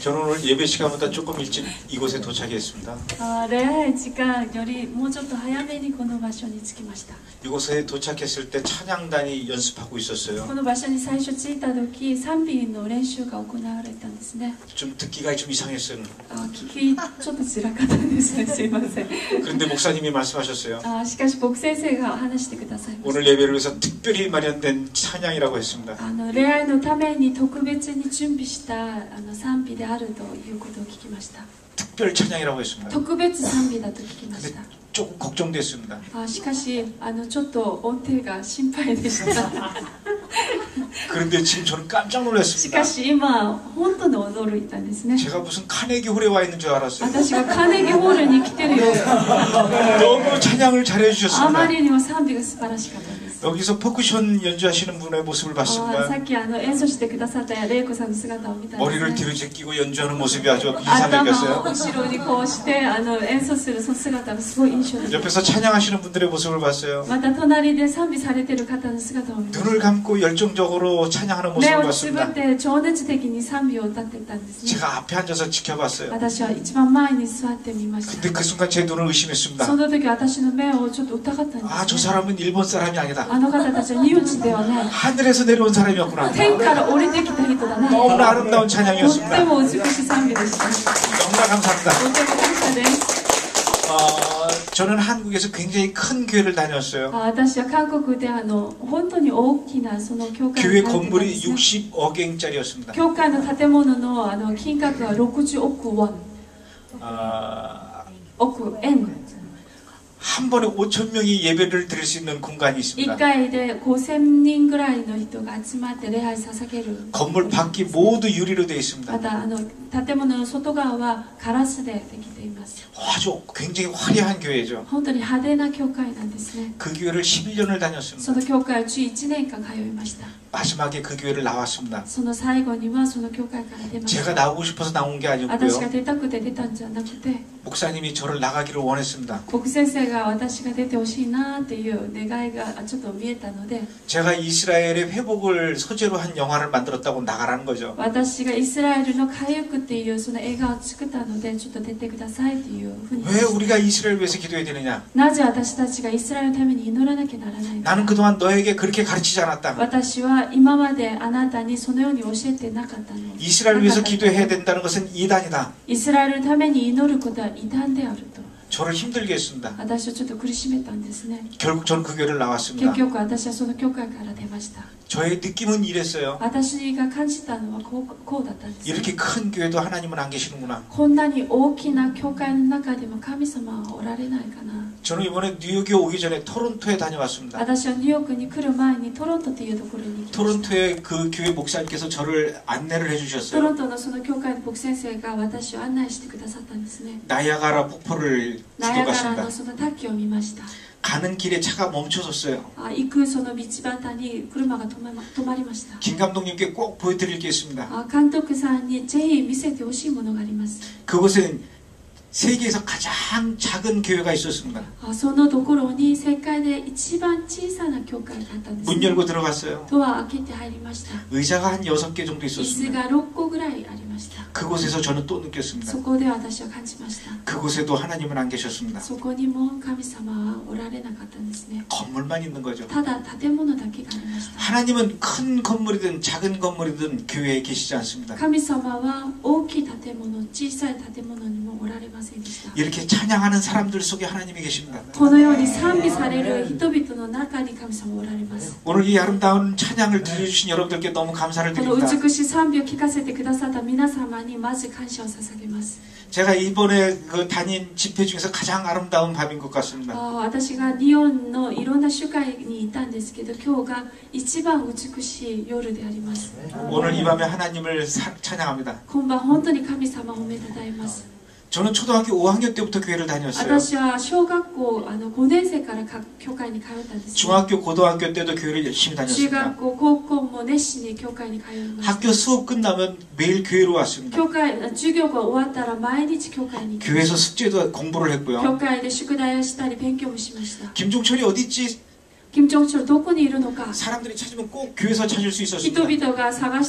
저는 오늘 예배 시간보다 조금 일찍 이곳에 도착했습니다. 礼拝時間よりもうちょっと早めにこの場所に着きました。 이곳에 도착했을 때 찬양단이 연습하고 있었어요. この場所に最初着いた時、賛美の練習が行われたんですね。 좀 듣기가 좀 이상했어요. 聞きちょっと辛かったですね。すいません。 그런데 목사님이 말씀하셨어요. しかし僕先生が話してくださいまし 오늘 예배를 위해서 특별히 마련된 찬양이라고 했습니다. た。礼拝のために特別に準備した賛美であるということを聞きました。 특별 찬양이라고 했습니다. 特別賛美だと聞きまし 근데 た。 조금 걱정됐습니다. しかしちょっと音程が心配でした。 그런데 지금 저는 깜짝 し 놀랐습니다. かし今本当に驚いたんですね。 제가 무슨 카네기 홀에 와 있는 줄 알았어요. 私がカーネギーホールに来てるよ。 너무 찬양을 잘해 あ 주셨습니다. まりにも賛美が素晴らしかったです。 여기서 퍼쿠션 연주하시는 분의 모습을 さ 봤습니다. っき演奏してくださった玲子さんの姿を見たんです 머리를 ね。 뒤로 제끼고 연주하는 모습이 아주 頭を 인상적이었어요. 後ろにこうして演奏するその姿がすごい印象的。 옆에서 찬양하시는 분들의 모습을 봤어요. また隣で賛美されている方の姿を見ました。 눈을 감고 열정적으로 찬양하는 目 모습을 をつぶっ 봤습니다. て情熱的に賛美を歌っていたんですね。 제가 앞에 앉아서 지켜봤어요. 私は一番前に座ってみました。 근데 그 순간 제 눈을 의심했습니다. その時私の目をちょっと疑ったんです、ね。 아, 저 사람은 일본 사람이 아니다. あの方たちは日本人ではない。 하늘에서 내려온 사람이었구나. 天から降りてきた人だな。 너무나 아름다운 とって 찬양이었습니다. も美しい賛美でした。 너무나 감사합니다. とても感謝です。 저는 한국에서 굉장히 큰 교회를 다녔어요. 私は韓国で本当に大きなその教会 교회 に入ってたん 건물이 ですね。 60억 엔짜리였습니다. 教会の建物の金額は60億ウォン、 億円。 한 번에 5천 명이 예배를 드릴 수 있는 공간이 1 있습니다. 回で5000人ぐらいの人が集まって礼拝捧げる。 건물 밖이 모두 유리로 되어 있습니다. また建物の外側はガラスでできています。 아주 굉장히 화려한 교회죠. 本当に派手な教会なんですね。 그 교회를 11년을 다녔습니다. その教会を11年間通いました。 마지막에 그 교회를 나왔습니다. その最後にはその教会から出ました。 제가 나오고 싶어서 나온 게 私が 아니었고요. 出たくて出たんじゃなくて、 목사님이 저를 나가기를 원했습니다. 僕先生が私が出てほしいなっていう願いがちょっと見えたので、 제가 이스라엘의 회복을 소재로 한 영화를 만들었다고 나가라는 거죠. 私がイスラエルの回復っていうその映画を作ったので、ちょっと出てくださいっていうふうに。 왜 우리가 이스라엘 위해서 기도해야 되느냐? なぜ私たちがイスラエルのために祈らなきゃならないのか。 나는 그동안 너에게 그렇게 가르치지 않았다. 私は今まであなたにそのように教えてなかったの。 이스라엘 위해서 기도해야 된다는 것은 이단이다. イスラエルのために祈ることは異端であると。 저를 힘들게 했습니다. 私はちょっと苦しめたんですね。 결국 저는 그 교회를 結 나왔습니다. 局私はその教会から出ました。 저의 느낌은 이랬어요. 私が感じたのはこうだったんですね。 이렇게 큰 교회도 하나님은 안 계시는구나. こんなに大きな教会の中でも神様はおられないかな。 저는 이번에 뉴욕에 오기 전에 토론토에 다녀왔습니다. 私はニューヨークに来る前にトロントというところに行きました。 토론토에 그 교회 목사님께서 저를 안내를 トロ 해주셨어요. ントのその教会の牧先生が私を案内してくださったんですね。 나야가라 폭포를 ナヤガラ 지켜갔습니다. のその滝を見ました。 가는 길에 차가 멈춰섰어요. 行くその道端に車が止まりました。 김 감독님께 꼭 보여드릴 게 있습니다. 監督さんにぜひ見せてほしいものがあります。 그곳엔 세계에서 가장 작은 교회가 있었습니다. そのところに世界で一番小さな教会があったんです、 문 열고 들어갔어요. ドア開けて入りました。 의자가 한 6개 정도 椅子 있었습니다. が6個ぐらいありました。 그곳에서 저는 또 느꼈습니다. そこで私は感じました。 그곳에도 하나님은 안 계셨습니다. そこにも神様はおられなかったんですね。 건물만 있는 거죠. ただ建物だけがありました。 하나님은 큰 건물이든 작은 건물이든 교회에 계시지 않습니다. 神様は大きい建物、小さい建物にもおられませんでした。 이렇게 찬양하는 사람들 속에 하나님이 계십니다. このように賛美される人々の中に神様はおられます。 오늘 이 아름다운 찬양을 들려주신 여러분들께 너무 감사를 この 드립니다. 美しい賛美を聞かせてくださった皆様にまず感謝を捧げます。 제가 이번에 그 다닌 집회 중에서 가장 아름다운 밤인 것 같습니다. 私が日本のいろんな集会にいたんですけど、今日が一番美しい夜であります。 오늘 이 밤에 하나님을 찬양합니다. 今晩本当に神様を褒めたたえます。 저는 초등학교 5학년 때부터 교회를 다녔어요. 私は小学校5年生から教会に通ったんです、ね。 중학교, 고등학교 때도 교회를 열심히 中 다녔습니다. 学校、高校も熱心に教会に通いました。 학교 수업 끝나면 매일 교회로 왔습니다. 教会授業が終わったら毎日教会に行きま 교회에서 し 숙제도 공부를 た。 했고요. 教会で宿題をしたり勉強もしました。 김종철이 어디 있지? 金正恩どこにいるのか 사람들이 찾으면 꼭 교회에서 찾을 수 人 있었습니다. 々が探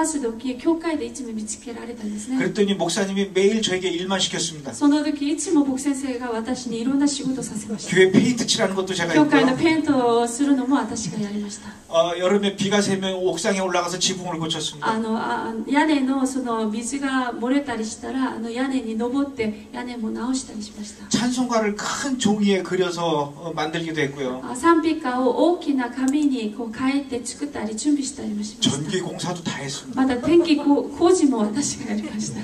す時教会でいつも見つけられたんですね 그랬더니 목사님이 매일 저에게 일만 시켰습니다. その時いつも牧先生が私にいろんな仕事をさせました 교회 페인트 칠하는 것도 제가 教会の 했고요. ペイントをするのも私がやりました 여름에 비가 새면 옥상에 올라가서 지붕을 고쳤습니다. 屋根のその水が漏れたりしたら屋根に登って屋根も直したりしました 찬송가를 큰 종이에 그려서 만들기도 했고요. 賛美歌を大きな紙にこう書いて作ったり準備したりもしました 전기 공사도 다 했습니다. また天気工事も私がやりました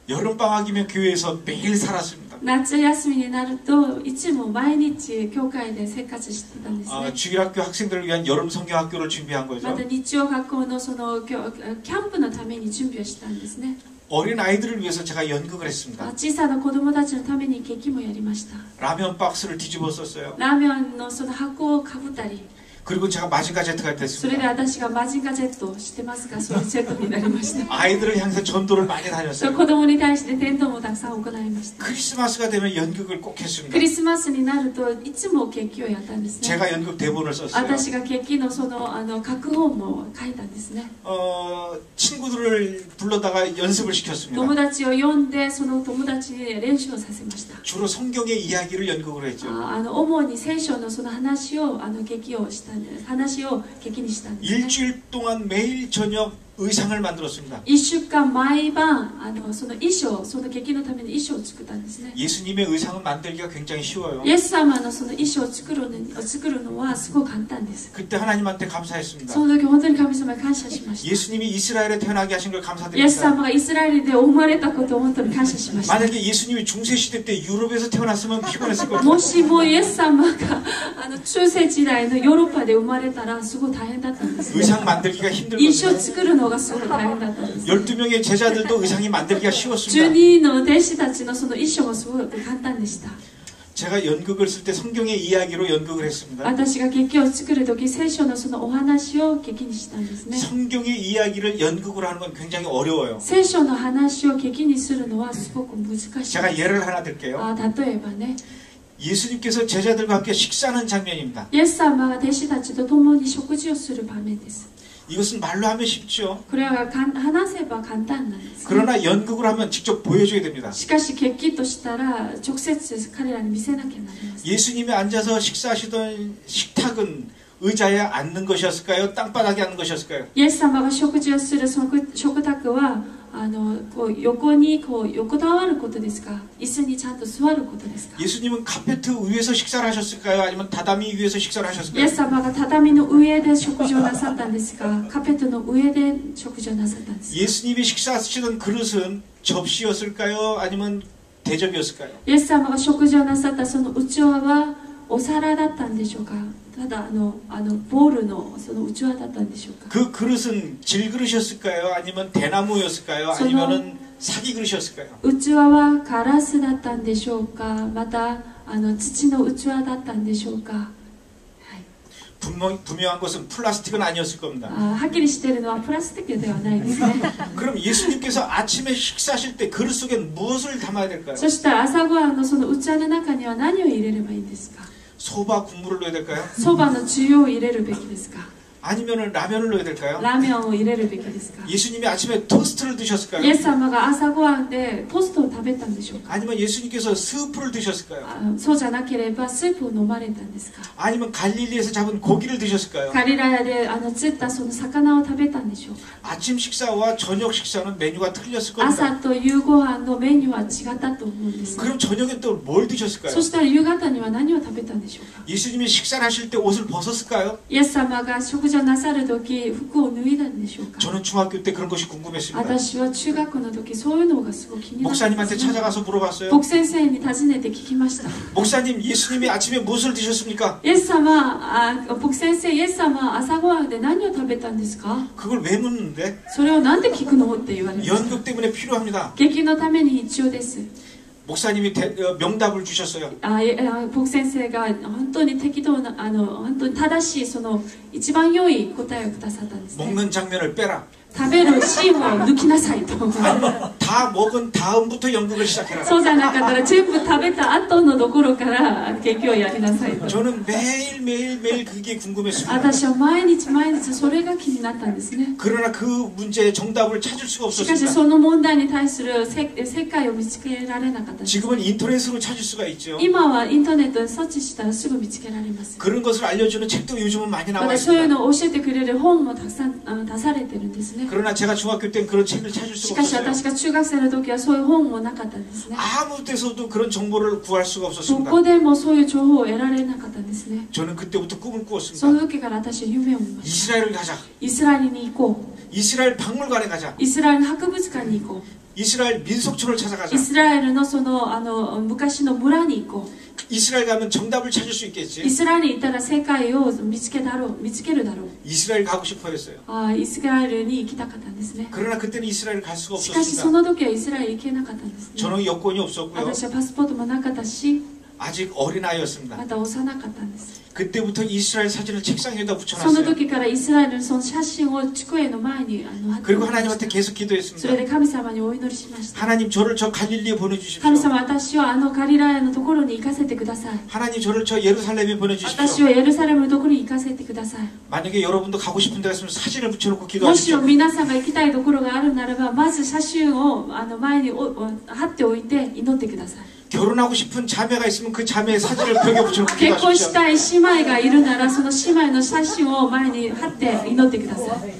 여름 방학이면 교회에서 매일 살았습니다. 夏休みになるといつも毎日教会で生活してたんですね 주일학교 학생들을 위한 여름 성경학교를 준비한 ま 거죠. た日曜学校のそのキャンプのために準備をしたんですね 어린 아이들을 위해서 제가 연극을 했습니다. 小さな子供たちのために劇もやりました 라면 박스를 뒤집었었어요. ラーメンのその箱をかぶったり 그리고 제가 마징가 제트가 それで 됐습니다. 私がマジンガジェットを知ってますかそういうジェットになりました 아이들을 향해서 전도를 많이 そう 다녔어요. 子供に対して伝道もたくさん行いました 크리스마스가 되면 연극을 꼭 했습니다. クリスマスになるといつも劇をやったんですね 제가 연극 대본을 썼어요. 私が劇のその脚本も書いたんですね 친구들을 불러다가 연습을 시켰습니다. 友達を呼んでその友達に練習をさせました 주로 성경의 이야기를 연극으로 했죠. 主に聖書のその話を劇をしたんです話を劇にしたんですね 일주일 동안 매일 저녁 의상을 만들었습니다. 1週間毎晩その衣装その劇のための衣装を作ったんですね 예수님의 의상은 만들기가 굉장히 쉬워요. イエス様のその衣装を作るのはすごく簡単です 그때 하나님한테 감사했습니다. その時本当に神様に感謝しました 예수님이 이스라엘에 태어나게 하신 걸 イエス 감사드립니다. 様がイスラエルで生まれたことを本当に感謝しました 만약에 예수님이 중세시대 때 유럽에서 태어났으면 피곤했을 것 も 같아요. しもイエス様が中世時代のヨーロッパで生まれたらすごい大変だったんです 의상 만들기가 衣装 힘들거든요. 作るのがすごい大変だったんです 12명의 제자들도 의상이 만들기가 쉬웠습니다. 12の弟子たちのその衣装もすごく簡単でした 제가 연극을 쓸 때 성경의 이야기로 연극을 했습니다. 私が劇を作る時聖書のそのお話を劇にしたんですね 성경의 이야기를 연극으로 하는 건 굉장히 어려워요. 聖書の話を劇にするのはすごく難しい 제가 예를 하나 들게요. 例えばね 예수님께서 제자들과 함께 식사하는 장면입니다. イエス様が弟子たちと共に食事をする場面です 이것은 말로 하면 쉽죠. これは話せば簡単なんです、ね、 그러나 연극으로 하면 직접 보여줘야 됩니다. しかし劇としたら直接彼らに見せなきゃなります 예수님이 앉아서 식사하시던 식탁은 의자에 앉는 것이었을까요? 땅바닥에 앉는 것이었을까요? イエス様が食事をするその食卓はこう横にこう横たわることですか椅子にちゃんと座ることですか 예수님은 카페트 위에서 식사를 하셨을까요? 아니면 다다미 위에서 식사를 イエ 하셨을까요? ス様が畳の上で食事をなさったんですかカペットの上で食事をなさったんですか 예수님이 식사하시던 그릇은 접시였을까요? 아니면 대접이었을까요? イエス様が食事をなさったその器はお皿だったんでしょうかただボールのその器だったんでしょうか 그 그릇은 질그릇이었을까요? 아니면 대나무였을까요? 아니면은 사기 그릇이었을까요? 器はガラスだったんでしょうかまた土の器だったんでしょうか、はい 분명한 것은 플라스틱은 아니었을 겁니다. はっきりしているのはプラスチックではないですね 그럼 예수님께서 아침에 식사하실 때 그릇 속에 무엇을 담아야 될까요? そしたら朝ごはんのその器の中には何を入れればいいんですか 소바 국물을 넣어야 될까요? そばのつゆを入れるべきですか 아니면은 라면을 넣어야 될까요? ラーメンを入れるべきですか 예수님이 아침에 토스트를 드셨을까요? イエス様が朝ごはんでトーストを食べたんでしょうか 아니면 예수님께서 스프를 드셨을까요? そうじゃなければスープを飲まれたんですか 아니면 갈릴리에서 잡은 고기를 드셨을까요? ガリラヤで釣ったその魚を食べたんでしょうか 아침 식사와 저녁 식사는 메뉴가 틀렸을 겁니다. 朝と夕ご飯のメニューは違ったと思うんです 그럼 저녁에 또 뭘 드셨을까요? そしたら夕方には何を食べたんでしょうか 예수님이 식사를 하실 때 옷을 벗었을까요? イエス様が食事をなさる時服を脱いだんでしょうか 저는 중학교 때 그런 것이 궁금했습니다. 私は中学の時そういうのがすごい気になったんで 목사님한테 す、ね、 찾아가서 물어봤어요. 牧先生に尋ねて聞きました 목사님, 예수님이 아침에 무엇을 드셨습니까? イエス様牧先生イエス様朝ごはんで何を食べたんですか 그걸 왜 묻는데? それをなんで聞くのって言われました 연극 때문에 필요합니다. 劇のために必要です 목사님이 명답을 주셨어요. 牧先生が本当に適当な本当に正しいその一番良い答えをくださったんですね 먹는 장면을 빼라. 食べるシーンを抜きなさいと。 다 먹은 다음부터 연극을 시작해라. そうじゃなかったら全部食べた後のところから劇をやりなさいと。 저는 매일 그게 궁금했습니다. 私は毎日それが気になったんですね。 그러나 그 문제의 정답을 찾을 수가 しかし 없었습니다. その問題に対する世界を見つけられなかったんです。 지금은 인터넷으로 찾을 수가 있죠. 今はインターネットでサーチしたらすぐ見つけられます。 그런 것을 알려주는 책도 요즘은 많이 ま 나와 たそういう 있습니다. のを教えてくれる本もたくさん出されてるんですね。 그러나 제가 중학교 때는 그런 책을 찾을 し 수가 かし 없었어요. 私が中学生の時はそういう本もなかったんですね。 아무 데서도 그런 정보를 구할 수가 ど 없었습니다. こでもそういう情報を得られなかったんですね。 저는 그때부터 꿈을 その 꾸었습니다. 時から私は夢を見ました。 이스라엘을 가자. イスラエルに行こう。 이스라엘 박물관에 가자. イスラエルの博物館に行こ 이스라엘 민속촌을 う。 찾아가자. イスラエルの昔の村に行こう。 이스라엘 가면 정답을 찾을 수 イ 있겠지. スラエルに行ったら世界を見つけるだろう。 이스라엘 가고 싶어 했어요. イスラエルに行きたかったんですね。 그러나 그때는 이스라엘 갈 수가 しかしそ 없었습니다. の時はイスラエル行けなかったんですね。 저는 여권이 없었고요. 私はパスポートもなかったし、 아직 어린아이였습니다. また幼かったんです。 그때부터 이스라엘 사진을 책상 위에다 その 붙여놨어요. 時からイスラエルのその写真を机の前に貼って 그리고 おきました 하나님한테 계속 それ 기도했습니다. で神様にお祈りしました。 하나님 저를 저 갈릴리에 보내주십시오. 神様、私をガリラヤのところに行かせてください。 하나님 저를 저 예루살렘에 私 보내주십시오. をエルサレムのところに行かせてください。 만약에 여러분도 가고 싶은 데가 있으면 사진을 붙여놓고 もしも 기도하십시오. 皆さんが行きたいところがあるならば、まず写真を前に貼っておいて祈ってください。 결혼하고 싶은 자매가 있으면 그 자매의 사진을 벽에 붙여놓고 結婚し 기도하십시오. たい姉妹がいるなら、その姉妹の写真を前に貼って祈ってください。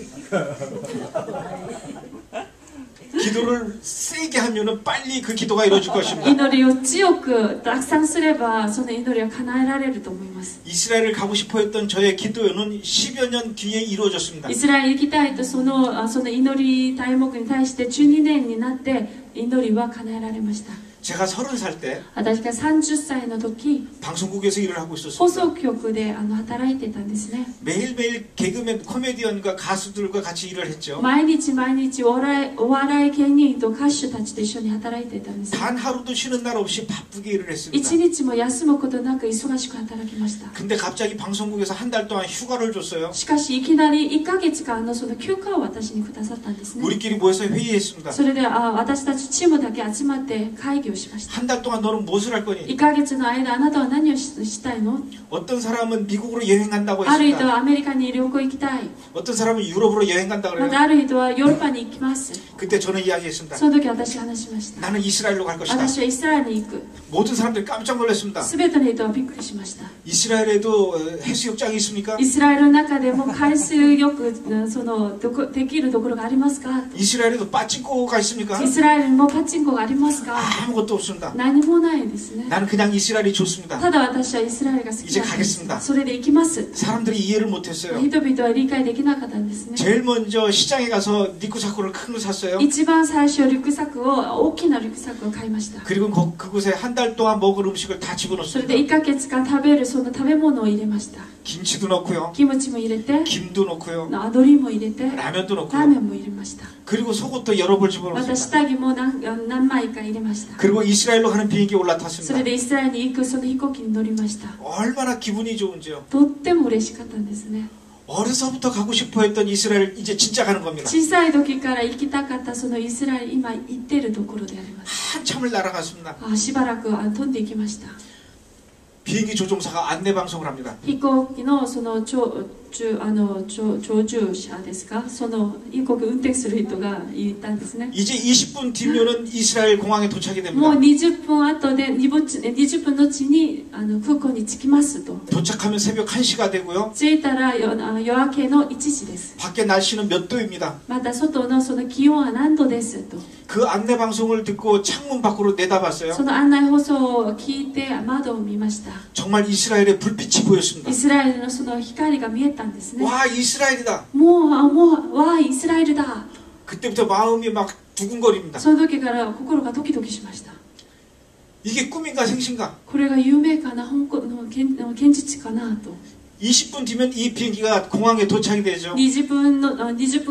기도를 세게 하면은 빨리 그 기도가 이루어질 것입니다. 祈りを強くたくさんすれば、その祈りは叶えられると思います。 이스라엘을 가고 싶어 했던 저의 기도는 10여 년 뒤에 이루어졌습니다. イスラエルに行きたいとその祈り題目に対して12年になって祈りは叶えられました。 제가 30살 때 私が30歳の時、 방송국에서 일을 하고 放 있었습니다. 送局で働いてたんですね。 매일매일 개그맨, 코미디언과 가수들과 같이 일을 했죠. 毎日お笑い芸人と歌手たちと一緒に働いてたんです。 단 하루도 쉬는 날 없이 바쁘게 일을 一 했습니다. 日も休むことなく忙しく働きました。 근데 갑자기 방송국에서 한 달 동안 휴가를 줬어요. しかしいきなり1ヶ月間のその休暇を私にくださったんですね。 우리끼리 모여서 회의했습니다. それで私たちチームだけ集まって会議をしました。 한 달 동안 너는 무엇을 할 거니? 1ヶ月の間あなたは何をしたいの？ 어떤 사람은 미국으로 여행 간다고 ある人 했습니다. はアメリカに旅行行きたい。 어떤 사람은 유럽으로 여행 간다고 ま 그래요. たある人はヨーロッパに行きます。 그때 저는 이야기했습니다. その時私話しました。 나는 이스라엘로 갈 것이다. 私はイスラエルに行く。 모든 사람들이 깜짝 놀랐습니다. すべての人はびっくりしました。 이스라엘에도 해수욕장이 있습니까? イスラエルの中でも海水浴できるところがありますか？ 이스라엘에도 빠찡코가 있습니까? イスラエルにもパチンコがありますか？ 아무것도 없습니다. 何もないですね。 나는 그냥 이스라엘이 좋습니다. ただ私はイスラエルが好き 이제 なんです 가겠습니다. それで行きます。 사람들이 이해를 못했어요. 人々は理解できなかったんですね。 제일 먼저 시장에 가서 니코사코를 큰 걸 샀어요. 一番最初リュックサックを大きなリュックサックを買いました。 그리고 그곳에 한 달 동안 먹을 음식을 다 それで 집어넣습니다. 1ヶ月間食べるその食べ物を入れました。 김치도 넣고요. キムチも入れて、 김도 넣고요. アドリも入れて、 라면도 ラー 넣고요. メンも入れました。 그리고 속옷도 여러 벌 また 집어넣습니다. 下着も何枚か入れました。 그리고 이스라엘로 가는 비행기에 それ 올라탔습니다. でイスラエルに行くその飛行機に乗りました。 얼마나 기분이 좋은지요. とっても嬉しかったんですね。 어려서부터 가고 싶어 했던 이스라엘 이제 진짜 가는 겁니다. 小さい時から行きたかったそのイスラエル、今行っているところであります。 한참을 날아갔습니다. しばらく飛んでいきました。 비행기 조종사가 안내 방송을 합니다. 飛行機のその操縦者ですか、その飛行機運転する人がいたんですね。 이제 20분 뒤면은 이스라엘 공항에 도착이 もう 됩니다. 20分後で20分のうちに空港に着きますと。 도착하면 새벽 1시가 되고요. 着いたら夜明けの1時です。 밖에 날씨는 몇 도입니다. また外のその気温は何度ですと。 그 안내 방송을 듣고 창문 밖으로 내다봤어요. その案内放送を聞いて窓を見ました。 정말 이스라엘의 불빛이 보였습니다. イスラエルのその光が見えたんですね。 와 이스라엘이다. わあイスラエルだ。 그때부터 마음이 막 두근거립니다. その時から心がドキドキしました。 이게 꿈인가 생신가? これが夢かな、本当の現実かなと。 20분 뒤면 이 비행기가 공항에 도착이 되죠. 20分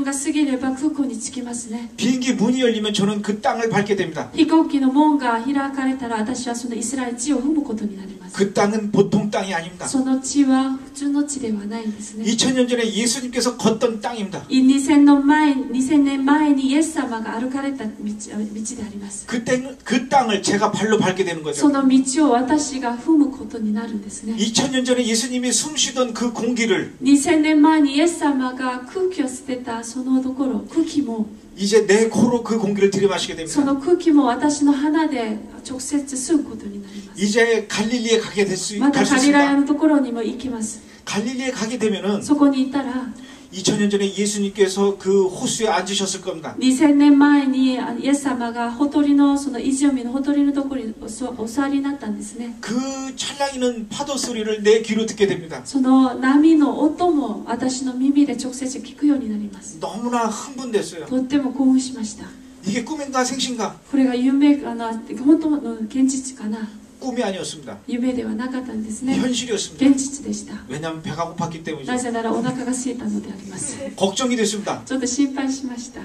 が過ぎれば空港に着きますね。 비행기 문이 열리면 저는 그 땅을 밟게 됩니다. 飛行機の門が開かれたら私はそのイスラエル地を踏むことになります。ます。 그 땅은 보통 땅이 아닙니다. その地は普通の地ではないんですね。 2000년 전에 예수님께서 걷던 땅입니다. 2000年前にイエス様が歩かれた道であります。 그 땅을 제가 발로 밟게 되는 거죠. その道を私が踏むことになるんですね。 2000년 전에 예수님이 숨쉬던 그 공기를 2000年前にイエス様が空気を捨てたそのところ、空気も 이제 내 코로 그 공기를 들이마시게 そ 됩니다. の空気も私の鼻で直接吸うことになります。 이제 갈릴리에 가게 될 수 またガリラヤ 있습니다. のところにも行きます。 갈릴리에 가게 되면은 そこに行ったら 2000년 전에 예수님께서 그 호수에 앉으셨을 겁니다. 2000年前にイエス様がほとりのその泉のほとりのところにお座りになったんですね。 그 찰랑이는 파도 소리를 내 귀로 듣게 됩니다. その波の音も私の耳で直接聞くようになります。 너무나 흥분됐어요. とっても興奮しました。 이게 꿈인가 생신가? これが夢かな、本当の現実かな、 꿈이 아니었습니다. 夢ではなかったんですね。 현실이었습니다. 現実でした。 왜냐하면 배가 고팠기 때문이죠. なぜならお腹が空いたのであります。 걱정이 됐습니다. ちょっと心配しました。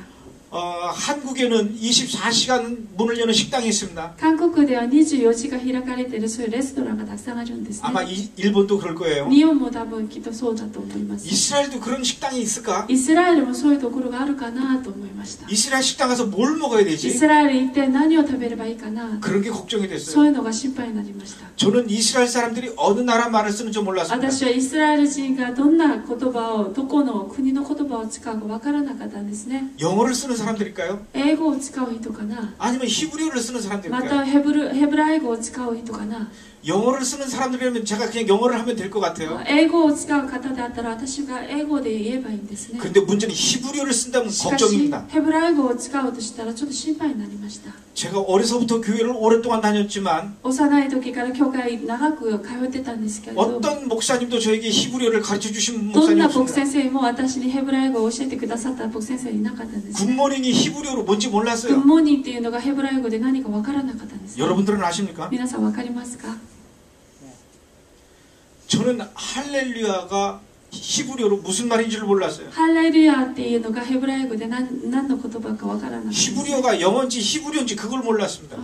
한국에는 24시간 문을 여는 식당이 있습니다. 韓国では24時が開かれているそういうレストランがたくさんあるんですね。 아마 일본도 그럴 거예요. 日本も多分きっとそうだと思います。 이스라엘도 그런 식당이 있을까? イスラエルもそういうところがあるかなと思いました。 이스라엘 식당 가서 뭘 먹어야 イ 되지? スラエル行って何を食べればいいかな、 그런 게 걱정이 そう 됐어요. いうのが心配になりました。 저는 이스라엘 사람들이 어느 나라 말을 쓰는지 몰랐습니다. 私はイスラエル人がどんな言葉を、どこの国の言葉を使うかわからなかったんですね。 영어를 쓰는 사람들일까요? 英語を使う人かな、 아니면 히브리어를 쓰는 ま 사람들일까요? たヘブライ語を使う人かな。 영어를 쓰는 사람들이라면 제가 그냥 영어를 하면 될 것 같아요. 英語を使う方であったら私が英語で言えばいいんですね。 그런데 문제는 히브리어를 쓴다면 しかし 걱정입니다. ヘブライ語を使うとしたらちょっと心配になりました。 제가 어려서부터 교회를 오랫동안 다녔지만 幼い時から教会長く通ってたんですけれど、 어떤 목사님도 저에게 히브리어를 가르쳐 주신 どん 목사님 な牧 없습니다. 先生も私にヘブライ語を教えてくださった牧先生いなかったんです。 굿모닝이 히브리어로 뭔지 グッ 몰랐어요. モーニングっていうのがヘブライ語で何かわからなかったんです。 여러분들은 아십니까? 皆さんわかりますか？ 저는 할렐루야가 히브리어로 무슨 말인지를 몰랐어요. ハレルヤっていうのがヘブライ語で何の言葉かわからなかったんです。 히브리어가 영어인지 히브리어인지 그걸 몰랐습니다.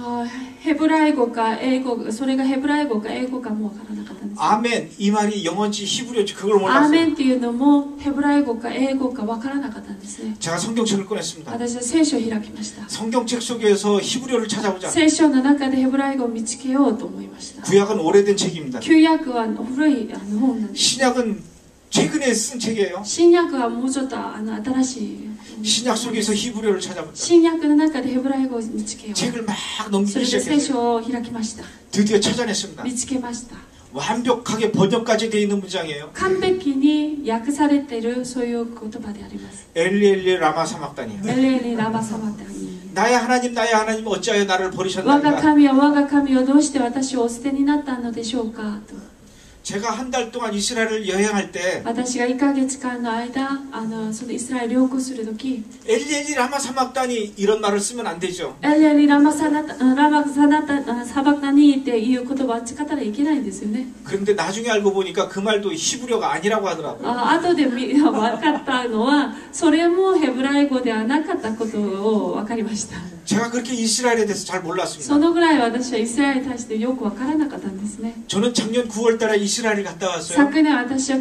ヘブライ語か英語、それがヘブライ語か英語かもわからなかったんです。 아멘 이 말이 영어인지 히브리어인지 그걸 アーメ 몰랐어요. ンっていうのもヘブライ語か英語かわからなかったんですね。 제가 성경책을 꺼냈습니다. 私は聖書を開きました。 성경책 속에서 히브리어를 찾아보자. 聖書の中でヘブライ語を見つけようと思いました。 구약은 오래된 책입니다. 旧約は古い本なんです。 신약은 최근에 쓴 책이에요. 新約はもうちょっと新しい。 신약 속에서 히브리어를 찾아보자. 新約の中でヘブライ語を見つけよう。 책을 막 そ 넘기기 れで聖 시작했어요. 書を開きました。 드디어 찾아냈습니다. 見つけました。 완벽하게 번역까지 되어 있는 문장이에요. 完璧に訳されているそういう言葉であります。 엘리엘리 라마 사막다니. エレリラバサマタに。 나의 하나님 어찌하여 나를 我が 버리셨나이까. 神は我が神はどうして私をお捨てになったのでしょうかと。 제가 한 달 동안 이스라엘을 여행할 때 私が1ヶ月間の間そのイスラエル旅行するとき、 엘리엘리 라마 사막다니 이런 말을 쓰면 안 되죠. エレリラマサバクナニっていう言葉を使ったらいけないんですよね。 그런데 나중에 알고 보니까 그 말도 히브리어가 아니라고 하더라고요. 後で分かったのはそれもヘブライ語ではなかったことを分かりました。 제가 그렇게 이스라엘에 대해서 잘 そ 몰랐습니다. のぐらい私はイスラエルに対してよく分からなかったんですね。 저는 작년 9월 달에 이스라엘을 갔다 왔어요. 昨年私は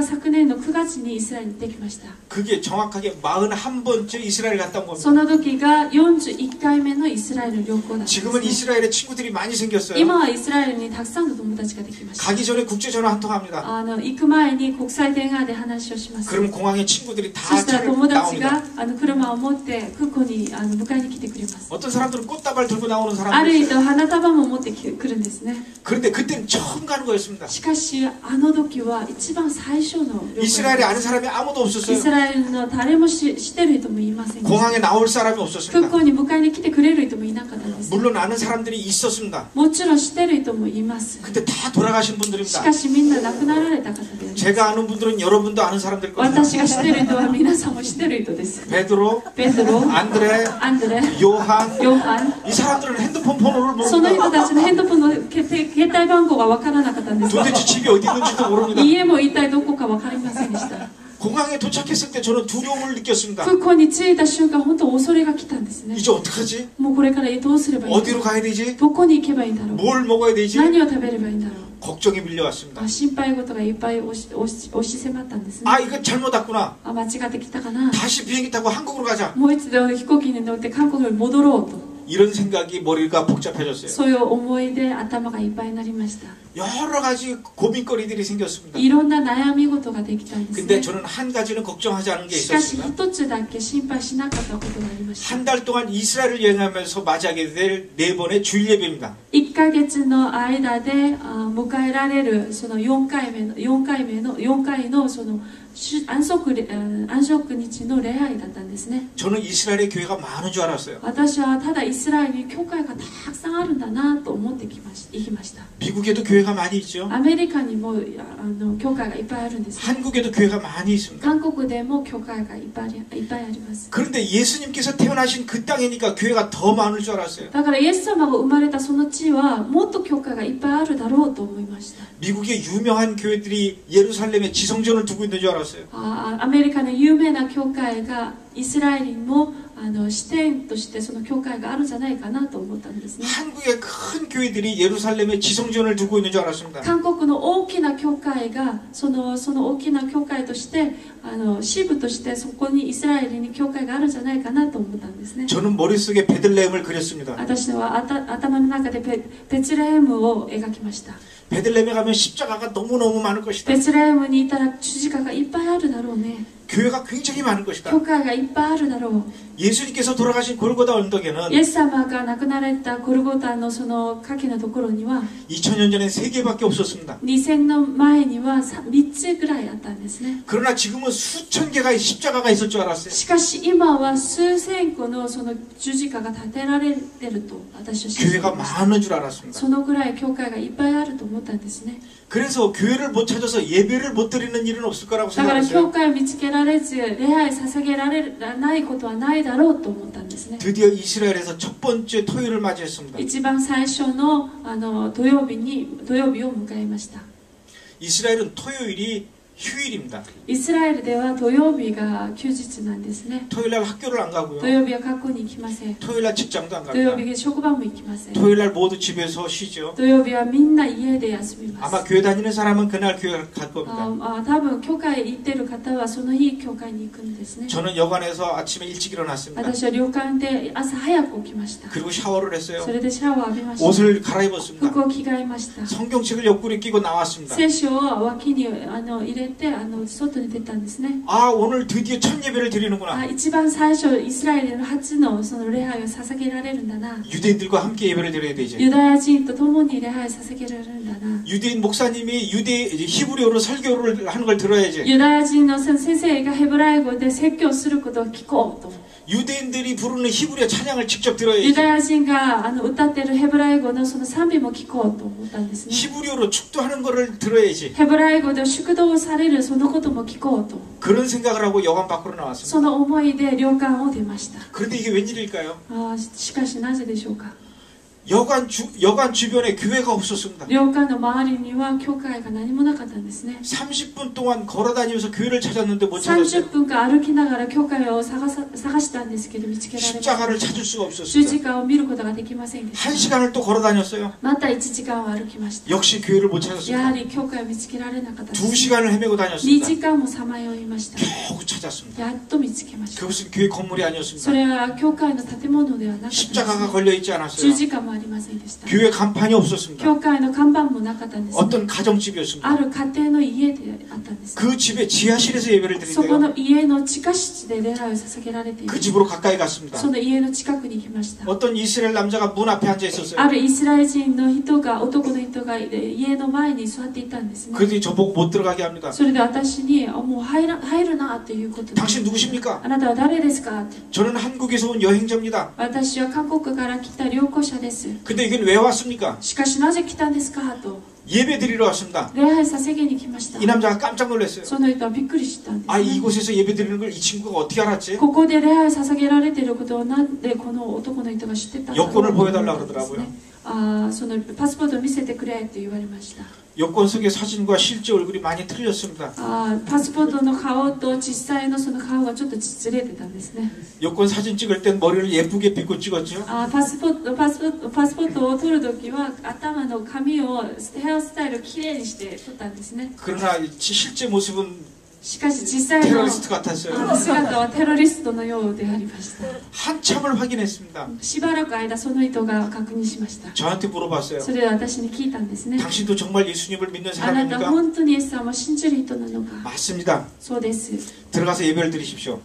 昨年の9月にイスラエルに行ってきました。 그게 정확하게 41번째 이스라엘 갔다 온 そ 겁니다. の時が41回目のイスラエル旅行だったんです、 지금은 ね。 이스라엘에 친구들이 많이 생겼어요. 今はイスラエルにたくさんの友達ができました。 가기 전에 국제 전화 한 통 합니다. 行く前に国際電話で話をします。 그럼 공항에 친구들이 そ 다 したら 차를 友達 나옵니다. が車を持って空港に迎えに来てくれます。 어떤 사람들은 꽃다발 들고 나오는 あ 사람도 る 있어요. 人花束も持ってくるんですね。 그런데 그때는 처음 가는 거였습니다. しかしの時は一番最初の旅行 이스라엘에 아는 사람이 아무도 イ 없었어요. スラエルの誰も知ってる人もいませんでした。 공항에 나올 사람이 空 없었습니다. 港に迎えに来てくれる人もいなかったんです。 물론 아는 사람들이 있었습니다. もちろん知ってる人もいます。 근데 다 돌아가신 し 분들입니다. かしみんな亡くなられた方であります。 제가 아는 분들은 여러분도 아는 사람들일 겁니다. 私が知ってる人は皆さんも知ってる人です。 베드로, ペドロ、 안드레, アンドレ、 요한, ヨハン、 이 사람들은 핸드폰 번호를 その人 모릅니다. たちのヘッドフォンの携帯番号がわからなかったんです。 도대체 집이 어디 있는지도 모릅니다. 家も一体どこかわかりませんでした。 공항에 도착했을 때 저는 두려움을 느꼈습니다. 空港に着いた瞬間、本当恐れが来たんですね。 이제 어떡하지? もうこれからどうすればいいんだ 어디로 ろ 가야 되지? う。どこに行けばいいんだろう。 뭘 먹어야 되지? 何を食べればいいんだろう。 걱정이 밀려왔습니다. 心配事がいっぱい押し迫ったんですね。 아, 이거 잘못 왔구나. 間違ってきたかな。 다시 비행기 타고 한국으로 가자. もう一度飛行機に乗って韓国に戻ろうと。 이런 생각이 머리가 복잡해졌어요. そういう思いで頭がいっぱいになりました。 여러 가지 고민거리들이 생겼습니다. いろんな悩み事ができたんです 근데 ね。 저는 한 가지는 걱정하지 않은 게 しかし 있었습니다. 一つだけ心配しなかったことがありました。 한 달 동안 이스라엘을 여행하면서 맞이하게 될 4번의 주일 예배입니다. 1ヶ月の間で迎えられるその4回のその安息日の礼拝だったんですね。 저는 이스라엘의 교회가 많은 줄 알았어요. 私はただイスラエルに教会がたくさんあるんだなと思って行きました。 미국에도 교회가 많이 있죠. アメリカにも教会がいっぱいあるんです、ね。 한국에도 교회가 많이 있습니다. 韓国でも教会がいっぱいあります。 그런데 예수님께서 태어나신 그 땅이니까 교회가 더 많을 줄 알았어요. だからイエス様が生まれたその地はもっと教会がいっぱいあるだろうと思いました。 미국의 유명한 교회들이 예루살렘에 지성전을 두고 있는 줄 알았어요. アメリカの有名な教会がイスラエルにも支店としてその教会があるんじゃないかなと思ったんですね。 한국의 큰 교회들이 예루살렘에 지성전을 두고 있는 줄 알았습니다. 韓国の大きな教会がその大きな教会として支部としてそこにイスラエルに教会があるんじゃないかなと思ったんですね。 저는 머릿속에 베들레헴을 그렸습니다. 私は頭の中でベツレヘムを描きました。 베들레헴에 가면 십자가가 너무너무 많을 것이다. ベツレヘムにいたら十字架がいっぱいあるだろうね。 교회가 굉장히 많을 것이다. 教会がいっぱいあるだろう。 예수님께서 돌아가신 골고다 언덕에는 イエス様が亡くなられたゴルゴタのその崖のところには 2000년 전엔 3개밖에 없었습니다. 2000年前には3つぐらいあったんですね。 그러나 지금은 수천 개가 십자가가 있을 줄 알았어요. しかし今は数千個のその十字架が立てられてると私は信じてい 교회가 ました。 많은 줄 알았습니다. そのぐらい教会がいっぱいあると思ったんですね。 그래서 교회를 못 찾아서 예배를 못 드리는 일은 없을 거라고 だから教 생각했어요. 会を見つけられず礼拝捧げられないことはないだろうと思ったんですね。 드디어 이스라엘에서 첫 번째 토요일을 맞이했습니다. 一番最初の土曜日を迎えました。 이스라엘은 토요일이 휴일입니다. イスラエルでは土曜日が休日なんですね。 토요일날 학교를 안 가고요. 土曜日は学校に行きません。 토요일날 직장도 안 土曜 갑니다. 日職場も行きません。 토요일날 모두 집에서 쉬죠. 土曜日はみんな家で休みます。 아마 교회 다니는 사람은 그날 교회 갈 겁니다. 多分教会行ってる方はその日教会に行くんですね。 저는 여관에서 아침에 일찍 일어났습니다. 私は旅館で朝早く起きました。 그리고 샤워를 했어요. それでシャワーを浴びました。 옷을 갈아입었습니다. 服を着替えました。 성경책을 옆구리에 끼고 나왔습니다. 聖書を脇に入れて外に出たんですね。 아, 오늘 드디어 첫 예배를 드리는구나. 一番最初イスラエルの初のその礼拝を捧げられるんだな。 유대인들과 함께 예배를 드려야 되죠. ユダヤ人と共に礼拝を捧げられるんだな。 유대인 목사님이 히브리어로 설교를 하는 걸 들어야지. ユダヤ人の先生がヘブライ語で説教することを聞こうと。 유대인들이 부르는 히브리어 찬양을 직접 ユ 들어야지. ダヤ人が歌っているヘブライ語のその賛美も聞こうと思ったんですね。 히브리어로 축도하는 거를 들어야지. ヘブライ語で祝祷されるそのことも聞こうと。 그런 생각을 하고 여관 밖으로 나왔습니다. その思いで旅館を出ました。 그런데 이게 웬일일까요? しかしなぜでしょうか。 여관 주변에 교회가 없었습니다. 旅館の周りには教会が何もなかったんですね。 30분 동안 걸어다니면서 교회를 찾았는데 못 찾았어요. 30分間歩きながら教会を探したんですけど見つけられません。 십자가를 찾을 수가 十 없었습니다. 字架を見ることができませんでした。 1시간을 또 걸어다녔어요. また1時間を歩きました。 역시 교회를 못 やは 찾았습니다. り教会を見つけられなかったです。 2시간을 헤매고 2 다녔습니다. 時間もさまよいました。 겨우 찾았습니다. やっと見つけました。 그것은 교회 건물이 そ 아니었습니다. れは教会の建物ではなかったです。 십자가가 걸려있지 十 않았어요. 字架もありませんでした。 교회 간판이 없었습니다. 教会の看板もなかったんです。 어떤 가정집이었습니다. ある家庭の家であったんです。 그 집의 지하실에서 예배를 そこ 드린대요. の家の地下室で礼拝を捧げられてい 그 る。 집으로 가까이 갔습니다. その家の近くに行きました。 어떤 이스라엘 남자가 문 앞에 앉아 있었어요. あるイスラエル人の人が、男の人が家の前に座っていたんですね。 그들이 저보고 못 들어가게 합니다. それで私に、もう入るなっていうことで、 당신 누구십니까? あなたは誰ですかって。 저는 한국에서 온 여행자입니다. 私は韓国から来た旅行者です。 근데 이건 왜 왔습니까? しかしなぜ来たんですかと。 예배 드리러 왔습니다. 礼拝捧げに来ました。 이 남자가 깜짝 놀랐어요. その人はびっくりしたんです、 아, ね。 이곳에서 예배 드리는 걸 이 친구가 어떻게 알았지? ここで礼拝捧げられていることをなんでこの男の人が知ってたんだろうと思ったんですね。そのパスポートを見せてくれって言われました。 여권 속의 사진과 실제 얼굴이 많이 틀렸습니다. パスポートの顔と実際のその顔がちょっとずれてたんですね。 여권 사진 찍을 땐 머리를 예쁘게 빗고 찍었죠. パスポートを取るときは頭の髪をヘアスタイルをきれいにして取ったんですね。 그러나 실제 모습은 しかし実際の 테러리스트 같았어요. 姿はテロリストのようでありました。 한참을 확인했습니다. しばらく間その意図が確認しました。 저한테 물어봤어요. それで私に聞いたんですね。 당신도 정말 예수님을 믿는 あなた 사람입니까? 本当にイエス様を信じる人なのか。 맞습니다. そうです。 들어가서 예배를 드리십시오.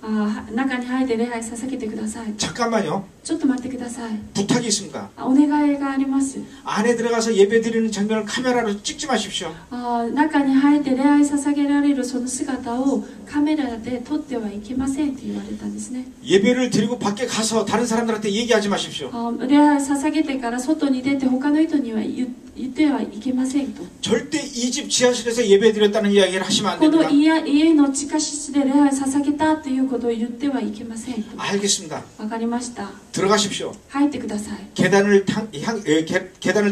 中に入って礼拝捧げてください。 잠깐만요. ちょっと待ってください。 부탁이 있습니다. お願いがあります。 안에 들어가서 예배 드리는 장면을 카메라로 찍지 마십시오. 中に入って礼拝捧げられるその姿をカメラで撮ってはいけませんと言われたんですね。 예배를 드리고 밖에 가서 다른 사람들한테 얘기하지 마십시오. 礼拝捧げてから外に出て他の人には言ってはいけませんと。 절대 이 집 지하실에서 예배 드렸다는 이야기를 하시면 안 この 됩니다. 家の地下室で礼拝捧げたということを言ってはいけませんと。 알겠습니다. わかりました。 들어가십시오. 入ってください。 계단을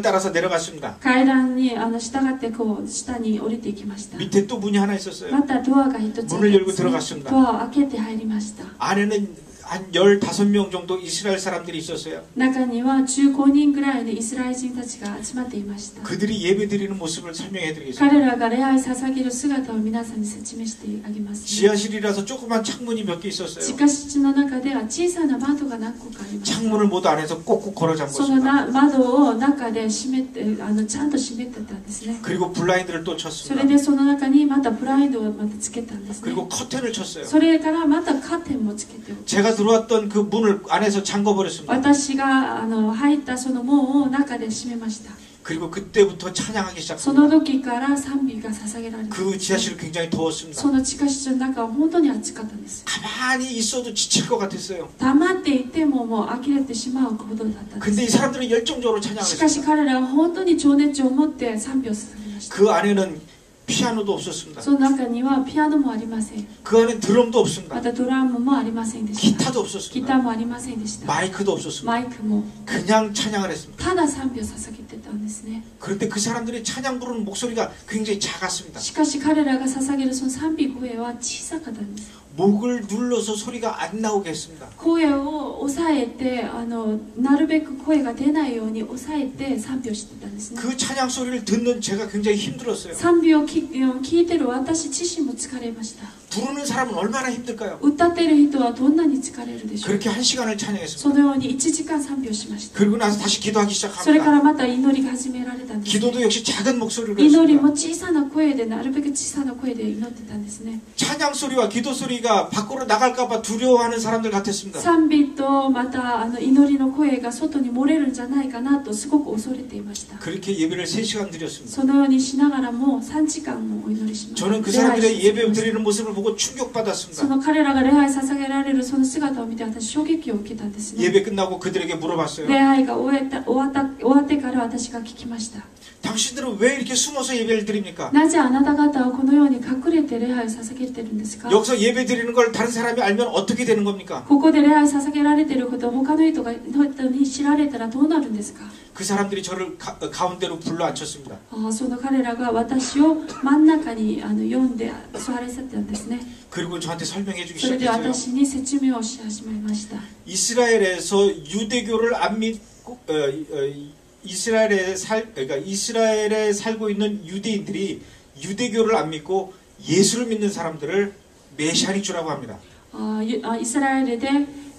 따라서 내려갔습니다. 階段に従ってこう下に降りていきました。 밑에 또 문이 하나 있었어요. またドアが一つあっ 문을 て 열고 들어갔습니다. ドアを開けて入りました。 안에는 한 15명 정도 이스라엘 사람들이 있었어요. 中には15人ぐらいのイスラエル人たちが集まっていました。 그들이 예배 드리는 모습을 설명해 드리겠습니다. 彼らが礼拝捧げる姿を皆さんに説明してあげます、ね。 지하실이라서 조그만 창문이 몇 개 地 있었어요. 下室の中では小さな窓が何個かありました。 창문을 모두 안에서 꼭꼭 걸어 その 잠궜습니다. 窓を中で閉めてちゃんと閉めてたんですね。 그리고 블라인드를 또 それ 쳤습니다. でその中にまたブラインドをまたつけたんですね。 그리고 커튼을 쳤어요. それからまたカーテンもつけておく。 제가 들어왔던 그 문을 안에서 잠궈버렸습니다. 私が入ったその門を中で閉めました。 그리고 그때부터 찬양하기 その 시작합니다. 時から賛美が捧げられた。 그 지하실 굉장히 더웠습니다. その地下室の中は本当に暑かったんです。 가만히 있어도 지칠 것 같았어요. 黙っていてももう呆れてしまうほどだったんで 근데 이 す。 사람들은 열정적으로 しかし 찬양했습니다. 彼らは本当に情熱を持って賛美を捧げました。 그 안에는 피아노도 없었습니다. その中にはピアノもありません。 그 안에 드럼도 ま 없습니다. たドラムもありませんでした。 기타도 ギ 없었습니다. ターもありませんでした。 마이크도 없었습니다. マイクも 그냥 찬양을 했습니다. ただ賛美を捧げてたんですね。 그런데 그 사람들이 찬양 부르는 목소리가 굉장히 작았습니다. しかし彼らが捧げるその賛美声は小さかったんです。 목을 눌러서 소리가 안 나오게 했습니다. 声を抑えてなるべく声が出ないように抑えて賛美をしてたんですね。 그 찬양 소리를 듣는 제가 굉장히 힘들었어요. 賛美を聞いてる私自身も疲れました。 부르는 사람은 얼마나 힘들까요? 歌ってる人はどんなに疲れるでしょう。 그렇게 한 시간을 そ 찬양했습니다. のように1時間賛美をしました。 그리고 나서 다시 기도하기 それか 시작합니다. らまた祈りが始められたんです、ね。 기도도 역시 작은 목소리로 祈り 했습니다. も小さな声でなるべく小さな声で祈ってたんですね。 찬양 소리와 기도 소리가 밖으로 나갈까봐 두려워하는 사람들 같았습니다. 賛美とまた祈りの声が外に漏れるんじゃないかなとすごく恐れていました。 그렇게 예배를 3시간 드렸습니다. そのようにしながらも3時間もお祈りしました。 저는 그 礼拝し 사람들의 続け 예배 ました。 드리는 모습을 보고 そ 충격받았습니다. の彼らが礼拝捧げられるその姿を見て私衝撃を受けたんですね。 예배 끝나고 그들에게 물어봤어요. 礼拝が終わってから私が聞きました。 당신들은 왜 이렇게 숨어서 예배를 드립니까? なぜあなた方はこのように隠れて礼拝を捧げてるんですか？ 여기서 예배 드리는 걸 다른 사람이 알면 어떻게 되는 겁니까? ここで礼拝捧げられていることを他の人に知られたらどうなるんですか？ 그 사람들이 저를 가운데로 불러 앉혔습니다. その彼らが私を真ん中に呼んで座らせたんですね。 그리고 저한테 설명해 주기 それで 시작했어요. 私に説明をし始めました。 이스라엘에서 유대교를 안 믿고 그러니까 이스라엘에 살고 있는 유대인들이 유대교를 안 믿고 예수를 믿는 사람들을 메시아닉주라고 합니다. イスラエルで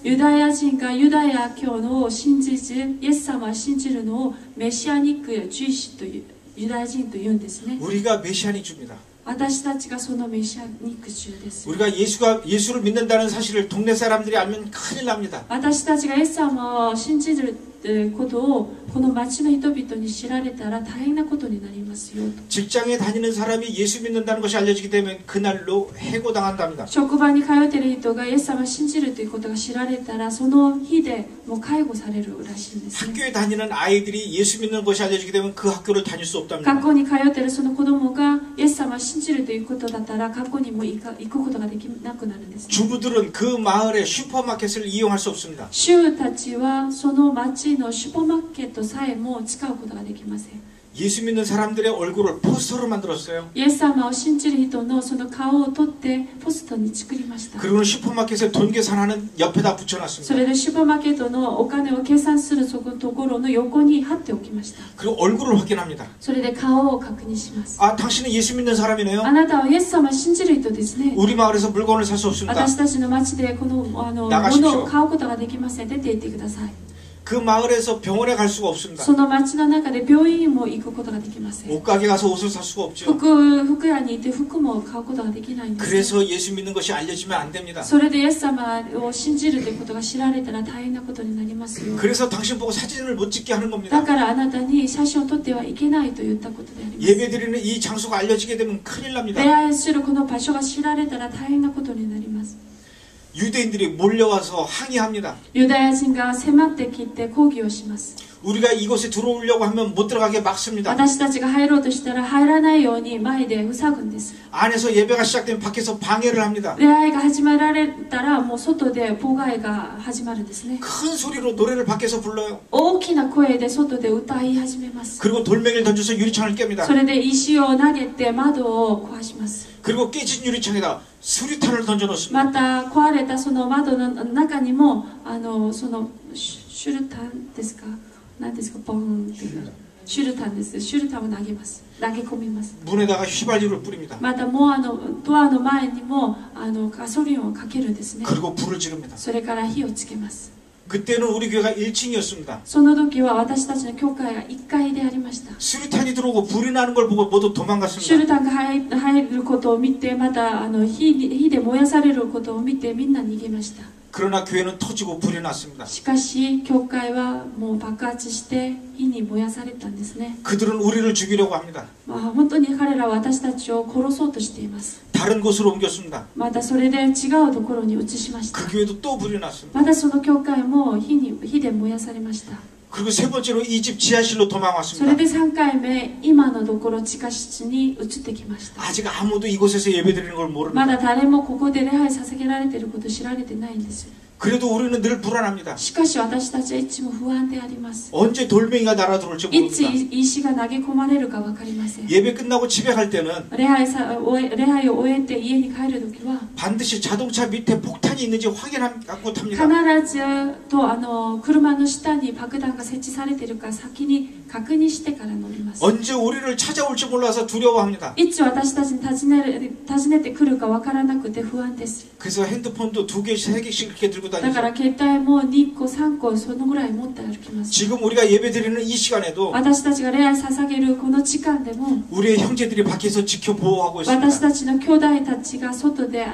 ユダヤ人がユダヤ教のを信じずイエス様を信じるのをメシアニックやジュイシというユダヤ人と言うんですね。 우리가 메시아닉주입니다. 私たちがそのメシアニック州です。 우리가 예수를 믿는다는 사실을 동네 사람들이 알면 큰일 납니다. 私たちがイエス様を信じることをこの町の人々に知られたら大変なことになりますよ。 직장에 다니는 사람이 예수 믿는다는 것이 알려지게 되면 그날로 해고당한답니다. 職場に通っている人がイエス様を信じるということが知られたらその日でもう介護されるらしいんですね。 학교에 다니는 아이들이 예수 믿는 것이 알려지게 되면 그 학교를 다닐 수 없답니다. 学校に通っているその子供がイエス様を信じるということだったら学校にも行くことができなくなるんです、ね。 주부들은 그 마을의 슈퍼마켓을 이용할 수 없습니다. 主たちはその町のシュポマーケットさえも使うことができません。 예수 믿는 사람들의 얼굴을 포스터로 만들었어요. イエス様を信じる人のその顔を取ってポストに作りました。 그리고는 슈퍼마켓에 돈 계산하는 옆에다 そ 붙여놨습니다. れでシューパーマーケットのお金を計算するところの横に貼っておきました。 그리고 얼굴을 확인합니다. それで顔を確認します。 아, 당신은 예수 믿는 사람이네요. あなたはイエス様を信じる人ですね。 우리 마을에서 물건을 살 수 없습니다. 私たちの町でこの物を買うことができません。出て行ってください。 그 마을에서 병원에 갈 수가 없습니다. その町の中で病院も行くことができません。 옷가게 가서 옷을 살 수가 없죠. 服屋に行って服も買うことができないんです。 그래서 예수 믿는 것이 알려지면 안 됩니다. それでイエス様を信じるということが知られたら大変なことになりますよ。 그래서 당신 보고 사진을 못 찍게 하는 だ 겁니다. からあなたに写真を撮ってはいけないと言ったことであります。 예배드리는 이 장소가 알려지게 되면 큰일 납니다. 礼拝するこの場所が知られたら大変なことになります。 유대인들이 몰려와서 항의합니다. ユダヤ人が迫ってきて抗議をします。 우리가 이곳에 들어오려고 하면 못 들어가게 막습니다. 私たちが入ろうとしたら入らないように前で塞ぐんです。 안에서 예배가 시작되면 밖에서 방해를 합니다. 礼拝が始められたらもう外で妨害が始まるんですね。 큰 소리로 노래를 밖에서 불러요. 大きな声で外で歌い始めます。 그리고 돌멩이를 던져서 유리창을 깹니다. それで石を投げて窓を壊します。 그리고 깨진 유리창에다 수류탄을 던져 놓습니다. また壊れたその窓の中にもそのシュルタンですか、何ですか、ボンっていうシュルタンです。シュルタンを投げます。投げ込みます。 문에다가 휘발유를 뿌립니다. またもうドアの前にもガソリンをかけるんですね。 그리고 불을 지릅니다. それから火をつけます。 그때는 우리 교회가 1층이었습니다. その時は私たちの教会が1階でありました。 수류탄이 들어오고 불이 나는 걸 보고 모두 シュル 도망갔습니다. タンが入ることを見て、また火で燃やされることを見てみんな逃げました。 그러나 교회는 터지고 불이 났습니다. しかし教会はもう爆発して火に燃やされたんですね。 그들은 우리를 죽이려고 합니다. 本当に彼らは私たちを殺そうとしています。 다른 곳으로 옮겼습니다. またそれで違うところに移しました。 그 교회도 또 불이 났습니다. またその教会も火で燃やされました。 그리고 세 번째로 이 집 지하실로 それ 도망왔습니다. で3回目、今のところ地下室に移ってきました。 아직 아무도 이곳에서 예배드리는 걸 ま 모릅니다. だ誰もここで礼拝捧げられていることを知られてないんです。 그래도 우리는 늘 불안합니다. しかし私たちはいつも不安であります。 언제 돌멩이가 날아들어올지 いつ 모릅니다. 石が投げ込まれるか分かりません。 예배 끝나고 집에 갈 때는 礼拝を終えて家に帰るときは 반드시 자동차 밑에 폭탄이 있는지 확인하고 必 탑니다. ずと車の下に爆弾が設置されているか先に確認してから乗ります。 언제 우리를 찾아올지 몰라서 두려워합니다. いつ私たちに訪ねてくるか分からなくて不安です。 그래서 핸드폰도 2개씩 3개씩 이렇게 들고 だか 다니죠. ら携帯も2個3個そのぐらい持って歩きます。 지금 우리가 예배드리는 이 시간에도 私たちが礼拝捧げるこの時間でも 우리의 형제들이 밖에서 지켜 보호하고 私 있습니다. たちの兄弟たちが外で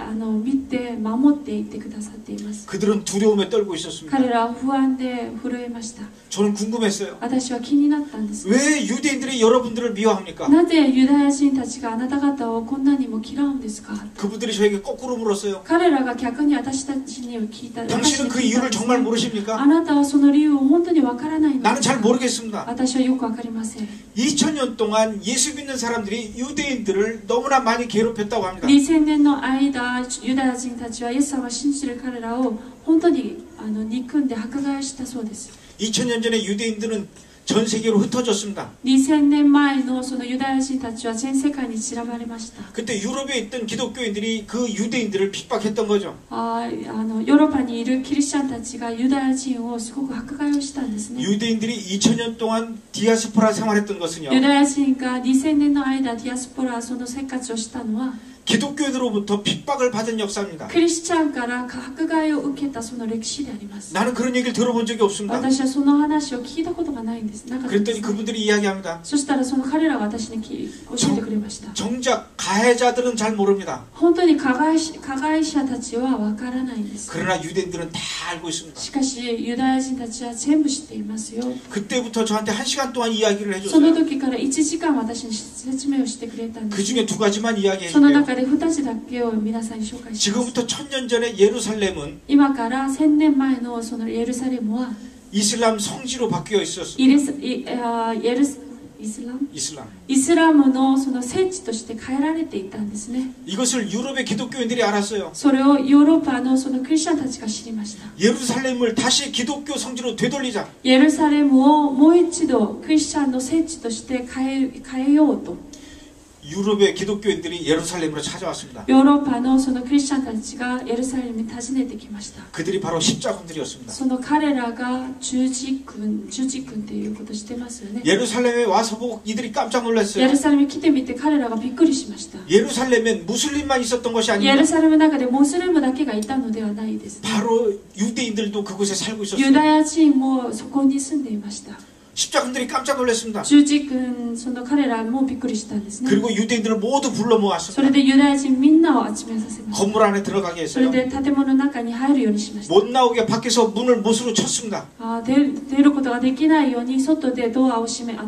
見て守っていってくださっています。 그들은 두려움에 떨고 있었습니다. 彼らは不安で震えました。 저는 궁금했어요. 私は気になったんです。 왜 유대인들이 여러분들을 미워합니까? なぜユダヤ人たちがあなた方をこんなにも嫌うんですか？ 그분들이 저에게 거꾸로 물었어요. 彼らが逆に私たちに聞いた。 당신은 그 이유를 정말 모르십니까? あなたはその理由を本当にわからないの 나는 で 잘 모르겠습니다. 私はよくわかりません。 2000년 동안 예수 믿는 사람들이 유대인들을 너무나 많이 괴롭혔다고 합니다. 2000年の間、ユダヤ人たちはイエス様を信じる彼らを本当に憎んで迫害したそうです。 2000년 전에 유대인들은 전 세계로 흩어졌습니다. 2000年前のそのユダヤ人たちは全世界に散らばれました。 그때 유럽에 있던 기독교인들이 그 유대인들을 핍박했던 거죠. ヨーロッパにいるキリシャンたちがユダヤ人をすごく迫害をしたんですね。 유대인들이 2000년 동안 디아스포라 생활했던 것은요. ユダヤ人が2000年の間ディアスポラその生活をしたのは 기독교인으로부터 핍박을 받은 역사입니다. クリスチャンから迫害を受けたその歴史であります。 나는 그런 얘기를 들어본 적이 없습니다. 私はその話を聞いたことがないんです。なかったんで 그랬더니 す。 그분들이 이야기합니다. そしたらその彼らが私に教えてくれました。 정작 가해자들은 잘 모릅니다. 本当に加害者たちはわからないんです。 그러나 유대인들은 다 알고 있습니다. しかしユダヤ人たちは全部知っていますよ。 그때부터 저한테 1시간 동안 이야기를 その 해줬어요. 時から1時間私に説明をしてくれたんで 그 す。 중에 2가지만 이야기해 その 줄게요. 中で2つだけを皆さんに紹介します。 지금부터 1000년 전에 예루살렘은 今から1000年前のそのエルサレムは 이슬람 성지로 바뀌어 있었습니다. イ 이슬람. イスラムのその聖地として変えられていたんですね。 이것을 유럽의 기독교인들이 알았어요. それをヨーロッパのそのクリスチャンたちが知りました。 예루살렘을 다시 기독교 성지로 되돌리자. エルサレムをもう一度クリスチャンの聖地として変えようと、 유럽의 기독교인들이 예루살렘으로 찾아왔습니다. ヨーロッパのそのクリスチャンたちがエルサレムに訪ねてきました。 그들이 바로 십자군들이었습니다. その彼らが十字軍っていうことをしてますよね。 예루살렘에 와서 보고 이들이 깜짝 エル 놀랐어요. サレムに来てみて彼らがびっくりしました。 예루살렘엔 무슬림만 있었던 것이 エ 아닙니다. ルサレムの中でモスリムだけがいたのではないです、ね。 바로 유대인들도 그곳에 살고 ユ 있었어요. ダヤ人もそこに住んでいました。 십자군들이 깜짝 놀랐습니다. 十字軍、その彼らもびっくりしたんですね。 그리고 유대인들을 모두 불러 それ 모았습니다. でユダヤ人みんなを集めさせました。 건물 안에 들어가게 それ 했어요. で建物の中に入るようにしました。 못 나오게 밖에서 문을 못으로 쳤습니다. 出ることができないように外でドアを閉め、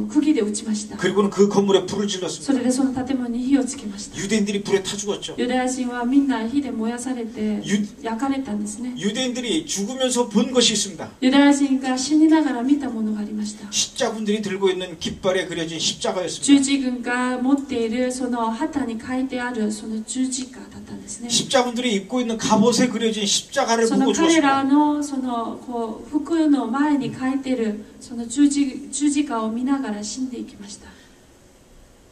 釘で打ちました。 그리고는 그 건물에 불을 そ 질렀습니다. れでその建物に火をつけました。 유대인들이 불에 타 죽었죠. ユダヤ人はみんな火で燃やされて焼かれたんですね。 유대인들이 죽으면서 본 것이 있습니다. ユダヤ人が死にながら見たものがありました。 십자군들이 들고 있는 깃발에 그려진 十 십자가였습니다. 字軍が持っているその旗に書いてあるその十字架だったんですね。 십자군들이 입고 있는 갑옷에 그려진 십자가를 その 보고 彼ら 죽었습니다. のそのこう服の前に書いてるその十字架を見ながら死んでいきました。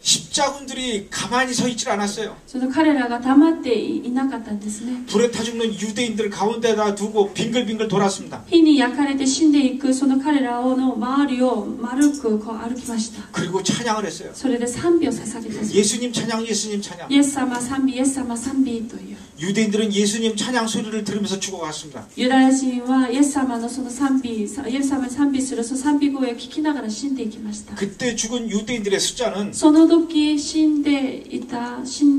십자군들이 가만히 서 있질 않았어요. その彼らが黙っていなかったんですね。 불에 타 죽는 유대인들을 가운데다 두고 빙글빙글 돌았습니다. 火に焼かれて死んでいくその彼らの周りを丸くこう歩きました。 그리고 찬양을 했어요. それで賛美を捧げたそうです。 예수님 찬양, 예수님 찬양. イエス様賛美、イエス様賛美という。 유대인들은 예수님 찬양 소리를 들으면서 죽어갔습니다. ユダヤ人はイエス様のその賛美、イエス様に賛美するその賛美声を聞きながら死んでいきました。 그때 죽은 유대인들의 숫자는 その時死ん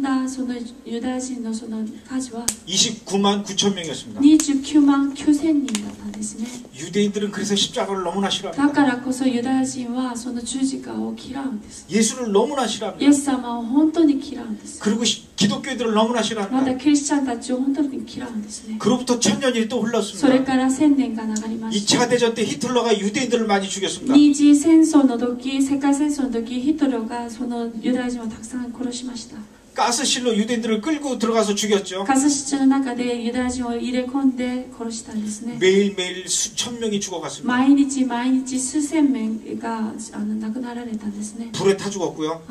だそのユダヤ人のその数は 29만 9천 명이었습니다. 29万9千人だったんですね。 유대인들은 그래서 십자가를 너무나 だ 싫어합니다. からこそユダヤ人はその十字架を嫌うんです。 예수를 너무나 イ 싫어합니다. エス様を本当に嫌うんです。 그리고 기독교인들을 너무나 また 싫어합니다. クリスチャンたちを本当に嫌うんですね。 그로부터 천년이 또 それ 흘렀습니다. から1000年が流れました。 2차 대전 때 히틀러가 유대인들을 많이 죽였습니다. 二次戦争の時、世界戦争の時、ヒトラーがそのユダヤ人をたくさん殺しました。 가스실로 유대인들을 끌고 들어가서 죽였죠. ガス室の中でユダヤ人を入れ込んで殺したんですね。 매일매일 수천 명이 죽어갔습니다. 毎日数千名が亡くなられたんですね。 불에 타 죽었고요.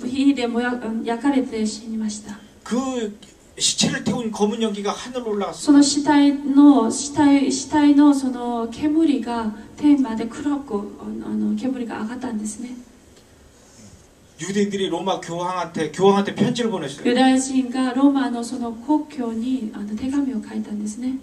火で焼かれて死にました。 그 시체를 태운 검은 연기가 하늘로 そ 올라갔습니다. の死体のその煙が天まで黒く煙が上がったんですね。 유대인들이 로마 교황한테 편지를 보냈어요. ユダヤ人がローマのその国教に手紙を書いたんですね。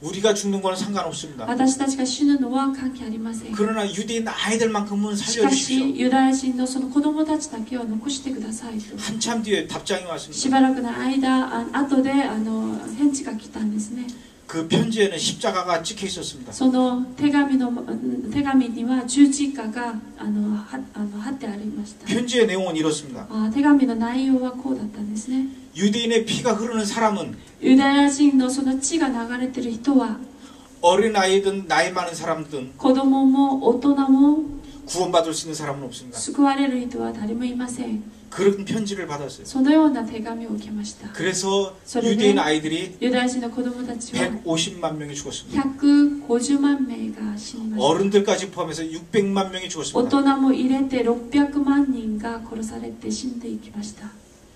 우리가 죽는 건 상관없습니다. 私たちが死ぬのは関係ありません。 그러나 유대인 아이들만큼은 しかし 살려주십시오. ユダヤ人のその子供たちだけを残してくださいと。 한참 뒤에 답장이 し 왔습니다. ばらくの間、後で返事が来たんですね。 그 편지에는 십자가가 찍혀 있었습니다. その手紙には十字架が貼ってありました。 편지의 내용은 이렇습니다. 手紙の内容はこうだったんですね。 유대인의 피가 흐르는 사람은 ユダヤ人のその血が流れている人は 어린아이든 나이 많은 사람든 子供も大人も 구원받을 수 있는 사람은 없습니다. 救われる人は誰もいません。 그런 편지를 받았어요. そのような手紙を受けました。 그래서 그래서 유대인 아이들이 ユダヤ人の子供たちは 150만 명이 죽었습니다. 150万名が死にました。 어른들까지 포함해서 600만 명이 大 죽었습니다. 人も入れて600万人が殺されて死んでいきました。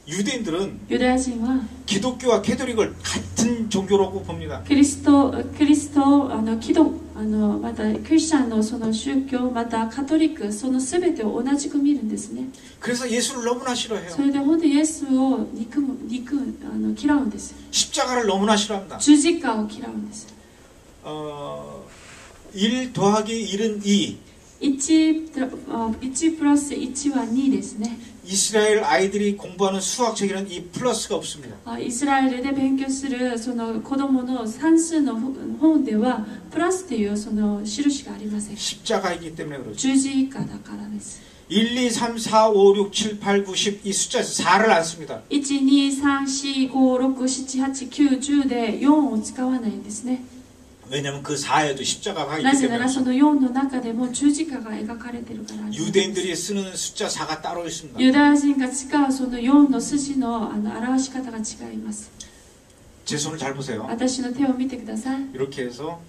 유대인들은 ユダヤ人は 기독교와 캐톨릭을 같은 종교라고 봅니다. キリストまたクリスチャンのその宗教、またカトリック、その全てを同じく見るんですね。 그래서 예수를 너무나 싫어해요. それで本当にイエスを嫌うんです。 십자가를 너무나 싫어합니다. 十字架を嫌うんです。 1 더하기 1은 2. 1プラス1は2ですね。 이스라엘 아이들이 공부하는 수학 책에는 이 플러스가 없습니다. イスラエルで勉強するその子供の算数の本ではプラスというその印がありません。 십자가이기 때문에 그렇죠. 十字架だからです。 1, 2, 3, 4, 5, 6, 7, 8, 9, 10 이 숫자에서 4를 안 씁니다. 1、2、3、4、5、6、7、8、9、10で4を使わないんですね。 왜냐하면 그 4에도 십자가가 な 있기 ぜな 때문에. らその4の中でも十字架が描かれているからです。 유대인들이 쓰는 숫자 4가 따로 있습니다. ユダヤ人が使うその4の筋の表し方が違います。 제 손을 잘 보세요. 私の手を見てください。 이렇게 해서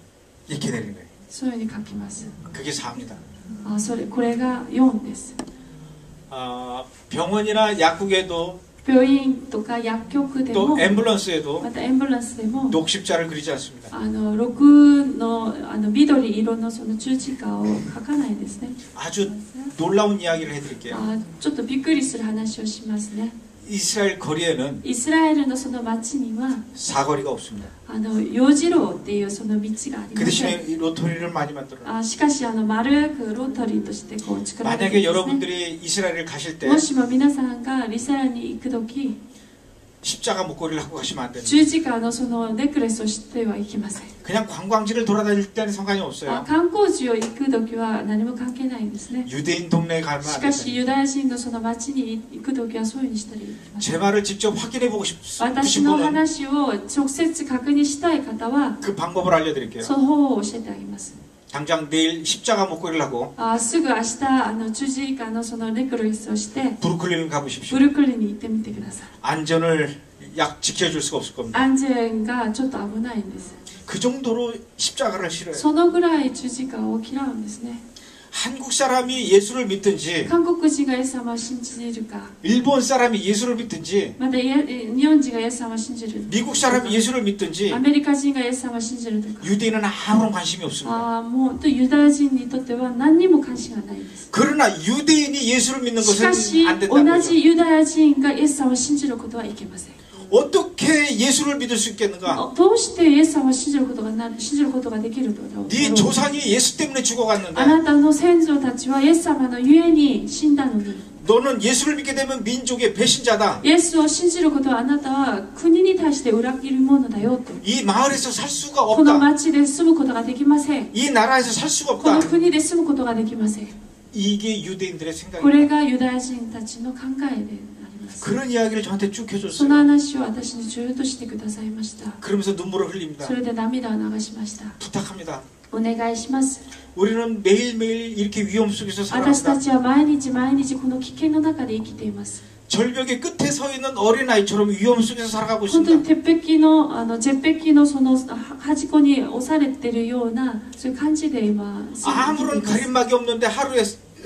이렇게 내리는 거예요. そういうふうに書きます。 그게 4입니다. これが4です。 병원이나 약국에도 病院とか薬局で 또 も、 앰뷸런스에도 またエンブランスでも、 녹십자를 그리지 않습니다. 6の緑色のその十字架を書かないですね。 아주 놀라운 이야기를 해드릴게요. ちょっとびっくりする話をしますね。 이스라엘 거리에는 イスラエルのその町には 사거리가 없습니다. 洋次郎っていうその道があり 그 ません。 대신에 이 로터리를 많이 만들어요. しかし丸くロータリーとしてこう作られてい 만약에 るんですね。 여러분들이 이스라엘을 가실 때 もしも皆さんがイスラエルに行くとき、 십자가 목걸이를 하고 가시면 안 됩니다. 十字架のそのネックレスをしてはいけません。 그냥 관광지를 돌아다닐 때는 상관이 없어요. 観光地を行くときは何も関係ないんですね。 유대인 동네에 가면 し 안 かし 됩니다. ユダヤ人のその町に行くときはそういうふうにしたらいいです。 제 말을 직접 확인해 보고 싶으신 私の 분은 話を直接確認したい方は 그 방법을 알려드릴게요. その方を教えてあげます。 당장 내일 십자가 목걸이를 하고 すぐ明日十字架のそのネックレスをして 브루클린을 가보십시오. ブルックリンに行ってみてください。 안전을 약 지켜줄 수가 없을 겁니다. 安全がちょっと危ないんです。 그 정도로 십자가를 싫어요. そのぐらい十字架を嫌うんですね。 한국 사람이 예수를 믿든지 韓国人がイエス様を信じるか、 일본 사람이 예수를 믿든지 また日本人がイエス様を信じる、 미국 사람이 예수를 믿든지 アメリカ人がイエス様を信じるとか、 유대인은 아무런 관심이 없습니다. もうユダヤ人にとっては何にも関心がないです。 그러나 유대인이 예수를 믿는 しかし 것은 안 된다는 同 거죠. じユダヤ人がイエス様を信じることはいけません。 어떻게 예수를 믿을 수 있겠는가? どうしてイエス様を信じることができるのだろう。 네 조상이 예수 때문에 あ 죽어갔는데 なたの先祖たちはイエス様のゆえに死んだのに、 너는 예수를 믿게 되면 민족의 배신자다. イエスを信じることはあなたは国に対して裏切るものだよと。 이 마을에서 살 수가 この 없다. 町で住むことができません。 이 나라에서 살 수가 この 없다. 国で住むことができません。 이게 유대인들의 こ 생각입니다. れがユダヤ人たちの考えであります。 그런 이야기를 저한테 쭉 そ 해줬어요. の話を私にずっとしてくださいました。 그러면서 눈물을 흘립니다. それで涙を流しました。 부탁합니다. お願いします。 우리는 매일매일 이렇게 위험 속에서 私た 살아갑니다. ちは毎日毎日この危険の中で生きています。 절벽의 끝에 서 있는 어린아이처럼 위험 속에서 살아가고 本当に 있습니다. 絶壁の絶壁のその端っこに押されているようなそういう感じで今生きてい 아무런 ます。 가림막이 없는데 하루에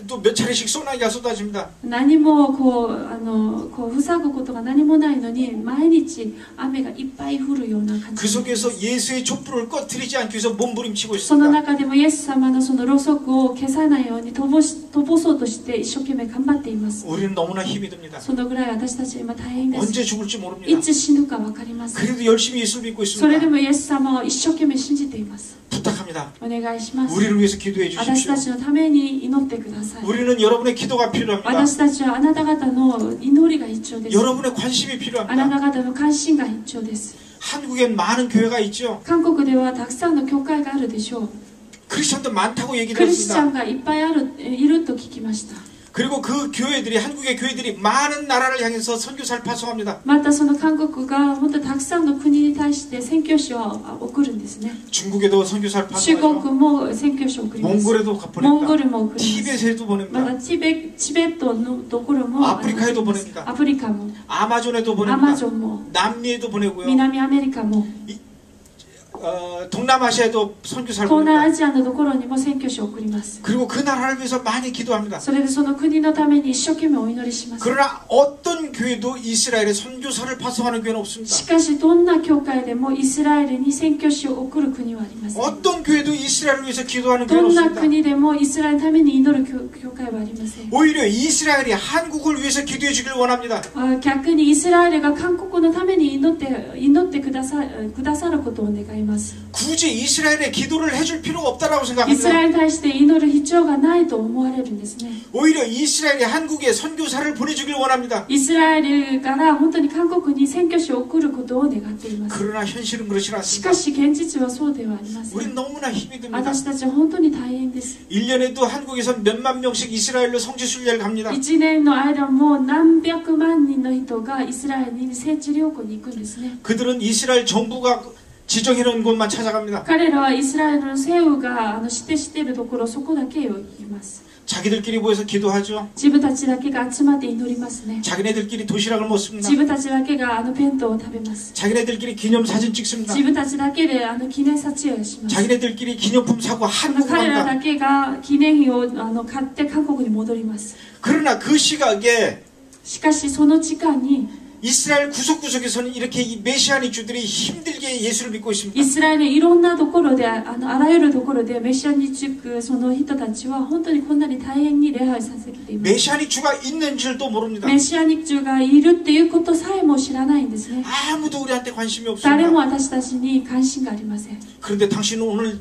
또 몇 차례씩 소나기가 쏟아집니다. 何もこう塞ぐことが何もないのに毎日雨がいっぱい降るような感 그 じです。 속에서 예수의 촛불을 꺼뜨리지 않기 위해서 몸부림치고 その 있습니다. 中でもイエス様のそのろうそくを消さないように飛ばそうとして一生懸命頑張っています。 우리는 너무나 힘이 듭니다. そのぐらい私たちは今大変です。 언제 죽을지 모릅니다. いつ死ぬか分かりません。 그래도 열심히 예수를 믿고 それで 있습니다. もイエス様を一生懸命信じています。 부탁합니다. お願いします。 우리를 위해서 기도해 私 주십시오. たちのために祈ってください。 우리는 여러분의 기도가 필요합니다. 私たちはあなた方の祈りが必要です。 여러분의 관심이 あな 필요합니다. た方の関心が必要です。 한국엔 많은 교회가 있죠. 韓国ではたくさんの教会があるでしょう。 크리스천도 많다고 얘기 クリスチャ 들었습니다. ンがいっぱいいると聞きました。 그리고 그 교회들이 한국의 교회들이 많은 나라를 향해서 선교사를 파송합니다. またその韓国が本当にたくさんの国に対して宣教師を送るんですね。 중국에도 선교사를 中 파송하죠. 国も宣教師を送ります。 몽골에도 モンゴ 보냅니다. ルも送ります。 티벳에도 ま 보냅니다. たチベットのところも 아프리카에도 보냅니다. アフリカも 아마존에도 ア 보냅니다. マゾンも 남미에도 보내고요. 南アメリカも 동남아시아에도 선교사를 東南 보냅니다. アジアのところにも宣教師を送ります。 그리고 그 나라를 위해서 많이 기도합니다. それでその国のために一生懸命お祈りします。 그러나 어떤 교회도 이스라엘에 선교사를 파송하는 교회는 없습니다. しかしどんな教会でもイスラエルに宣教師を送る国はありません。 어떤 교회도 이스라엘을 위해서 기도하는 ど 교회는 んな 없습니다. 国でもイスラエルのために祈る教会はありません。 오히려 이스라엘이 한국을 위해서 기도해 주길 원합니다. 逆にイスラエルが韓国のために祈ってくださることを願います。 굳이 이스라엘에 기도를 해줄 필요가 없다라고 イスラエ 생각합니다. ルに対して祈る必要がないと思われるんですね。 오히려 이스라엘이 한국에 선교사를 보내주길 원합니다. イスラエルから本当に韓国に宣教師を送ることを願っています。 그러나 현실은 그렇지 し 않습니다. かし現実はそうではありませ 우린 ん。 너무나 힘이 듭니다. 私たちは本当に大変です。 1년에도 한국에서 몇만 명씩 이스라엘로 성지순례를 갑니다. 1年の間も何百万人の人がイスラエルに聖地旅行に行くんですね。 그들은 이스라엘 정부가 지정해놓은 곳만 찾아갑니다. 彼らはイスラエルの聖雨が指定しているところ、そこだけを行きます。 자기들끼리 모여서 기도하죠. 自分たちだけが集まって祈りますね。 자기네들끼리 도시락을 먹습니다. 自分たちだけが弁当を食べます。 자기네들끼리 기념사진 찍습니다. 自分たちだけで記念撮影をします。 자기네들끼리 기념품 사고 한국으로 彼ら 갑니다. だけが記念品を買って韓国に戻ります。 그러나 그 시각에 しかしその時間に 이스라엘 구석구석에서는 이렇게 이 메시아닉 주들이 힘들게 예수를 믿고 イ 있습니다. スラエルいろんなところであらゆるところでメシアニチックその人たちは本当にこんなに大変に礼拝させています。 메시아닉 주가 있는 줄도 모릅니다. メシアニック主がいるっていうことさえも知らないんですね。 아무도 우리한테 관심이 誰も 없습니다. 私たちに関心がありません。 그런데 당신은 오늘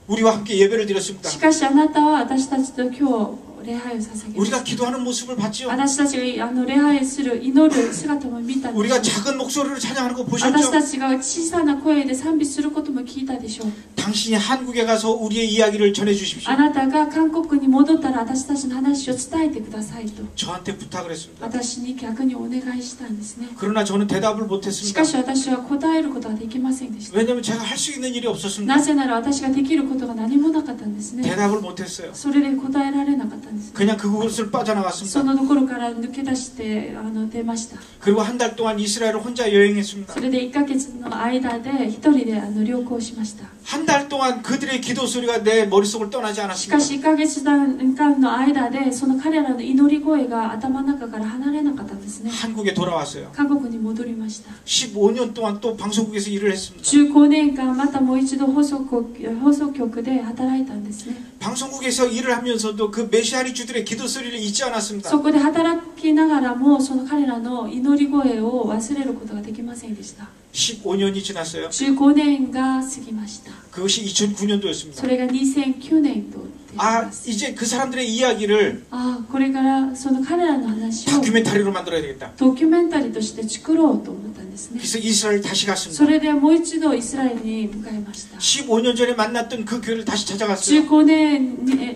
우리와 함께 예배를 드렸습니다. しかしあなたは私たちと今日礼拝を捧げま 우리가 す。 기도하는 모습을 봤죠. 私たちが礼拝する祈る姿も見たでしょ 우리가 う。 작은 목소리로 찬양하는 거 私 보셨죠? たちが小さな声で賛美することも聞いたでしょう。 당신이 한국에 가서 우리의 이야기를 전해 주십시오. あなたが韓国に戻ったら私たちの話を伝えてくださいと 저한테 부탁을 했습니다. 私に逆にお願いしたんですね。 그러나 저는 대답을 し 못했습니다. かし私は答えることはできませんでした。 왜냐하면 제가 할 수 있는 일이 없었습니다. なぜなら私ができることが何もなかったんですね。 대답을 못했어요. それで答えられなかったんです。 그냥 그곳을 빠져나갔습니다. そのところから抜け出して出ました。 그리고 한 달 동안 이스라엘을 혼자 여행했습니다. それで1ヶ月の間で一人で旅行しました。 한 달 동안 그들의 기도 소리가 내 머릿속을 떠나지 しか 않았습니다. し1ヶ月間の間でその彼らの祈り声が頭の中から離れなかったんですね。 한국에 돌아왔어요. 韓国に戻りました。 15년 동안 또 방송국에서 일을 했습니다. 15年間またもう一度放送局で働いたんですね。 방송국에서 일을 하면서도 그 메시아닉 주들의 기도 소리를 잊지 않았습니다. そこで働きながらもその彼らの祈り声を忘れることができませんでした。 15년이 지났어요. 15年が過ぎました。 그것이 2009년도였습니다. それが2009年と出ていま 아, す。 이제 그 사람들의 이야기를 これからその彼らの話を 다큐멘터리로 만들어야 되겠다. ドキュメンタリーとして作ろうと思ったんですね。 그래서 이스라엘 다시 そ 갔습니다. れでもう一度イスラエルに向かいました。 15년 전에 만났던 그 교회를 다시 찾아갔어요. 15年に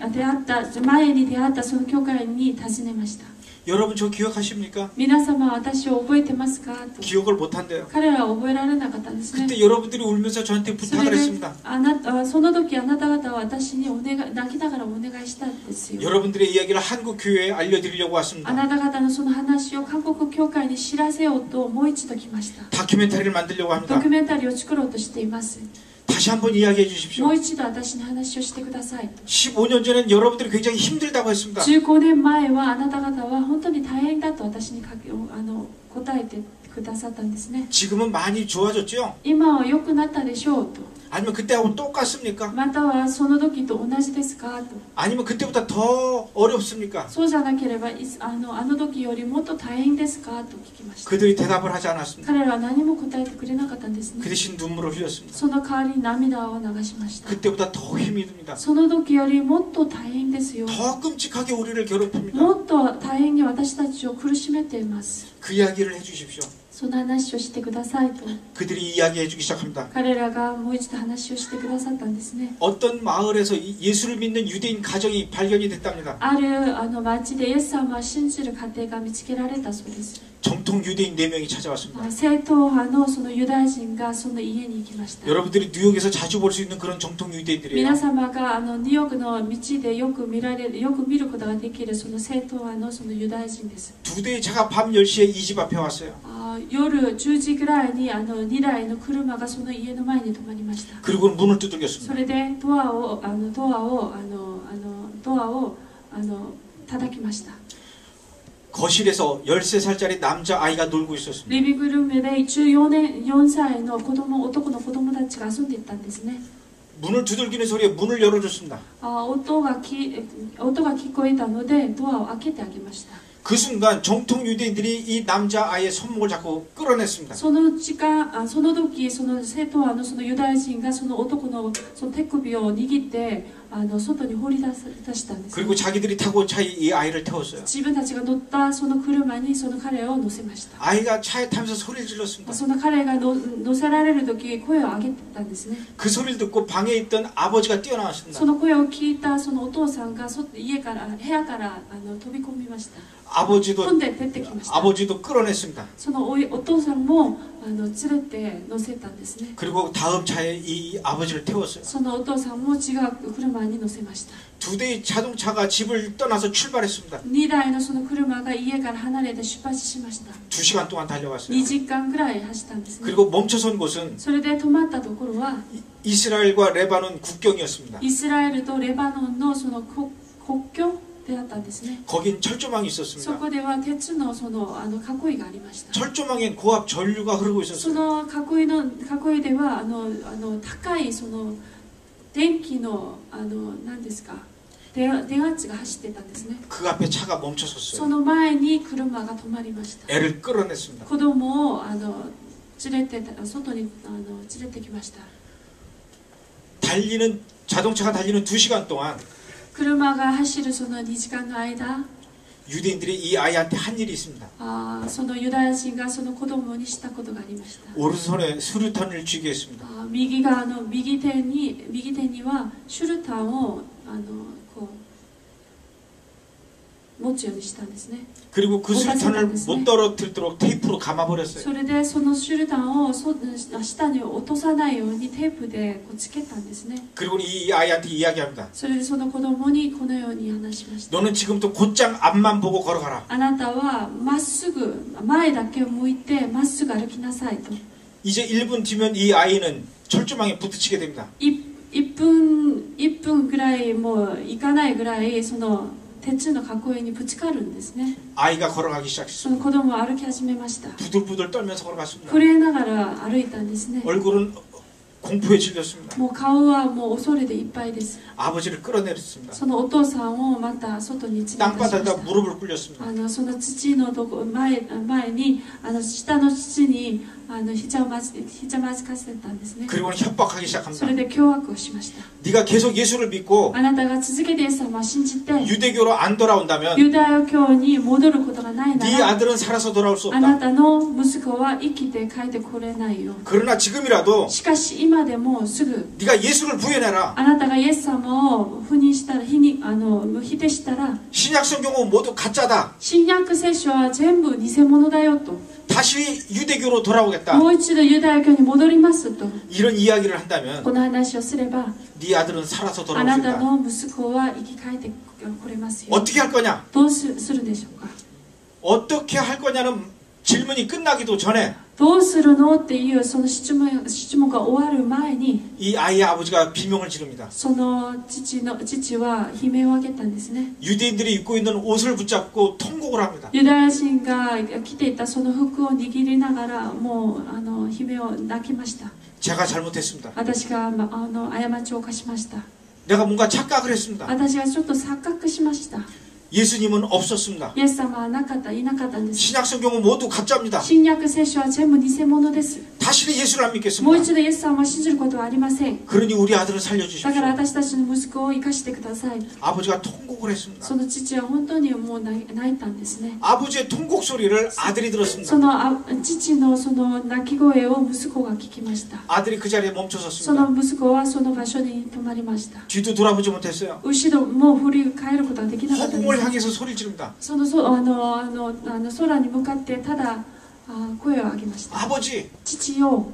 前に出会ったその教会に訪ねました。 여러분 저 기억하십니까? 皆様は私を覚えてますかと 기억을 못한대요. 彼らは覚えられなかったんですね。 그때 여러분들이 울면서 저한테 そ 부탁을 れで 했습니다. その時あなた方は私に泣きながらお願いしたんですよ。 여러분들의 이야기를 한국 교회에 알려드리려고 あ 왔습니다. なた方のその話を韓国教会に知らせようともう一度来ました。 다큐멘터리를 만들려고 ド 합니다. キュメンタリーを作ろうとしています。 다시 한번 이야기해 주십시오. もう一度私に話をしてください。 15년 전엔 여러분들이 굉장히 힘들다고 했습니다. 15年前はあなた方は本当に大変だと私に答えてくださったんですね。 지금은 많이 좋아졌죠? 今は良くなったでしょうと。 아니면 그때하고 똑같습니까? またはその時と同じですかと。 아니면 그때보다 더 어렵습니까? そうじゃなければあの時よりもっと大変ですかと聞きました。 그들이 대답을 하지 않았습니다. 彼らは何も答えてくれなかったんです 그 ね。 대신 눈물을 흘렸습니다. その代わりに涙を流しました。 그때보다 더 힘이 듭니다. その時よりもっと大変ですよ。 더 끔찍하게 우리를 괴롭힙니다. もっと大変に私たちを苦しめています。 그 이야기를 해주십시오. その話をしてくださいと。 그들이 이야기해주기 시작합니다. 彼らがもう一度話をしてくださったんですね。 어떤 마을에서 예수를 믿는 유대인 가정이 발견이 됐답니다. ある町でイエス様を信じる家庭が見つけられたそうです。 정통 유대인 4명이 찾아왔습니다. 正統派のそのユダヤ人がその家に行きました。 여러분들이 뉴욕에서 자주 볼 수 있는 그런 정통 유대인들이에요. 皆様がニューヨークの道でよく見ることができるその正統派のそのユダヤ人です。 두 대의 차가 밤 10시에 이 집 앞에 왔어요. 夜10時ぐらいに2台の車がその家の前に止まりました。 그리고 문을 そ 두들겼습니다. れでドアを叩きました。 거실에서 13살짜리 남자아이가 놀고 있었습니다. リビングルームで4歳の男の子供たちが遊んでいたんですね。 문을 두들기는 소리에 문을 열어줬습니다. 音が聞こえたのでドアを開けてあげました。 그 순간 정통 유대인들이 이 남자아이의 손목을 잡고 끌어냈습니다. その時その時その正統派のそのユダヤ人がその男のその手首を握って外に放り出したんです。 그리고 자기들이 타고 온 차에 이 아이를 태웠어요. 自分たちが乗ったその車にその彼を乗せました。 아이가 차에 타면서 소리를 질렀습니다. その彼が乗せられる時声を上げてたんですね。 그 소리를 듣고 방에 있던 아버지가 뛰어나왔습니다. その声を聞いたそのお父さんが部屋から飛び込みました。 아버지도 飛んで出てきました。 아버지도 끌어냈습니다. そのお父さんも連れて乗せたんですね。 그리고 다음 차에 이 아버지를 태웠어요. そのお父さんも違う車に乗せました。 두 대의 자동차가 집을 떠나서 출발했습니다. 2台のその車が家から離れて出発しました。 2시간 동안 달려왔어요. 2時間ぐらい走ったんですね。 그리고 멈춰선 곳은 それで止まったところは 이스라엘과 레바논 국경이었습니다. イスラエルとレバノンのその国境であったんですね。 거긴 철조망이 そ 있었습니다. こでは鉄のその囲いがありました。 철조망엔 고압 전류가 흐르고 そ 있었어요. の囲いでは高いその電気の何ですか電圧が走ってたんですね。 그 앞에 차가 そ 멈춰섰어요. の前に車が止まりました。 애를 끌어냈습니다. 子供を連れて外に連れてきました。 자동차가 달리는 2시간 동안 車が走るその2時間の間、 유대인들이 이 아이한테 한 일이 있습니다. そのユダヤ人がその子供にしたことがありました。 오른손에 수류탄을 쥐게 했습니다. 右手にはシュルタンをこう持つようにしたんですね。 그리고 그 수류탄을 못 떨어뜨리도록 테이프로 감아버렸어요. それでそのシュルタンを下に落とさないようにテープでこうつけたんですね。 그리고 이 아이한테 이야기합니다. それでその子供にこのように話しました。 너는 지금부터 곧장 앞만 보고 걸어가라. あなたはまっすぐ前だけを向いてまっすぐ歩きなさいと。 이제 1분 뒤면 이 아이는 철조망에 부딪히게 됩니다. 1分ぐらいもういかないぐらいその鉄の囲いにぶつかるんですね。 아이가 걸어가기 そ 시작했습니다. の子供は歩き始めました。 부들부들 떨면서 걸어갔습니다. 震えながら歩いたんですね。 얼굴은 공포에 질렸습니다. もう顔はもう恐れでいっぱいです。 아버지를 끌어내렸습니다. そのお父さんをまた外に連れ出しまし 땅바닥에다 た。 무릎을 꿇렸습니다. その土の前に下の土にひざまずかせたんですね。 그리고는 협박하기 そ 시작합니다. れで脅迫をしました。 네가 계속 예수를 믿고 あなたが続けてイエス様を信じて 유대교로 안 돌아온다면 ユダヤ教に戻ることがないな 네 ら 아들은 살아서 돌아올 수 あな 없다. たの息子は生きて帰ってこれないよ。 그러나 지금이라도 しかし今でもすぐ 네가 예수를 부인해라. あなたがイエス様を否定したら否定したら 신약 성경은 모두 가짜다. 新約聖書は全部偽物だよと。 다시 유대교로 돌아오겠다. もう一度ユダヤ教に戻りますと。 이런 이야기를 한다면 この話をすれば 네 아들은 살아서 あ 돌아올 な 수 た 있다. の息子は生き返ってこれますよ。 어떻게 할 거냐? どうするでしょうか。 어떻게 할 거냐는 질문이 끝나기도 전에 どうするのっていうその質問が終わる前に 이 아이의 아버지가 비명을 지릅니다. その父は悲鳴を上げたんですね。 유대인들이 입고 있는 옷을 붙잡고 통곡을 합니다. ユダヤ人が着ていたその服を握りながらもう悲鳴を泣きました。 제가 잘못했습니다. 私が過ちを犯しました。 내가 뭔가 착각을 했습니다. 私がちょっと錯覚しました。 예수님은 없었습니다. イエス様はいなかったんです。 신약 성경은 모두 가짜입니다. 新約聖書は全部偽物です。 다시는 예수를 안 もう 믿겠습니다. 一度イエス様を信じることはありません。 그러니 우리 아들을 だ 살려주십시오. から私たちの息子を生かしてください。 아버지가 통곡을 했습니다. その父は本当にもう泣いたんですね。 아버지의 통곡 소리를 아들이 そ 들었습니다. の父のその泣き声を息子が聞きました。 아들이 그 자리에 そ 멈춰섰습니다. の息子はその場所に止まりました。 뒤도 돌아보지 못했어요. 後ろもう振り返ることができなかったんで 허공을 す。 향해서 소리를 지릅니다. その空に向かってただ声を上げました。 아버지. 父よ。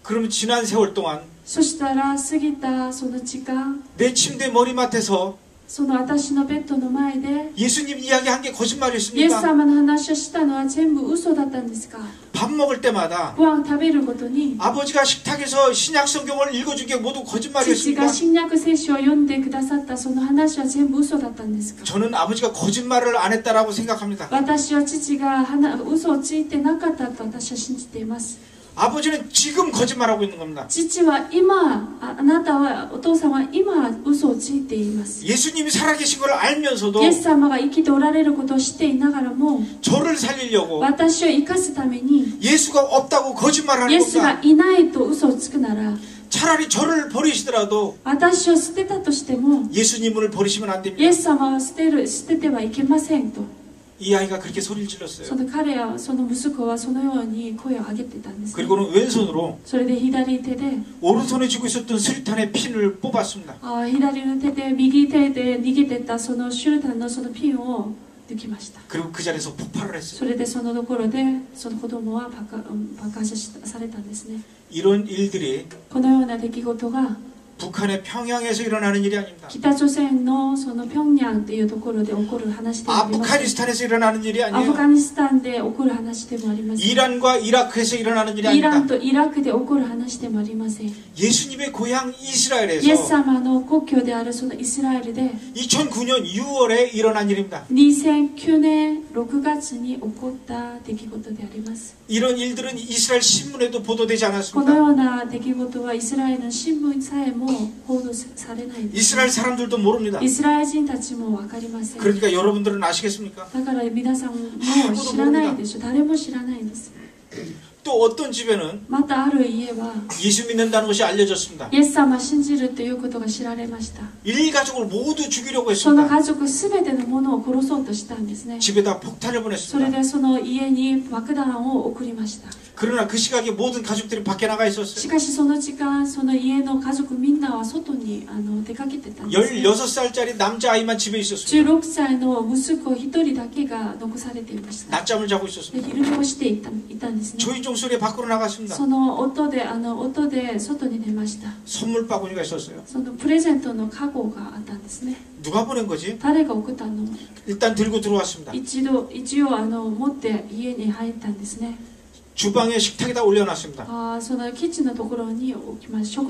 그러면 지난 세월 동안 そしたら過ぎたその時間、 내 침대 머리맡에서 その私のベッドの前で 예수님 이야기한 게 イエス 거짓말이었습니까? 様の話をしたのは全部嘘だったんですか。 밥 먹을 때마다 ご飯食べるごとに 아버지가 식탁에서 신약 성경을 읽어준 게 모두 父 거짓말이었습니까? が新約聖書を読んでくださったその話は全部嘘だったんですか。 저는 아버지가 거짓말을 안 했다라고 생각합니다. 私は父が嘘をついてなかったと私は信じています。 아버지는 지금 거짓말하고 있는 겁니다. 父は今、あなたは、お父さんは今嘘をついています。 예수님이 살아계신 걸 알면서도 イエス様が生きておられることを知っていながらも、 저를 살리려고 私を生かすために、 예수가 없다고 イ 거짓말하는 エスが 겁니다. いないと嘘をつくなら、 차라리 저를 버리시더라도 私を捨てたとしても、 예수님을 버리시면 안 イエ 됩니다. ス様を捨ててはいけませんと。 이 아이가 그렇게 소리를 そ 질렀어요. の彼やその息子はそのように声を上げてたんです、ね。 그리고는 왼손으로 それで左手で、 오른손에 쥐고 있었던 수류탄의 핀을 뽑았습니다. 左の手で右手で握ってたそのシュルタンのそのピンをできました。 그리고 그 자리에서 폭발을 そ 했어요. れでそのところでその子供は爆発されたんですね。 이런 일들이 このような出来事が 북한의 평양에서 일어나는 일이 아닙니다. 北朝鮮のその平壌というところで起こる話ではありません。 아프가니스탄에서 일어나는 일이 アフ 아니에요. ガニスタンで起こる話でもありません。 이란과 이라크에서 일어나는 일이 イラン 아닙니다. とイラクで起こる話でもありません。 예수님의 고향 イエス 이스라엘에서 様の故郷であるそのイスラエルで 2009년 6월에 일어난 일입니다. 2009年6月に起こった出来事であります。 이런 일들은 이스라엘 신문에도 보도되지 この 않았습니다. ような出来事はイスラエルの新聞さえも報道されないんです。 이스라엘 사람들도 모릅니다. イスラエル人たちも分かりません。 그러니까 여러분들은 아시겠습니까? だから皆さんも知らないでしょ。誰も知らないんです。 또 어떤 집에는 またある家は 예수 믿는다는 것이 알려졌습니다. イエス様を信じるということが知られました。 일가족을 모두 죽이려고 その 했습니다. 家族すべてのものを殺そうとしたんですね。 집에다 폭탄을 それ 보냈습니다. でその家に爆弾を送りました。 그러나 그 시각에 모든 가족들이 밖에 나가 し 있었어요. かしその時間、その家の家族みんなは外に出かけてたんです、ね。 16살짜리 남자아이만 집에 있었습니다. 16歳の息子一人だけが残されていました。 낮잠을 자고 で 있었습니다. 昼寝をしていたんですね。 조인종 소리에 밖으로 나갔습니다. その音で外に出ました。 선물 바구니가 있었어요. そのプレゼントのカゴがあったんですね。 누가 보낸 거지? 誰が送ったの？ 일단 들고 들어왔습니다. 一応持って家に入ったんですね。 주방에 식탁에다 올려놨습니다. そのキッチンのところに置きました。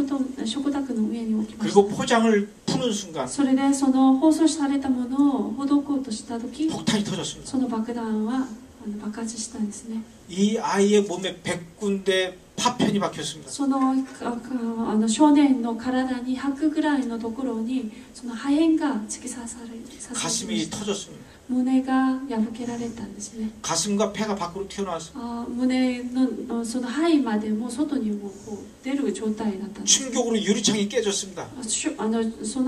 食卓の上に置きました。 그리고 포장을 푸는 순간 それでその包装されたものをほどこうとしたとき、 폭탄이 터졌습니다. その爆弾は爆発したんですね。 이 아이의 몸에 100군데 파편이 박혔습니다. その少年の体に100ぐらいのところにその破片が突き刺されまし 가슴이 た。 터졌습니다. 胸が破けられたんですね。 가슴과 폐가 밖으로 튀어나왔습니다. 胸のその肺までも外にもこう出る状態だったんです。 충격으로 유리창이 깨졌습니다. そ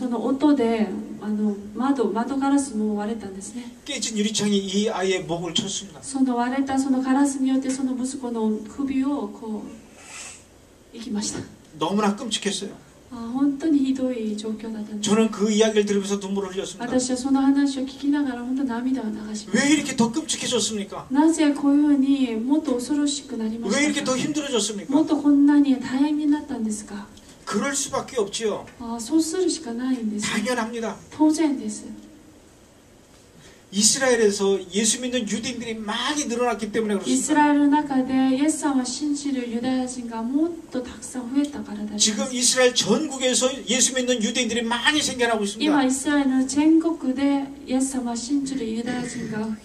の音で窓ガラスも割れたんですね。 깨진 유리창이 이 아이의 목을 쳤습니다. その割れたそのガラスによってその息子の首をこう行きました。 너무나 끔찍했어요. 本当にひどい状況だったんです。 저는 그 이야기를 들으면서 눈물을 흘렸습니다. 私はその話を聞きながら本当に涙を流しま 왜 し 이렇게 더 끔찍해졌습니까? た。なぜこういうふうにもっと恐ろしくなりま 왜 し 이렇게 た 더 か。 힘들어졌습니까? もっとこんなに大変になったんですか。 그럴 수밖에 없지요. そうするしかないんです。 당연합니다. 当然です。 이스라엘에서 예수 믿는 유대인들이 많이 늘어났기 때문에 イス 그렇습니다. ラエルの中でイエス様を信じるユダヤ人がもっとたくさん増えたからだ。 지금 이스라엘 전국에서 예수 믿는 유대인들이 많이 생겨나고 今 있습니다. イスラエルの全国でイエス様を信じるユダヤ人が本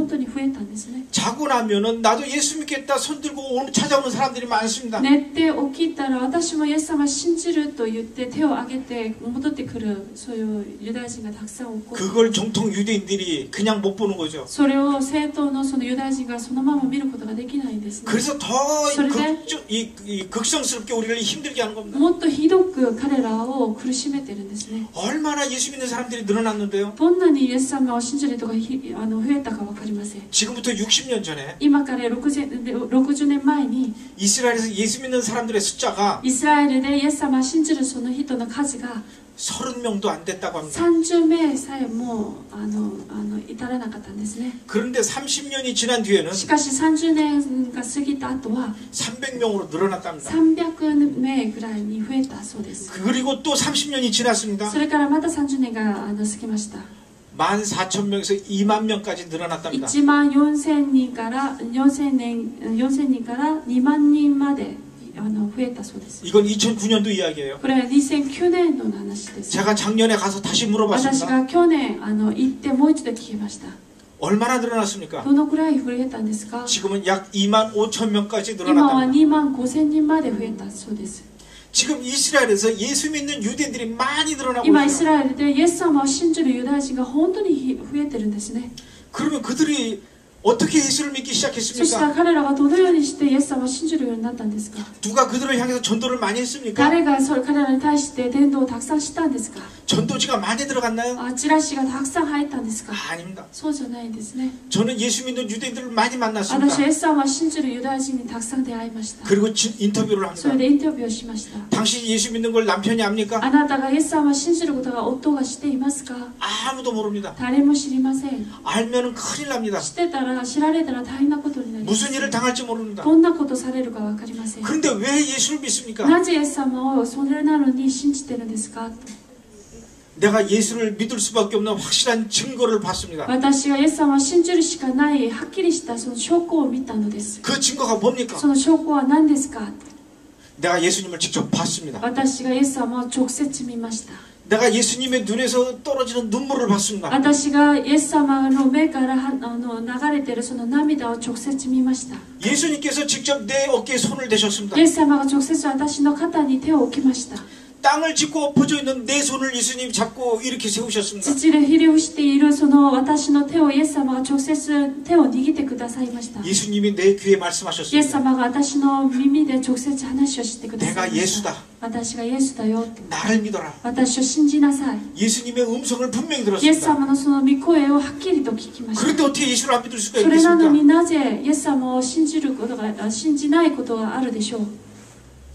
当に増えたんですね。 자고 나면은 나도 예수 믿겠다 손 들고 찾아오는 사람들이 많습니다. 寝て起きたら私もイエス様を信じると言って手を挙げて戻ってくるそういうユダヤ人がたくさん起こる。 그걸 정통 유대인들이 그냥 못 보는 거죠. それを正当のそのユダヤ人がそのまま見ることができないんですね。 그래서 더 그런데 극성스럽게 우리를 힘들게 하는 겁니다. もっとひどく彼らを苦しめてるんですね。 얼마나 예수 믿는 사람들이 늘어났는데요. どんなにイエス様を信じる人が増えたか分かりません。 지금부터 60년 전에 今から60年前に 이스라엘에서 예수 믿는 사람들의 숫자가 イスラエルでイエス様を信じるその人の数が 30명도 안 됐다고 합니다. 30名さえも至らなかったんですね。 그런데 30년이 지난 뒤에는 しかし30年が過ぎた後は 300명으로 늘어났답니다. 300名ぐらいに増えたそうです。 그리고 또 30년이 지났습니다. それからまた30年が過ぎました。 14,000명에서 2만 명까지 늘어났답니다. 1万4000人から2万人まで増えたそうです。 이건 2009년도 이야기예요. これは2009年の話です。 제가 작년에 가서 다시 私 물어봤습니다. が去年行ってもう一度聞きました。 얼마나 늘어났습니까? どのくらい増えたんですか？ 지금은 약 2만 5천 명까지 今は 늘어났답니다. 2万5000人まで増えたそうです。 지금 이스라엘에서 예수 믿는 유대인들이 많이 늘어나고 今イス 있어요. ラエルでイエス様を信じるユダヤ人が本当に増えてるんですね。 그러면 그들이 어떻게 예수를 믿기 そしたら 시작했습니까? 彼らがどのようにしてイエス様を信じるようになったんですか？ 누가 그들을 향해서 전도를 많이 했습니까? 誰が彼らに対して伝道をたくさんしたんですか？ 전도지가 많이 들어갔나요? チラシがたくさん入ったんですか？ 아닙니다. そうじゃないんですね。 저는 예수 믿는 유대인들을 많이 私は 만났습니다. イエス様を信じるユダヤ人にたくさん出会いました。 그리고 인터뷰를 それ 합니다. でインタビューをしました。 당신이 예수 믿는 걸 남편이 압니까? あなたがイエス様を信じることが夫がしていますか？ 아무도 모릅니다. 誰も知りません。 알면은 큰일 납니다. 知ってたら、知られたら大変なことになります。 무슨 일을 당할지 모릅니다. どんなことされるかわかりません。 그런데 왜 예수를 믿습니까? なぜイエス様をそれなのに信じてるんですか？ 내가 예수를 믿을 수밖에 없는 확실한 증거를 봤습니다. 私がイエス様を信じるしかないはっきりしたその証拠を見たのです。 그 증거가 뭡니까? その証拠は何ですか？ 내가 예수님을 직접 봤습니다. 私がイエス様を直接見ました。 내가 예수님의 눈에서 떨어지는 눈물을 봤습니다. 私がイエス様の目から流れているその涙を直接見ました。 예수님께서 직접 내 어깨에 손을 대셨습니다. イエス様が直接私の肩に手を置きました。 땅을 짚고 엎어져 있는 내 손을 예수님 잡고 이렇게 세우셨습니다. 土でひれ伏しているその私の手をイエス様が直接手を握ってくださいました。 예수님이 내 귀에 イエス 말씀하셨습니다. 様が私の耳で直接話をしてください 내가 ました。 예수다. 私がイエスだよ。 나를 믿어라. 私を信じなさい。 예수님의 음성을 분명히 イエス 들었습니다. 様のその御声をはっきりと聞きました。 그런데 어떻게 예수를 안 믿을 수가 それなの 있겠습니까? になぜイエス様を信じることが信じないことがあるでしょう。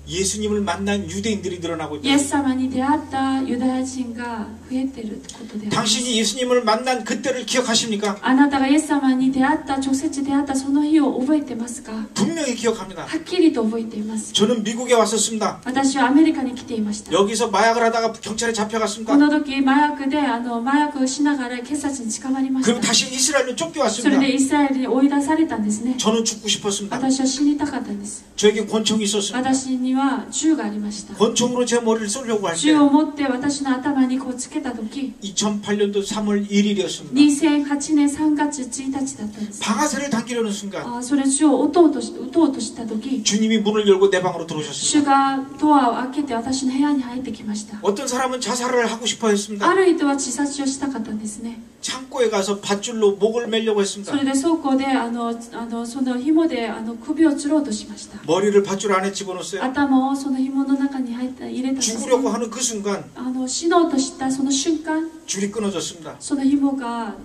예수님을 만난 유대인들이 늘어나고 イエ 있다. ス様に出会ったユダヤ人が増えていることであります。 당신이 예수님을 만난 그때를 기억하십니까? あなたがイエス様に出会った直接出会ったその日を覚えてますか？ 분명히 기억합니다. はっきりと覚えています。 저는 미국에 왔었습니다. 私はアメリカに来ていました。 여기서 마약을 하다가 경찰에 こ 잡혀갔습니다. の時麻薬で麻薬をしながら警察に捕まりまし 그리고 た。 다시 이스라엘로 それ 쫓겨왔습니다. でイスラエルに追い出されたんですね。 저는 죽고 싶었습니다. 私は死にたかったんです。 저에게 권총이 있었습니다. 私には銃がありました。 권총으로 제 머리를 쏘려고 할 銃 때 を持って私の頭にこうつけた時、 2008년도 3월 1일이었습니다. 2008年3月1日だったんです。 방아쇠를 당기려는 순간 それ銃を撃とうとした時、 주님이 문을 열고 내 방으로 主 들어오셨습니다. がドアを開けて私の部屋に入ってきました。 어떤 사람은 자살을 하고 싶어 あ 했습니다. る人は自殺をしたかったんですね。 창고에 가서 밧줄로 목을 매려고 そ 했습니다. れで倉庫でその紐で首を吊ろうとしました。 머리를 밧줄 안에 집어넣었어요. 頭をその紐の中に入れたんですね。 죽으려고 하는 그 순간 死のうとしたその瞬間、 줄이 끊어졌습니다. その紐が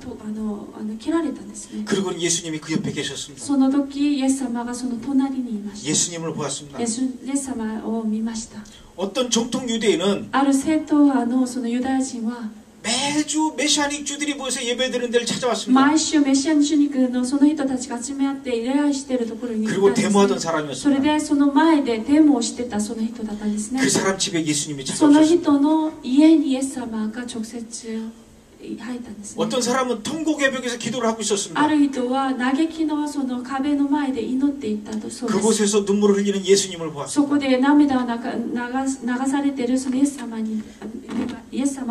切られたんですね。 그리고 예수님이 그 옆에 계셨습니다. その時イエス様がその隣にいました。 예수님을 보았습니다. イエス様を見ました。 어떤 정통 유대인은 ある正統派のそのユダヤ人は 매주 메시아닉 주들이 모여서 예배드리는 데를 찾아왔습니다. 毎週メシアニ主肉のその人たちが集め合って礼拝しているところに行った 그리고 んです、 데모하던 ね。それ 사람이었습니다. でその前でデモをしてたその人だったんですね。 그 사람 집에 예수님이 その 찾아오셨습니다. 人の家にイエス様が直接入ったんですね。 어떤 사람은 통곡의벽에서 기도를 하고 あ 있었습니다. る人は嘆きのその壁の前で祈っていったとそうです。 그곳에서 눈물을 흘리는 예수님을 보았습니다. そこで涙を流されているそのイエス様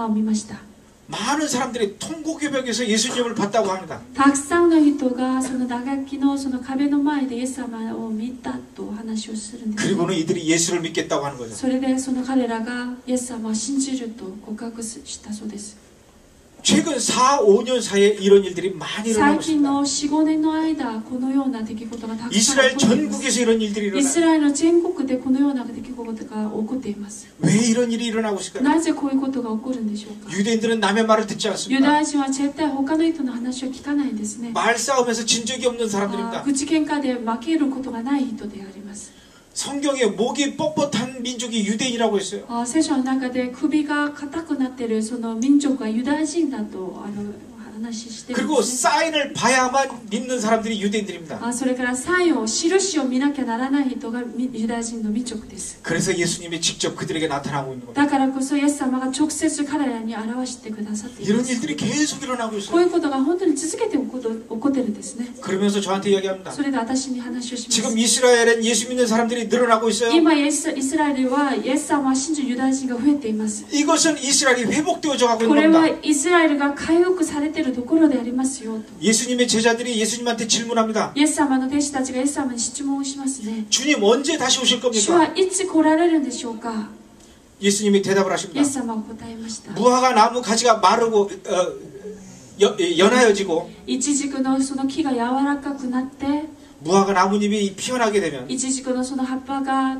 を見ました。 많은 사람들이 통곡의벽에서 예수님을 봤다고 합니다. たくさんの人がその嘆きのその壁の前でイエス様を見たと話をするんです、ね。 그리고는 이들이 예수를 믿겠다고 하는 거죠. それでその彼らがイエス様を信じると告白したそうです。 최근 4, 5년 사이에 이런 일들이 많이 最 일어나고 近 있습니다. の 4,5 年の間このような出来事がたくさん起 이스라엘 こっています。 전국에서 이런 일들이 イス 일어나요. ラエルの全国でこのような出来事が起こっています。 왜 이런 일이 일어나고 있을까요? なぜこういうことが起こるんでしょうか。 유대인들은 남의 말을 듣지 ユダ 않습니다. ヤ人は絶対他の人の話を聞かないんですね。 말싸움에서 진 적이 없는 사람들입니다. 口喧嘩で負けることがない人であります。 성경에 목이 뻣뻣한 민족이 유대인이라고 했어요. 聖書の中で首が硬くなっているその民族はユダヤ人だと話しているん 그리고 ですね。 사인을 봐야만 믿는 사람들이 유대인들입니다. それからサインを印を見なきゃならない人がユダヤ人の民族です。 그래서 예수님이 직접 그들에게 나타나고 있는 겁니다. だからこそイエス様が直接彼らに表してくださっていま 이런 す。 일들이 계속 일어나고 こう 있어요. いうことが本当に続けて起こってるんですね。 그러면서 저한테 이야기합니다. それで私に話をします。 지금 이스라엘엔 예수 믿는 사람들이 늘어나고 있어요. 今イスラエルはイエス様を信じるユダヤ人が増えています。 이것은 이스라엘이 회복되어져 가고 これ 있는 は 겁니다. イスラエルが回復されているところでありますよと。 예수님의 제자들이 예수님한테 질문합니다. イエス様の弟子たちがイエス様に質問をしますね。 주님 언제 다시 오실 主 겁니까? はいつ来られるんでしょうか。 예수님이 대답을 イエ 하십니다. ス様は答えました。 무화과 나무 가지가 마르고 연하여지고 イチジクのその木が柔らかくなって 무화과 나뭇잎이 피어나게 되면 イチジクのその葉っぱが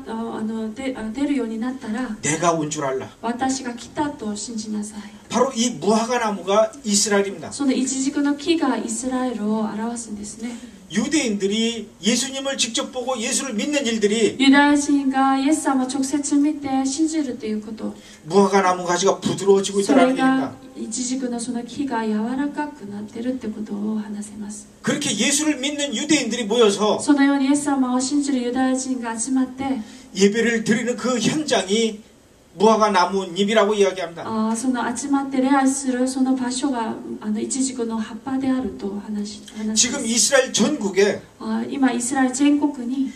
出るようになったら 내가 온 줄 알라. 私が来たと信じなさい 바로 이 무화과 나무가 이스라엘입니다. そのイチジクの木がイスラエルを表すんですね 유대인들이 예수님을 직접 보고 예수를 믿는 일들이 ユダヤ人がイエス様を直接見て信じるということ 무화과 나무 가지가 부드러워지고 それ 있다는 が 얘기입니다. イチジクのその木が柔らかくなってるってことを話せます 그렇게 예수를 믿는 유대인들이 모여서 そのようにイエス様を信じるユダヤ人が集まって 예배를 드리는 그 현장이 무화과 나뭇잎이라고 이야기합니다. その集まって礼拝するその場所がイチジクの葉っぱであると話しま 지금 す 이스라엘 전국에 今イスラエル全国に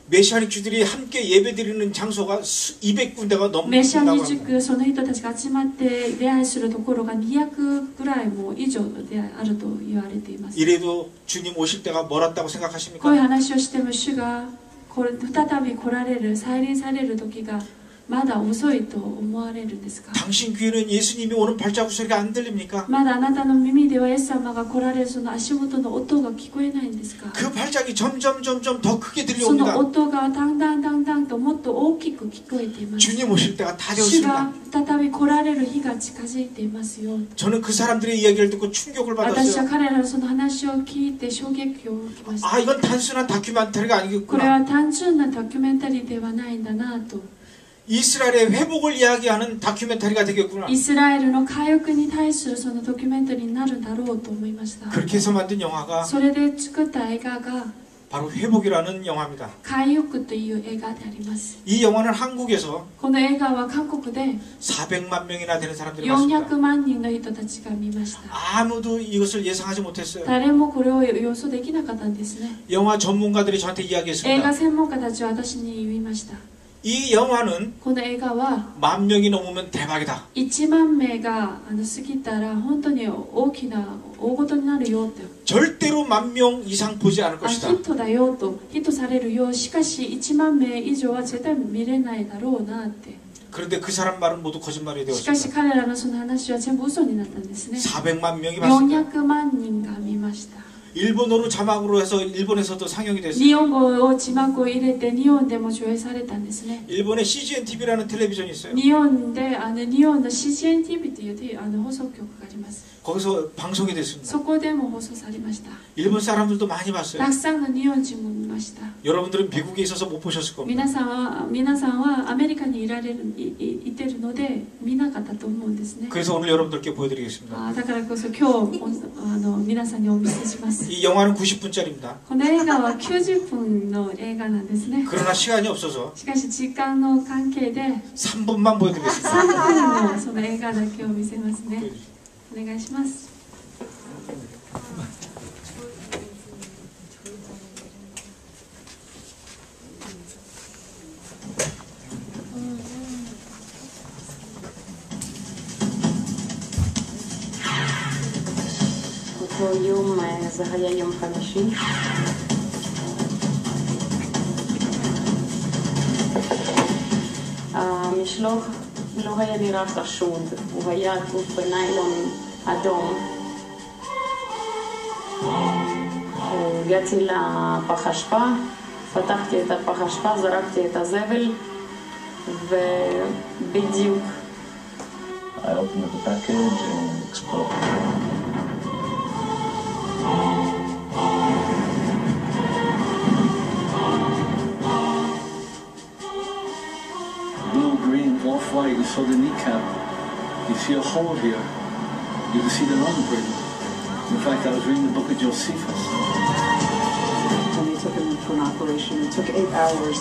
메시아닉 주들이 함께 예배드리는 장소가 200군데가 メシャ 넘는다고 ニ 합니다. 塾その人たちが集まって礼拝するところが200ぐらいも以上であると言われています 이래도 주님 오실 때가 멀었다고 こういう 생각하십니까? 話をしても主が再び来られる再臨される時がまだ遅いと思われるんですか 당신 귀에는 예수님이 오는 발자국 소리가 안 들립니까? まだあなたの耳ではイエス様が来られるその足元の音が聞こえないんですか 그 발자국이 점점 더 크게 その 들려옵니다. 音がだんだんともっと大きく聞こえています 주님 오실 때가 다 主 되었습니다. が再び来られる日が近づいていますよ 저는 그 사람들의 이야기를 듣고 충격을 私は 받았어요. 彼らのその話を聞いて衝撃を受けました 아, 이건 단순한 다큐멘터리가 これ 아니겠구나. は単純なドキュメンタリーではないんだなと 이스라엘의 회복을 이야기하는 다큐멘터리가 되겠구나. イスラエルの回復に対するそのドキュメンタリーになるんだろうと思いました 그렇게 해서 만든 영화가 それで作った映画が 바로 회복이라는 영화입니다. 回復という映画であります 이 영화는 한국에서 この映画は韓国で 400만 명이나 되는 사람들이 봤습니다. 400万人の人たちが見ました 아무도 이것을 예상하지 못했어요. 誰もこれを予想できなかったんですね 영화 전문가들이 저한테 映画 이야기했습니다. 専門家たちは私に言いました 이 영화는 この映画は 1만 명이 넘으면 대박이다. 1万名が過ぎたら本当に大きな大事になるよって 절대로 1만 명 이상 보지 않을 ヒ 것이다. ットだよとヒットされるよしかし1万名以上は絶対見れないだろうなって 그런데 그 사람 말은 모두 거짓말이 しかし 되었습니다. 彼らのその話は全部嘘になったんですね 400만 명이 봤습니다. 400万人が見ました 일본어로 자막으로 해서 일본에서도 상영이 日 됐어요. 本語を字幕を入れて日本でも上映されたんですね 일본에 CGN TV라는 텔레비전이 있어요. 日本で日本の CGN-TV という放送局があります 거기서 방송이 됐습니다. そこでも放送されました 일본 사람들도 많이 봤어요. たくさんの日本人も見ました 여러분들은 미국에 있어서 못 보셨을 겁니다. 皆さんはアメリカにいてるので見なかったと思うんですね 그래서 오늘 여러분들께 보여드리겠습니다. だからこそ今日皆さんにお見せします 이 영화는 90분짜리입니다. この映画は90分の映画なんですね 그러나 시간이 없어서 しかし時間の関係で 3분만 보여드리겠습니다. 3分のその映画だけを見せますねお願いします אותו יום זה היה יום חמישי. המשלוח לא היה נראה חשוד, הוא היה עטוף בניילון אדום. הגעתי לפח אשפה, פתחתי את הפח אשפה, זרקתי את הזבל ובדיוק I opened up the package and exploded. Blue, green, off-white, you saw the kneecap. You see a hole here. You can see the lung burden. In fact, I was reading the book of Josephus. And they took him in for an operation. It took 8 hours.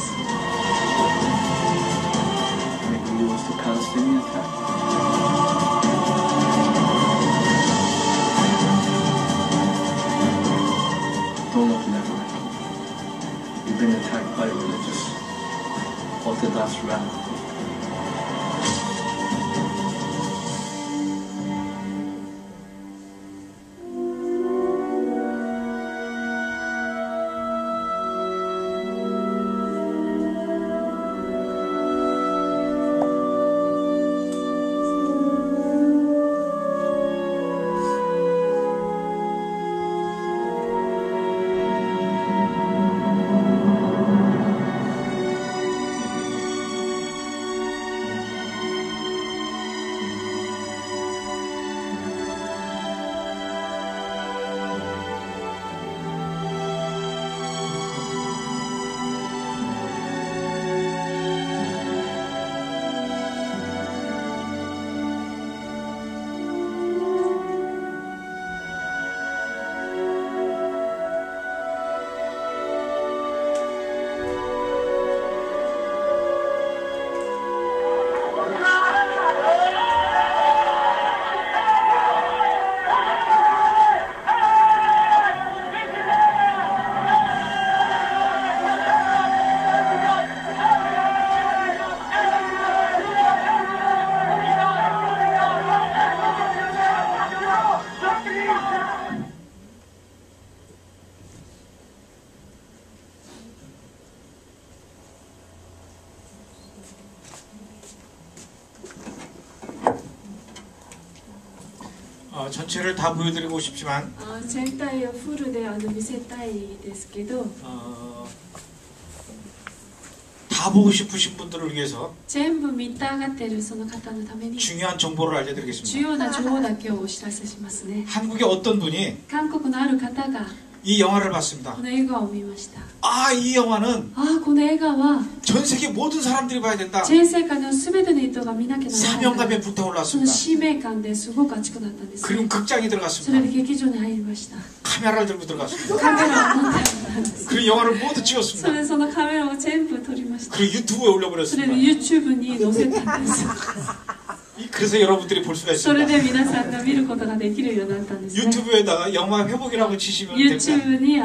Maybe it was the Palestinian attack. Don't open that way. You've been attacked by religious Orthodox radicals. 전체를 다 보여드리고 싶지만 全体をフルで見せたいですけど 다 보고 싶으신 분들을 위해서 全部見たがっているその方のために 중요한 정보를 重 알려드리겠습니다. 要な情報だけをお知らせしますね。 한국의 어떤 분이 韓国のある方が 이 영화를 봤습니다. この映画を見ました。 아, 이 영화는 この映画は 전 세계 모든 사람들이 봐야 된다. 全世界の全ての人が見なきゃならない。 사명감에 その 불타올랐습니다. 使命感ですごく熱くなったんですね。 그리고 극장에 それ 들어갔습니다. で劇場に入りました。 카메라를 들고 들어갔습니다. カメラを持ってたんです。 그리고 영화를 모두 そ 찍었습니다. れでそのカメラを全部撮りました。 그리고 유튜브에 それで 올려버렸습니다. YouTube に載せたんです。 그래서 여러분들이 볼 수가 それ 있습니다. で皆さんが見ることができるようになったんですね。 유튜브에다가 영화 회복이라고 치시면 됩니다. YouTube に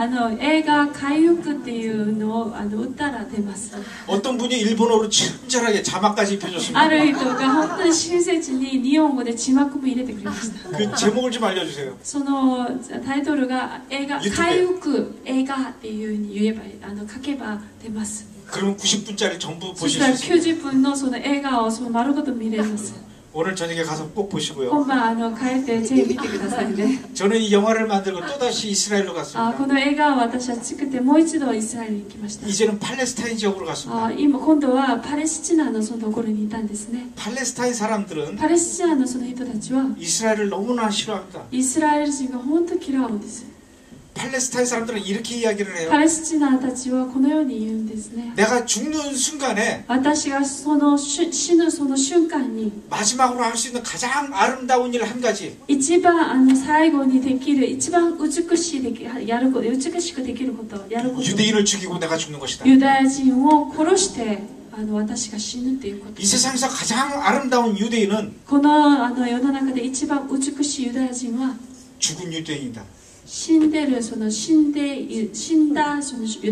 映画回復っていうのを打ったら出ます。 어떤 분이 일본어로 친절하게 자막까지 입혀줬습니다. ある人が本当に親切に日本語で字幕も入れてくれました。 그 제목을 좀 알려주세요. そのタイトルが映画 YouTube 回復映画っていうふうに言えば書けば出ます。 그러면 90분짜리 전부 そし 보실 たら 수 있습니다. 90分のその映画をその丸ごと見れます。 오늘 저녁에 가서 꼭 보시고요. 今晩帰ってぜひ見てくださいね。 저는 이 영화를 만들고 또다시 이스라엘로 こ 갔습니다. の映画を私は作ってもう一度イスラエルに行きました。 이제는 팔레스타인 지역으로 갔습니다. 今度はパレスチナのそのところにいたんですね。 팔레스타인 사람들은 パレスチナのその人たちは 이스라엘을 너무나 싫어합니다. イスラエル人が本当に嫌うんです。 팔레스타인 사람들은 이렇게 이야기를 해요. パレスチナたちはこのように言うんですね。 내가 죽는 순간에 私がその死ぬその瞬間に 마지막으로 할 수 있는 가장 아름다운 일 한 가지. 一番最後にできる一番美しいやること美しくできることやること 유대인을 죽이고 내가 죽는 것이다. ユダヤ人を殺して私が死ぬっていうこと 이 세상에서 가장 아름다운 유대인은 この世の中で一番美しいユダヤ人は 죽은 유대인이다. 死んだそのユ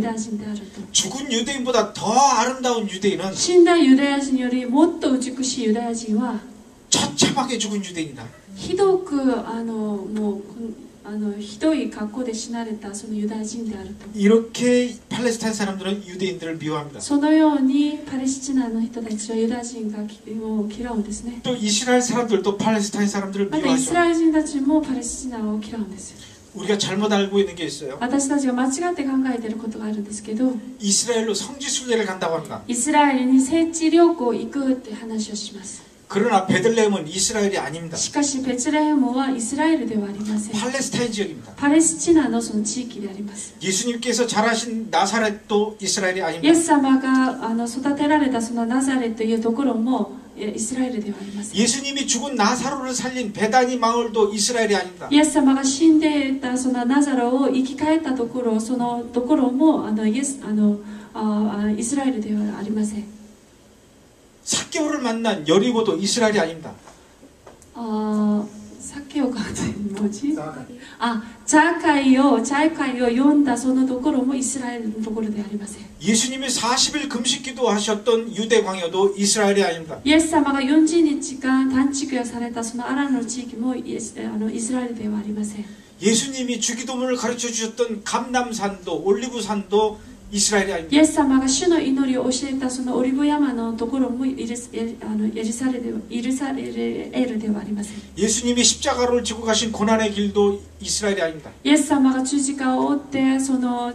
ダヤ人であると 죽은 유대인보다 더 아름다운 유대인은 死んだユダヤ人よりもっと美しいユダヤ人は 처참하게 죽은 유대인이다. ひどくもうひどい格好で死なれたそのユダヤ人であると 이렇게 팔레스타인 사람들은 유대인들을 미워합니다. そのようにパレスチナの人たちはユダヤ人がもう嫌うんですね。 또 이스라엘 사람들도 팔레스타인 사람들을 またイス 미워하죠. ラエル人たちもパレスチナを嫌うんです。 우리가 잘못 알고 있는 게 있어요. 私たちが間違って考えていることがあるんですけど、 이스라엘로 성지순례를 간다고 합니다. イスラエルに聖地旅行行くって話をします。 그러나 베들레헴은 이스라엘이 아닙니다. しかしベツレヘムはイスラエルではありません。 팔레스타인 지역입니다. パレスチナのその地域であります。 예수님께서 자라신 나사렛도 이스라엘이 イエ 아닙니다. ス様が育てられたそのナザレというところもイスラエルではありません。 예수님이 죽은 나사로를 살린 베다니 마을도 이스라엘이 아닙니다. イエス様が死んでいたそのナザロを生き返ったところ、そのところもイスラエルではありません。 삭개오를 만난 여리고도 이스라엘이 아닙니다. さっきを書いて文字チャーカイを読んだそのところもイスラエルのところではありません。 예수님이 40일 금식기도 하셨던 유대 광야도 이스라엘이 아닙니다. イエス様が40日間断食をされたそのアラの地域もイスラエルではありません。 예수님이 주기도문을 가르쳐 주셨던 감남산도 올리브산도 이스라엘이 イ 아닙니다. エス様が主の祈りを教えたそのオリブ山のところもイルサレルではありません。 예수님이 십자가를 지고 가신 고난의 길도 이스라엘이 아닙니다. イエス様が十字架を追ってその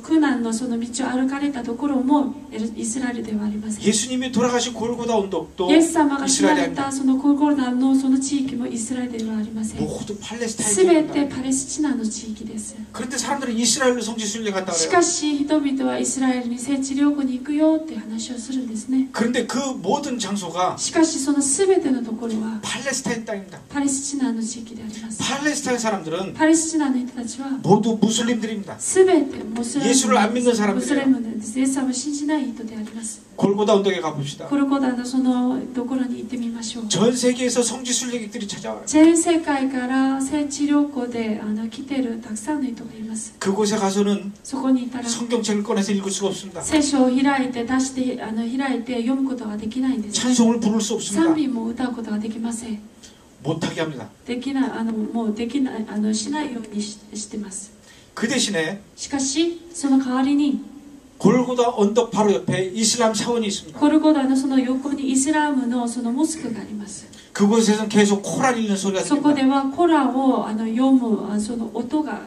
苦難のその道を歩かれたところもイスラエルではありません。 예수님이 돌아가신 골고다 언덕도 イエス様が死な 이스라엘이 れ 아닙니다. たそのゴルゴダのその地域もイスラエルではありません。 모두 す 팔레스타인 べて 지역입니다. パレスチナの地域です。 그런데 사람들은 이스라엘로 성지순례 간다 し 그래요. かし人々はイスラエルに聖地旅行に行くよって話をするんですね。 그런데 그 모든 장소가 しかしそのすべてのところは 팔레스타인 땅입니다. パレスチナの地域であります。 팔레스타인 사람들은 パレスチナの人たちは 모두 무슬림들입니다. すべてムスリム 예수를 안 믿는 ムスリ 사람들이에요. ムです。イエス様を信じない人であります。 골고다 언덕에 가봅시다. コルコダのそのところに行ってみましょう。 전 세계에서 성지순례객들이 찾아와요. 全世界から聖地旅行で来てるたくさんの人がいます。 그곳에 가서는 そこにいたら 성경책을 꺼내서 읽을 수가 없습니다. 聖書を開いて出して開いて読むことができないんです。 찬송을 부를 수 賛 없습니다. 美も歌うことができません。 못하게 합니다. できないもうできないしないようにしてます。 그 대신에 しかしその代わりに 골고다 언덕 바로 옆에 이슬람 사원이 있습니다. コルゴダのその横にイスラムのそのモスクがあります。 그곳에서는 계속 코란 읽는 소리가 そこ 들립니다. ではコラを読むその音が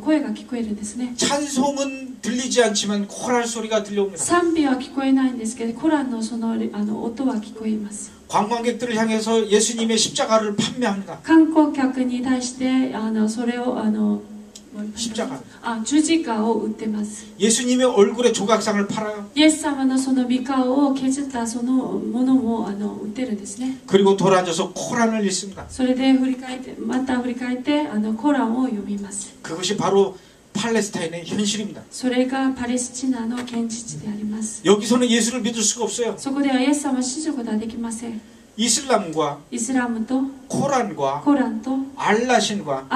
声が聞こえるんですね。 찬송은 들리지 않지만 코랄 소리가 들려옵니다. 賛美は聞こえないんですけど、コラのその音は聞こえます。 관광객들을 향해서 예수님의 십자가를 판매합니다. 観光客に対してそれを십자가. 十字架を売ってます。 예수님의 얼굴에 조각상을 팔아요. イエス様のその御顔を削ったそのものも売ってるんですね。 그리고 돌아앉아서 코란을 읽습니다. それでまた振り返ってコランを読みます。 그것이 바로 팔레스타인의 현실입니다. それがパレスチナの現実であります。 여기서는 예수를 믿을 수가 없어요. そこではイエス様を信じることはできません。 이슬람과 イスラムと 코란과 コランと 알라신과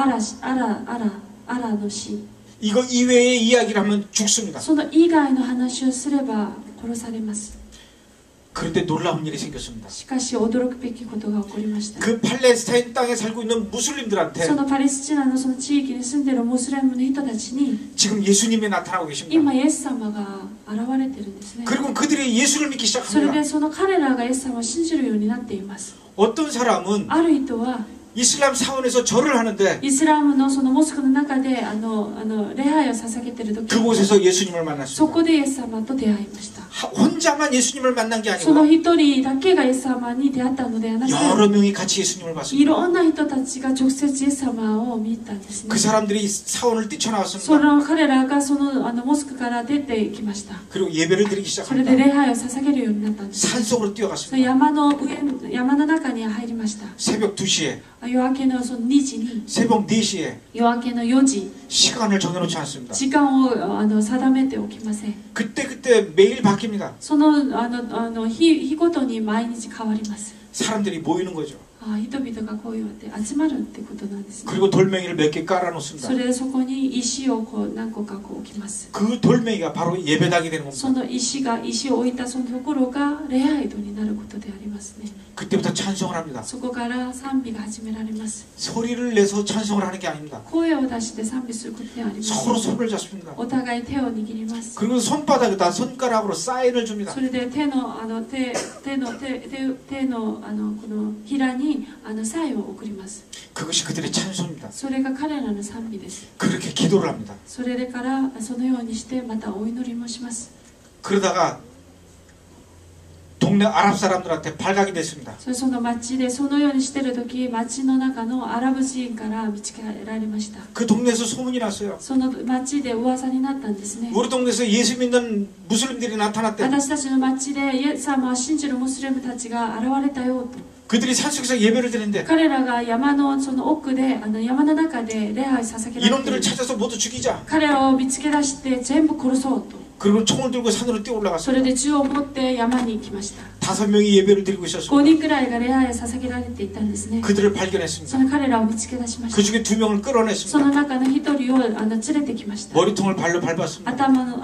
アラの死、 이거 이외의 이야기를 하면 죽습니다. その以外の話をすれば殺されます。 그런데 놀라운 일이 생겼습니다. しかし驚くべきことが起こりました。 그 팔레스타인 땅에 살고 있는 무슬림들한테 そのパレスチナのその地域に住んでいるモスレムの人たちに 지금 예수님이 나타나고 계십니다. 今イエス様が現れてるんですね。 그리고 그들이 예수를 믿기 それ 시작합니다. でその彼らがイエス様を信じるようになっています。 어떤 사람은 ある人は 이슬람 사원에서 절을 하는데 イスラムのそのモスクの中で礼拝を捧げている時、 그곳에서 예수님을 そ 만났습니다. こでイエス様と出会いました。 혼자만 예수님을 만난 게 その 아니고 一人だけがイエス様に出会ったのではなく、 여러 명이 같이 예수님을 い 봤습니다. ろんな人たちが直接イエス様を見たんですね。 그 사람들이 사원을 そ 뛰쳐나왔습니다. の彼らがそのモスクから出てきました。 그리고 예배를 드리기 それで 시작합니다. 礼拝を捧げるようになったんです。 산속으로 その 뛰어갔습니다. 山の中に入りました。 새벽 2시에 夜明けのその2時に、 새벽 4시에 夜明けの4時、 시간을 정해놓지 않습니다. 時間を定めておきません。 그때 매일 바뀝니다. その日ごとに毎日変わります。 사람들이 모이는 거죠. 人々がこうやって集まるってことなんですね。 그리고 돌멩이를 몇 개 깔아놓습니다. それでそこに石を何個か置きます。 그 돌멩이가 바로 예배당이 되는 そ 겁니다. の石を置いたそのところが礼拝堂になることでありますね。 그때부터 찬송을 합니다. そこから賛美が始められます。 소리를 내서 찬송을 하는 게 아닙니다. 声を出して賛美することではありません。 서로 손을 잡습니다. お互い手を握ります。 그리고 손바닥에다 손가락으로 사인을 줍니다. それで手のこのひらにサインを送ります。 그것이 그들의 찬송입니다. それが彼らの賛美です。 그렇게 기도를 합니다. それからそのようにしてまたお祈りもします。 그러다가 동네 아랍 사람들한테 발각이 됐습니다. その町でそのようにしている時、町の中のアラブ人から見つけられました。 그 동네에서 소문이 났어요. その町で噂になったんですね。 우리 동네에서 예수 믿는 무슬림들이 나타났대. 私たちの町でイエス様を信じるムスリムたちが現れたよと。 그들이 산속에서 예배를 드리는데 彼らが山のその奥で山の中で礼拝捧げられてい 이놈들을 る。 찾아서 모두 죽이자. 彼らを見つけ出して全部殺そうと。 그리고 총을 들고 산으로 뛰어 そ 올라갔어요. れで銃を持って山に行きました。 5명이 예배를 드리고 5 있었습니다. 人くらいが礼拝を捧げられていたんですね。 그들을 そ 발견했습니다. の彼らを見つけ出しまし 그 た。 중에 2명을 その 끌어냈습니다. 中の1人を連れてきました。 머리통을 발로 밟았습니다.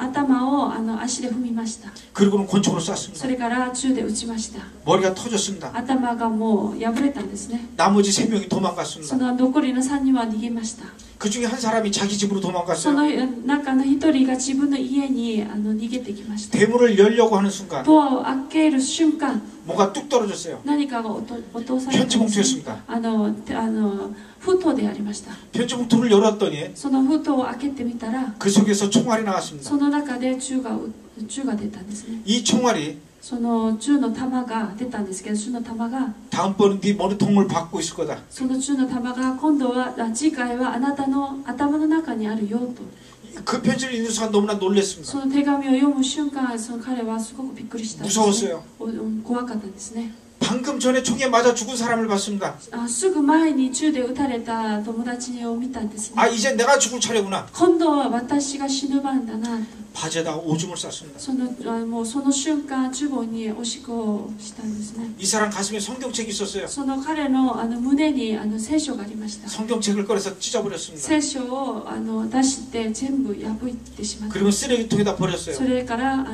頭を足で踏みました。 그리고는 권총으로 そ 쐈습니다. れから銃で撃ちました。 머리가 터졌습니다. 頭がもう破れたんですね。 나머지 3명이 そ 도망갔습니다. の残りの3人は逃げました。 그 중에 한 사람이 자기 집으로 そ 도망갔어요. の中の1人が自分の家に逃げてきました。 대문을 열려고 하는 순간 ドアを開ける瞬間、 뭐가 뚝 떨어졌어요. 何かが落とされたんですね。 편지봉투였습니다. 封筒でありました。 편지봉투를 열었더니 その封筒を開けてみたら、 그 속에서 총알이 나왔습니다. その中で銃が出たんですね。 이 총알이 その銃の弾が出たんですけど、銃の弾が 다음번은 네 머리통을 받고 있을 거다. その銃の弾が今度は次回はあなたの頭の中にあるよと。 그 편지를 읽는 순간 너무나 놀랐습니다. その手紙を読む瞬間、その彼はすごくびっくりしたんですね。 무서웠어요. 怖かったんですね。 방금 전에 총에 맞아 죽은 사람을 봤습니다. すぐ前に銃で撃たれた友達を見たんですね。 아 이제 내가 죽을 차례구나. 今度は私が死ぬ番だなと。 바지에다가 오줌을 쌌습니다. もうその瞬間、ズボンにおしっこをしたんですね。 이 사람 가슴에 성경책이 있었어요. その彼の胸に聖書がありました。 성경책을 꺼내서 찢어버렸습니다. 聖書を出して全部破ってしまった。 그리고 쓰레기통에다 そ 버렸어요. れから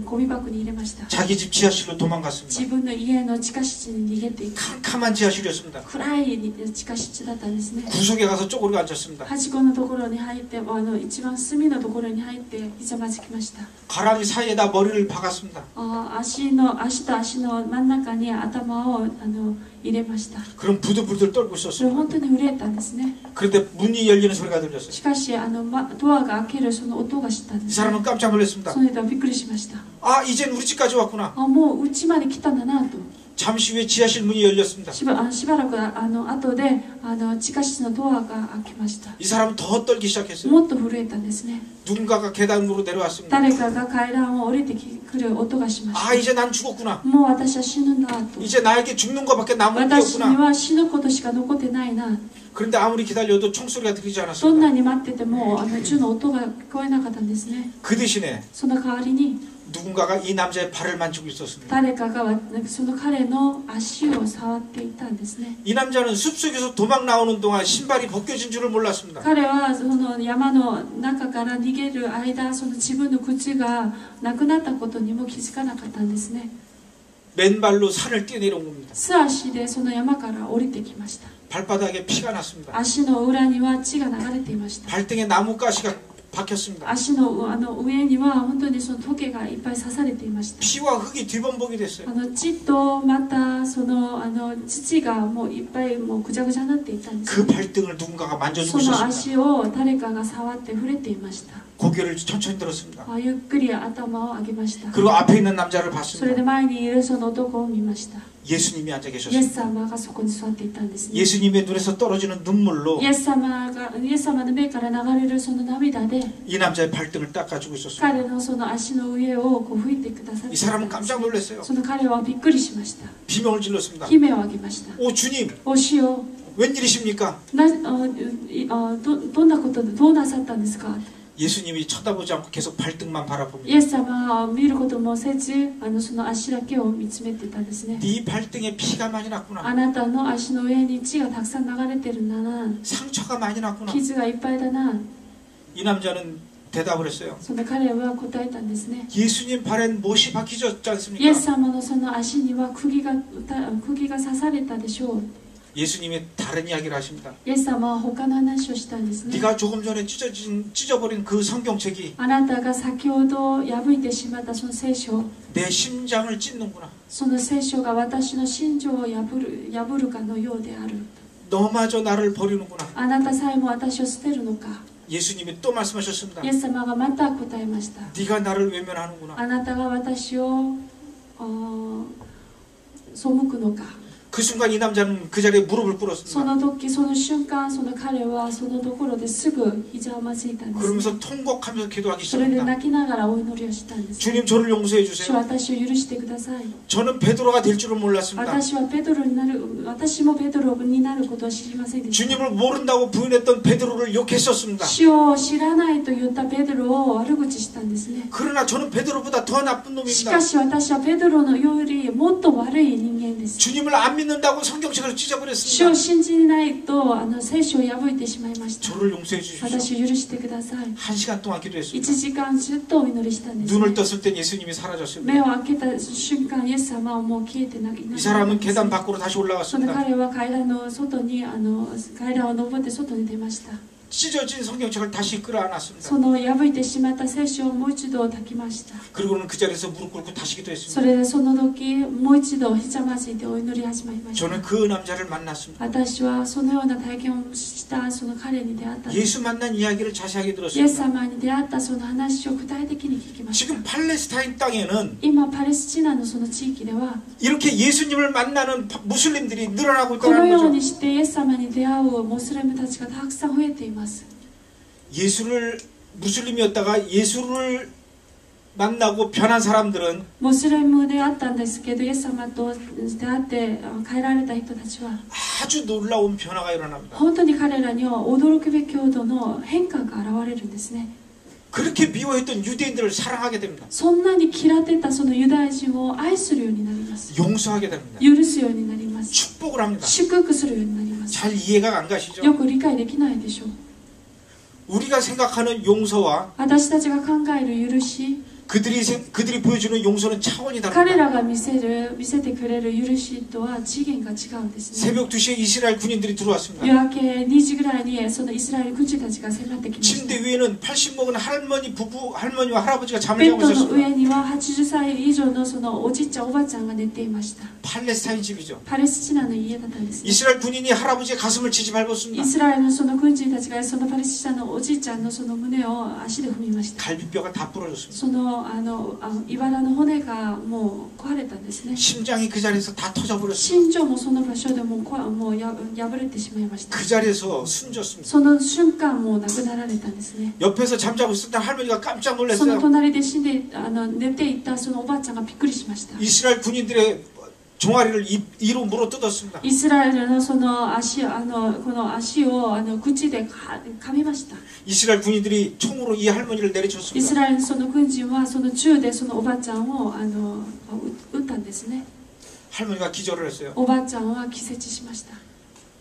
ゴミ箱に入れました。 자기 집 지하실로 도망갔습니다. 自分の家の地下室に逃げていく。 캄캄한 지하실이었습니다. 暗い地下室だったんですね。 구석에 가서 쪼그리고 앉았습니다. 端っこのところに入って、一番隅のところに入ってひざまずきました。 가랑이 사이에다 머리를 박았습니다. 足と足の真ん中に頭を入れました。 그럼 부들부들 떨고 それ 있었습니다. 本当に震えたんですね。 그런데 문이 열리는 소리가 들렸어요. しかしドアが開けるその音がしたんで 이 す、ね。 사람은 깜짝 놀랐습니다. その人はびっくりしました。 아, 이젠 우리 집까지 왔구나. もう家まで来たんだなと。 잠시 후에 지하실 문이 열렸습니다. しばらく後で地下室のドアが開きました。 이 사람은 더 떨기 시작했어요. もっと震えたんですね。 누군가가 계단으로 내려왔습니다. 誰かが階段を降りてくる音がしまし 아, 이제 난 죽었구나. た。もう私は死ぬんだと。 이제 나에게 죽는 것밖에 남은 게 私に 없구나. は死ぬことしか残ってないな。 그런데 아무리 기다려도 총소리가 들리지 どん 않았습니다. なに待ってても銃の音が聞こえなかったんですね。 그 대신에 その代わりに 누군가가 이 남자의 발을 만지고 있었습니다. 誰かがその彼の足を触っていたんですね。 이 남자는 숲속에서 도망 나오는 동안 신발이 벗겨진 줄을 몰랐습니다. 彼はその山の中から逃げる間、その自分の靴がなくなったことにも気づかなかったんですね。 맨발로 산을 뛰어내려온 겁니다. 素足でその山から降りてきました。 발바닥에 피가 났습니다. 足の裏には血が流れていました。 발등에 나뭇가시가 박혔습니다. 足の上には本当にそのトゲがいっぱい刺されていました。 피와 흙이 뒤범벅이 됐어요. 血とまたその土がもういっぱいもうぐちゃぐちゃになっていたんです、 그 발등을 누군가가 만져주고 その 있었습니다. 足を誰かが触って触れていました。 고개를 천천히 들었습니다. ゆっくり頭を上げました。 그리고 앞에 있는 남자를 それで 봤습니다. 前にいるその男を見ました。 예수님이 앉아 イエス 계셨습니다. 様がそこに座っていたんですね。 예수님의 눈에서 떨어지는 눈물로 イエス様の目から流れるその涙で 이 남자의 발등을 닦아주고 있었습니다. 彼のその足の上をこう拭いてくださって 이 いたん 사람은 です。 깜짝 놀랐어요. その彼はびっくりしました。 비명을 질렀습니다. 悲鳴を上げました。 오 주님 お主よ、 웬일이십니까? どんなことでどうなさったんですか。 예수님이 쳐다보지 않고 계속 발등만 イ 바라봅니다. エス様は見ることもせずその足だけを見つめていたんですね。 네 발등에 피가 많이 났구나. あなたの足の上に血がたくさん流れてるんだな、 상처가 많이 났구나. 傷がいっぱいだな。 이 남자는 대답을 했어요. その彼は答えたんですね。 예수님 발엔 못이 박히셨지 イエ 않습니까? ス様のその足には釘が刺されたでしょう。 예수님이 다른 이야기를 하십니다. イエス様は他の話をしたんですね。 네가 조금 전에 찢어버린 그 성경책이 あなたが先ほど破いてしまったその聖書、 내 심장을 찢는구나. その聖書が私の心情を破るかのようである。 너마저 나를 버리는구나. あなたさえも私を捨てるのか。 예수님이 또 말씀하셨습니다. イエス様がまた答えました。 네가 나를 외면하는구나. あなたが私を背くのか。 그 순간 이 남자는 그 자리에 무릎을 そ 꿇었습니다. の時、その瞬間、その彼はそのところですぐ膝をまずいたんです。 그러면서 통곡하면서 기도하기 それで 시작합니다. 泣きながらお祈りをしたんです。 주님 저를 용서해 主 주세요. 私を許してください。 저는 베드로가 될 줄은 몰랐습니다. 私もペドロになることは知りませんでした。 주님을 모른다고 부인했던 베드로를 욕했었습니다. 主を知らないと言ったペドロを悪口したんですね。 그러나 저는 베드로보다 더 나쁜 し 놈입니다. かし私はペドロのよりもっと悪い人間です。 주님을 안 믿는다고 성경책을 主を 찢어버렸습니다. 信じないと聖書を破いてしまいました。 저를 용서해 주십시오. 私を許してください。 한 시간 동안 1 기도했습니다. 時間ずっとお祈りしたんです、 눈을 ね。 떴을 땐 예수님이 사라졌습니다. 目を開けた瞬間、イエス様はもう消えてなくな 이 った 사람은 んです。 계단 밖으로 다시 その 올라갔습니다. 彼は階段の外に階段を登って外に出ました。 찢어진 성경책을 다시 끌어안았습니다. その破いてしまった聖書をもう一度炊きました。 그리고는 그 자리에서 무릎 꿇고 다시 そ 기도했습니다. れでその時もう一度ひざまずいてお祈り始まりました。 저는 그 남자를 만났습니다. 私はそのような体験をしたその彼に出会ったんです。 예수 만난 이야기를 자세하게 イエス 들었습니다. 様に出会ったその話を具体的に聞きました。 지금 팔레스타인 땅에는 今パレスチナのその地域では 이렇게 예수님을 만나는 무슬림들이 늘어나고 この 있다는 よう 거죠. にしてイエス様に出会うモスレムたちがたくさん増えています。 무슬림이었다가 예수를 만나고 변한 사람들은 モスレムであったんですけど、イエス様と出会って変えられた人たちは 아주 놀라운 변화가 일어납니다. 本当に彼らには驚くべきほどの変化が現れるんですね。 그렇게 미워했던 유대인들을 사랑하게 됩니다. そんなに嫌ってたそのユダヤ人を愛するようになります。 용서하게 됩니다. 許すようになります。 축복을 합니다. 祝福するようになります。 잘 이해가 안 가시죠? よく理解できないでしょう。 우리가 생각하는 용서와 私たちが考える許し、 그들이 보여주는 용서는 차원이 彼 다릅니다. らが見せてくれる許しとは次元が違うんですね。 새벽 2시에 이스라엘 군인들이 들어왔습니다. 夜明け2時ぐらいにそのイスラエル軍人たちが迫ってきました。 침대 위에는 80 먹은 할머니와 할아버지가 잠을 ベ 자고 ッドの 있었습니다. 上には80歳以上のそのおじいちゃんおばあちゃんが寝ていました。 팔레스타인 집이죠. パレスチナの家だったんですね。 이스라엘 군인이 할아버지의 가슴을 지지밟았습니다. イスラエルのその軍人たちがそのパレスチナのおじいちゃんのその胸を足で踏みました。 갈비뼈가 다 부러졌습니다. その茨の骨がもう壊れたんですね。 심장이 그 자리에서 다 터져버렸습니다. 心臓もその場所でもう破れてしまいました。 그 자리에서 숨졌습니다. その瞬間もう亡くなられたんですね。 옆에서 잠자고 있었던 할머니가 깜짝 その 놀랐어요. 隣で寝ていたそのおばあちゃんがびっくりしました。 이스라엘 군인들의 종아리를 이로 물어 뜯었습니다. イスラエルのその足この足を口で噛みました。 이스라엘 군인들이 총으로 이 할머니를 イス 내리쳤습니다. ラエルのその軍人はその銃でそのおばあちゃんを撃ったんですね。 할머니가 기절을 했어요. おばあちゃんは気絶しました。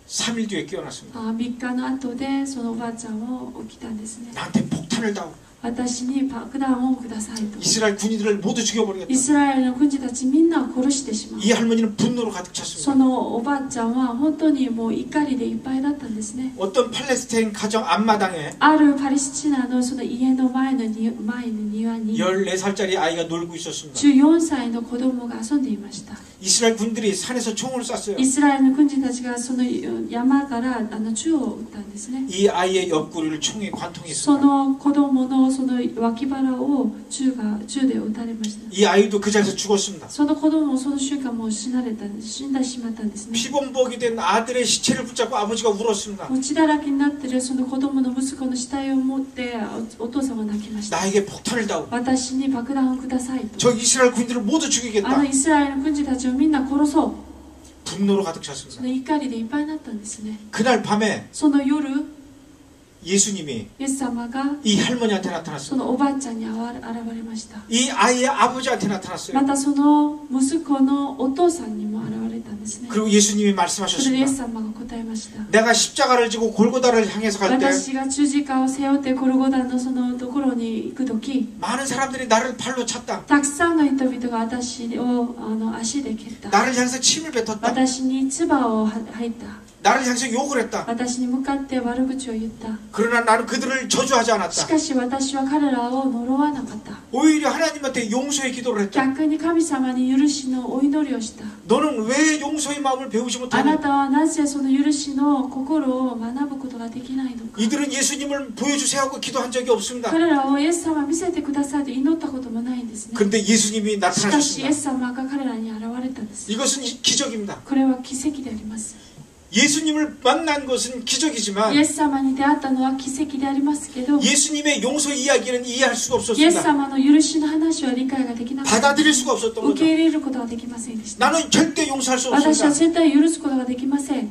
3일 뒤에 깨어났습니다. 3日の後でそのおばあちゃんを起きたんですね。 나한테 폭탄을 다오. 私に爆弾をくださいと。 이스라엘 군인들을 모두 죽여버리겠다. イスラエルの軍人たちみんなを殺してしまう。 이 할머니는 분노로 가득 そ 찼습니다. のおばあちゃんは本当にもう怒りでいっぱいだったんですね。 어떤 팔레스타인 가정 앞마당에 あるパレスチナのその家の前の庭に 14살짜리 아이가 놀고 있었습니다. 14歳の子供が遊んでいました。 이스라엘 군들이 산에서 총을 쐈어요. イスラエルの軍人たちがその山から銃を撃ったんですね。 이 아이의 옆구리를 총에 관통했습니다. その子供のその脇腹を銃で撃たれました。 이 아이도 그 자리에서 죽었습니다. その子供もその瞬間もう死んでしまったんですね。 피범벅이 된 아들의 시체를 붙잡고 아버지가 울었습니다. もう血だらけになっているその子供の息子の死体を持ってお父さんは泣きました。 나에게 폭탄을 다오. 私に爆弾をくださいと。 저 이스라엘 군인들을 모두 죽이겠다. イスラエルの軍人たちをみんな殺そう。 분노로 가득 そ 찼습니다. の怒りでいっぱいになったんですね。 그날 밤에 その夜、 예수님이 イエス様が 이 할머니한테 そ 나타났습니다. のおばあちゃんに現れました。 이 아이의 아버지한테 나타났어요. またその息子のお父さんにも現れたんですね。 그리고 예수님이 それでイエ 말씀하셨습니다. ス様が答えました。 내가 십자가를 지고 골고다를 향해서 갈 때 私が十字架を背負ってゴルゴダのそのところに行くとき、 많은 사람들이 나를 팔로 찼다. たくさんの人々が私を足で蹴った。 나를 향해서 침을 뱉었다. 私に唾を吐いた。 나를 향해서 욕을 했다. 私に向かって悪口を言った。 그러나 나는 그들을 저주하지 し 않았다. かし私は彼らを呪わなかった。 오히려 하나님한테 용서의 기도를 했다. 逆に神様に許しのお祈りをした。 너는 왜 용서의 마음을 배우지 あな 못하니? たはなぜその許しの心を学ぶことができないのか。 이들은 예수님을 보여주세요 하고 기도한 적이 없습니다. 彼らをイエス様見せてくださいと祈ったこともないんですね。 그런데 예수님이 しかしイエ 나타나셨습니다. ス様が彼らに現れたんです。 이것은 기적입니다. これは奇跡であります。 예수님을 만난 것은 イ 기적이지만 エス様に出会ったのは奇跡でありますけど、 예수님의 용서 이야기는 이해할 수가 イエス 없었습니다. 様の許しの話は理解ができなかった。 받아들일 수가 없었던 受け 거죠. 入れることができませんでした。 나는 절대 용서할 수 私は 없습니다. 絶対許すことができません。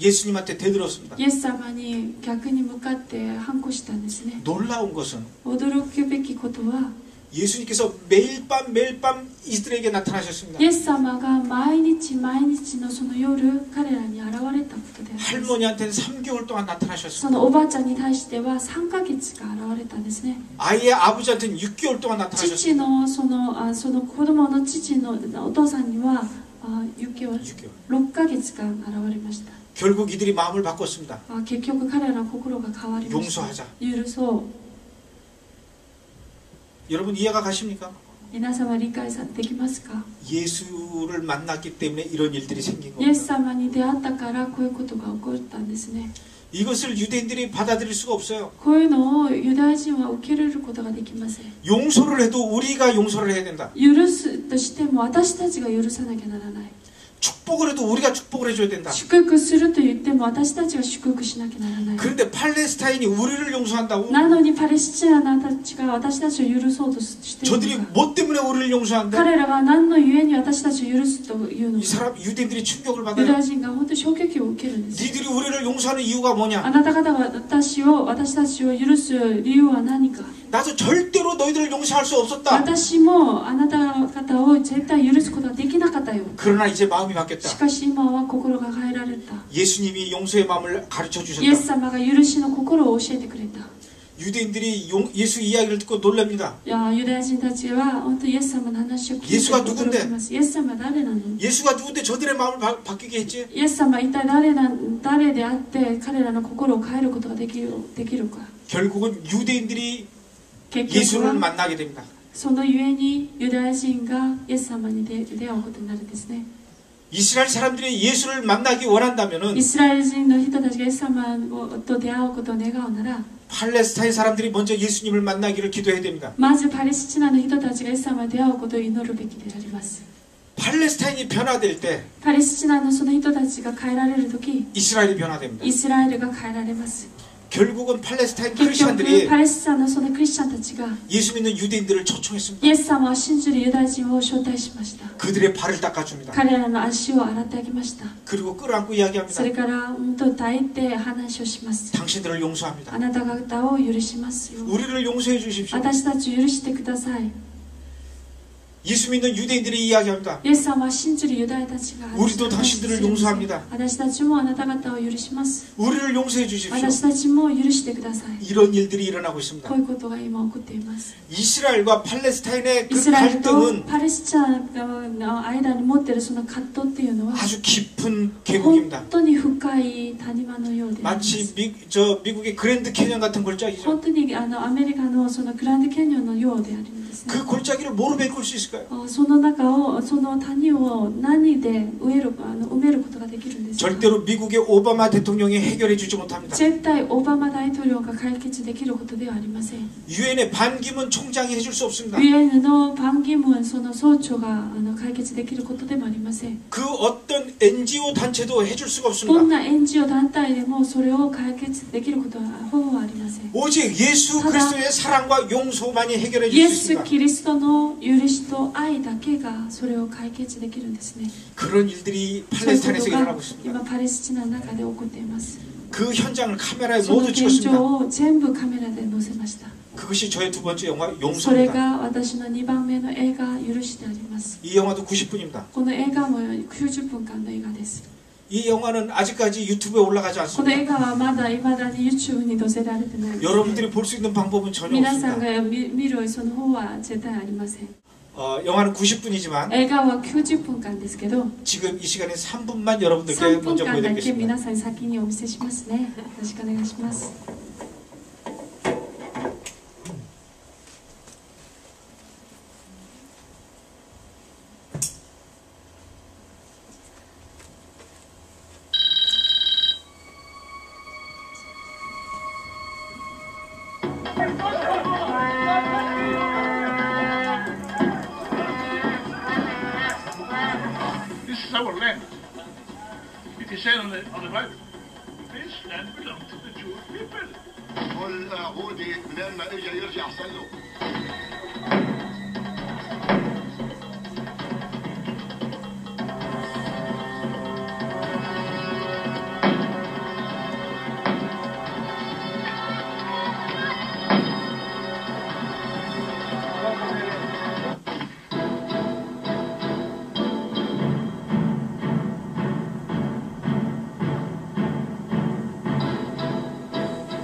예수님한테 대들었습니다. イエス様に逆に向かって反抗したんですね。 놀라운 것은 驚くべきことは、 예수님께서 매일 밤 이들에게 나타나셨습니다. イエス様が毎日のその夜、彼らに現れたことであります。 할머니한테는 3개월 동안 そ 나타나셨습니다. のおばあちゃんに対しては3ヶ月が現れたんですね。 아이의 아버지한테는 6개월 동안 父 나타나셨습니다. のその子供の父のお父さんには6개월 6ヶ月間現れました。 결국 이들이 마음을 바꿨습니다. 結局彼らの心が変わりました。 용서하자. 許そう。 여러분 이해가 가십니까? 皆様理解できますか？ 예수를 만났기 때문에 이런 일들이 생긴 イエス 겁니다. 様に出会ったからこういうことが起こったんですね。 이것을 유대인들이 받아들일 수가 없어요. こういうのをユダヤ人は受け入れることができません。 용서를 해도 우리가 용서를 해야 된다. 許すとしても私たちが許さなきゃならない。 축복을 해도 우리가 축복을 해줘야 된다. 祝福すると言っても私たちが祝福しなきゃならない。 그런데 팔레스타인이 우리를 용서한다고? なのにパレスチナたちが私たちを許そうとしてい 저들이 るのか。 뭐 때문에 우리를 용서한다? 彼らが何の故に私たちを許すというの 이 か。 사람 유대인들이 충격을 ユダ 받아요. ヤ人が本当に衝撃を受けるんです。 니들이 우리를 용서하는 이유가 あ 뭐냐? なた方が私たちを許す理由は何か。 나도 절대로 너희들을 용서할 수 없었다. 私もあなた方を絶対許すことができなかったよ。 그러나 이제 마음이 し 바뀌었다. かし今は心が変えられた。 예수님이 용서의 마음을 가르쳐 イエス 주셨다. 様が許しの心を教えてくれた。 유대인들이 예수 이야기를 듣고 놀랍니다. いやユダヤ人たちは本当にイエス様の話を聞いてイエスは누군데驚きます。イエス様は誰なの？ 예수가 누군데 저들의 마음을 바뀌게 했지? イエス様は一体誰であって彼らの心を変えることができるか。 결국은 유대인들이 結 예수를 局は 만나게 됩니다. そのゆえにユダヤ人がイエス様に出会うことになるんですね。 이스라엘 사람들이 예수를 만나기 원한다면은 イスラエル人の人たちがイエス様と出会うことを願うなら 팔레스타인 사람들이 먼저 예수님을 만나기를 기도해야 됩니다. まずパレスチナの人たちがイエス様に出会うことを祈るべきであります。 팔레스타인이 변화될 때 パレスチナのその人たちが変えられるとき 이스라엘이 변화됩니다. イスラエルが変えられます。 결국은 팔레스타인 結局 크리스천들이 パレスチナのそのクリスチャンたちが 예수 믿는 유대인들을 초청했습니다. イエス様を信じるユダヤ人を招待しました。 그들의 발을 닦아줍니다. 彼らの足を洗ってあげました。 그리고 끌어안고 そ 이야기합니다. れから本当抱いて話をします。 당신들을 용서합니다. あなた方を許しますよ。 우리를 용서해 주십시오. 私たちを許してください。 예수 믿는 유대인들이 이야기합니다. イエス様は信じるユダヤたちが 우리도 당신들을 용서합니다. 私たちもあなた方を許します。 우리를 용서해 주십시오. 私たちも許してください。 이런 일들이 일어나고 있습니다. こういうことが今起こっています。 이스라엘과 팔레스타인의 イ 그 スラエルと 갈등은 パレスチナの間に持っているその葛藤っていうのは 아주 깊은 本 계곡입니다. 当に深い谷間のようであります。 마치 미국의 그랜드 캐년 같은 골짜기죠. 本当にアメリカのそのグランドキャニオンのようであるんですね。 그 골짜기를 뭐로 메꿀 수 있을까요? その中をその谷を何で埋めることができるんですか。 절대로 미국의 오바마 대통령이 해결해 주지 못합니다. 絶対オバマ大統領が解決できることではありません。 유엔의 반기문 총장이 해줄 수 없습니다. ユエヌのパン・ギムンその総長が解決できることでもありません。 그 어떤 NGO 단체도 해줄 수가 ど 없습니다. んな NGO 団体でもそれを解決できることはほぼありません。 오직 예수 그리스도의 사랑과 용서만이 해결해 イ 줄 エ 수 ス・ 있습니다. キリストの許しと愛だけがそれを解決できるんですね。 그런 일들이 そういうこ 팔레스타인에서 とが 일어나고 있습니다. 今パレスチナの中で起こっています。 그 현장을 카메라에 その 모두 現 찍었습니다. 状を全部カメラで載せました。 그것이 저의 두 번째 영화 それ 용서입니다. が私の2番目の映画「許し」であります。 이 영화도 90분입니다. この映画も90分間の映画です。 이 영화는 아직까지 유튜브에 올라가지 この 않습니다. 映画はまだ未だに YouTube に載せられてないです。 여러분들이 볼 수 있는 방법은 전혀 皆さん 없습니다. が見るその方は絶対ありません。 영화는 90분이지만 映画は90分間ですけど、 지금 이 시간에 3분만 여러분들께 3分 먼저 間だけ 보여드리겠습니다. 皆さんに先にお見せしますね。よろしくお願いします。 This is our land. It is said on the Bible. This land belongs to the Jewish people. كل عودي منين ما اجى يرجع سله.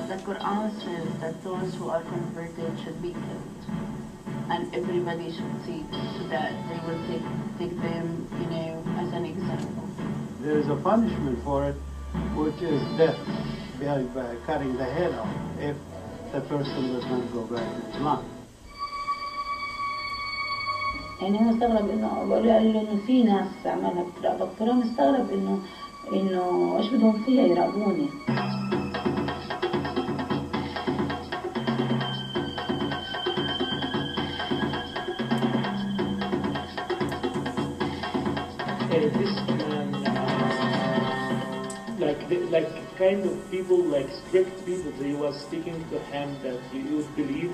The Quran says that those who are converted should be killed, and everybody should see so that they will take them, as an example. There is a punishment for it, which is death by cutting the head off if the person does not go back to Islam. يعني هو مستغرب انه بقول له انه في ناس عملها بتراقب ترى مستغرب انه ايش بدهم فيها يراقبوني. This like kind of people, like strict people, they was speaking to him that you believe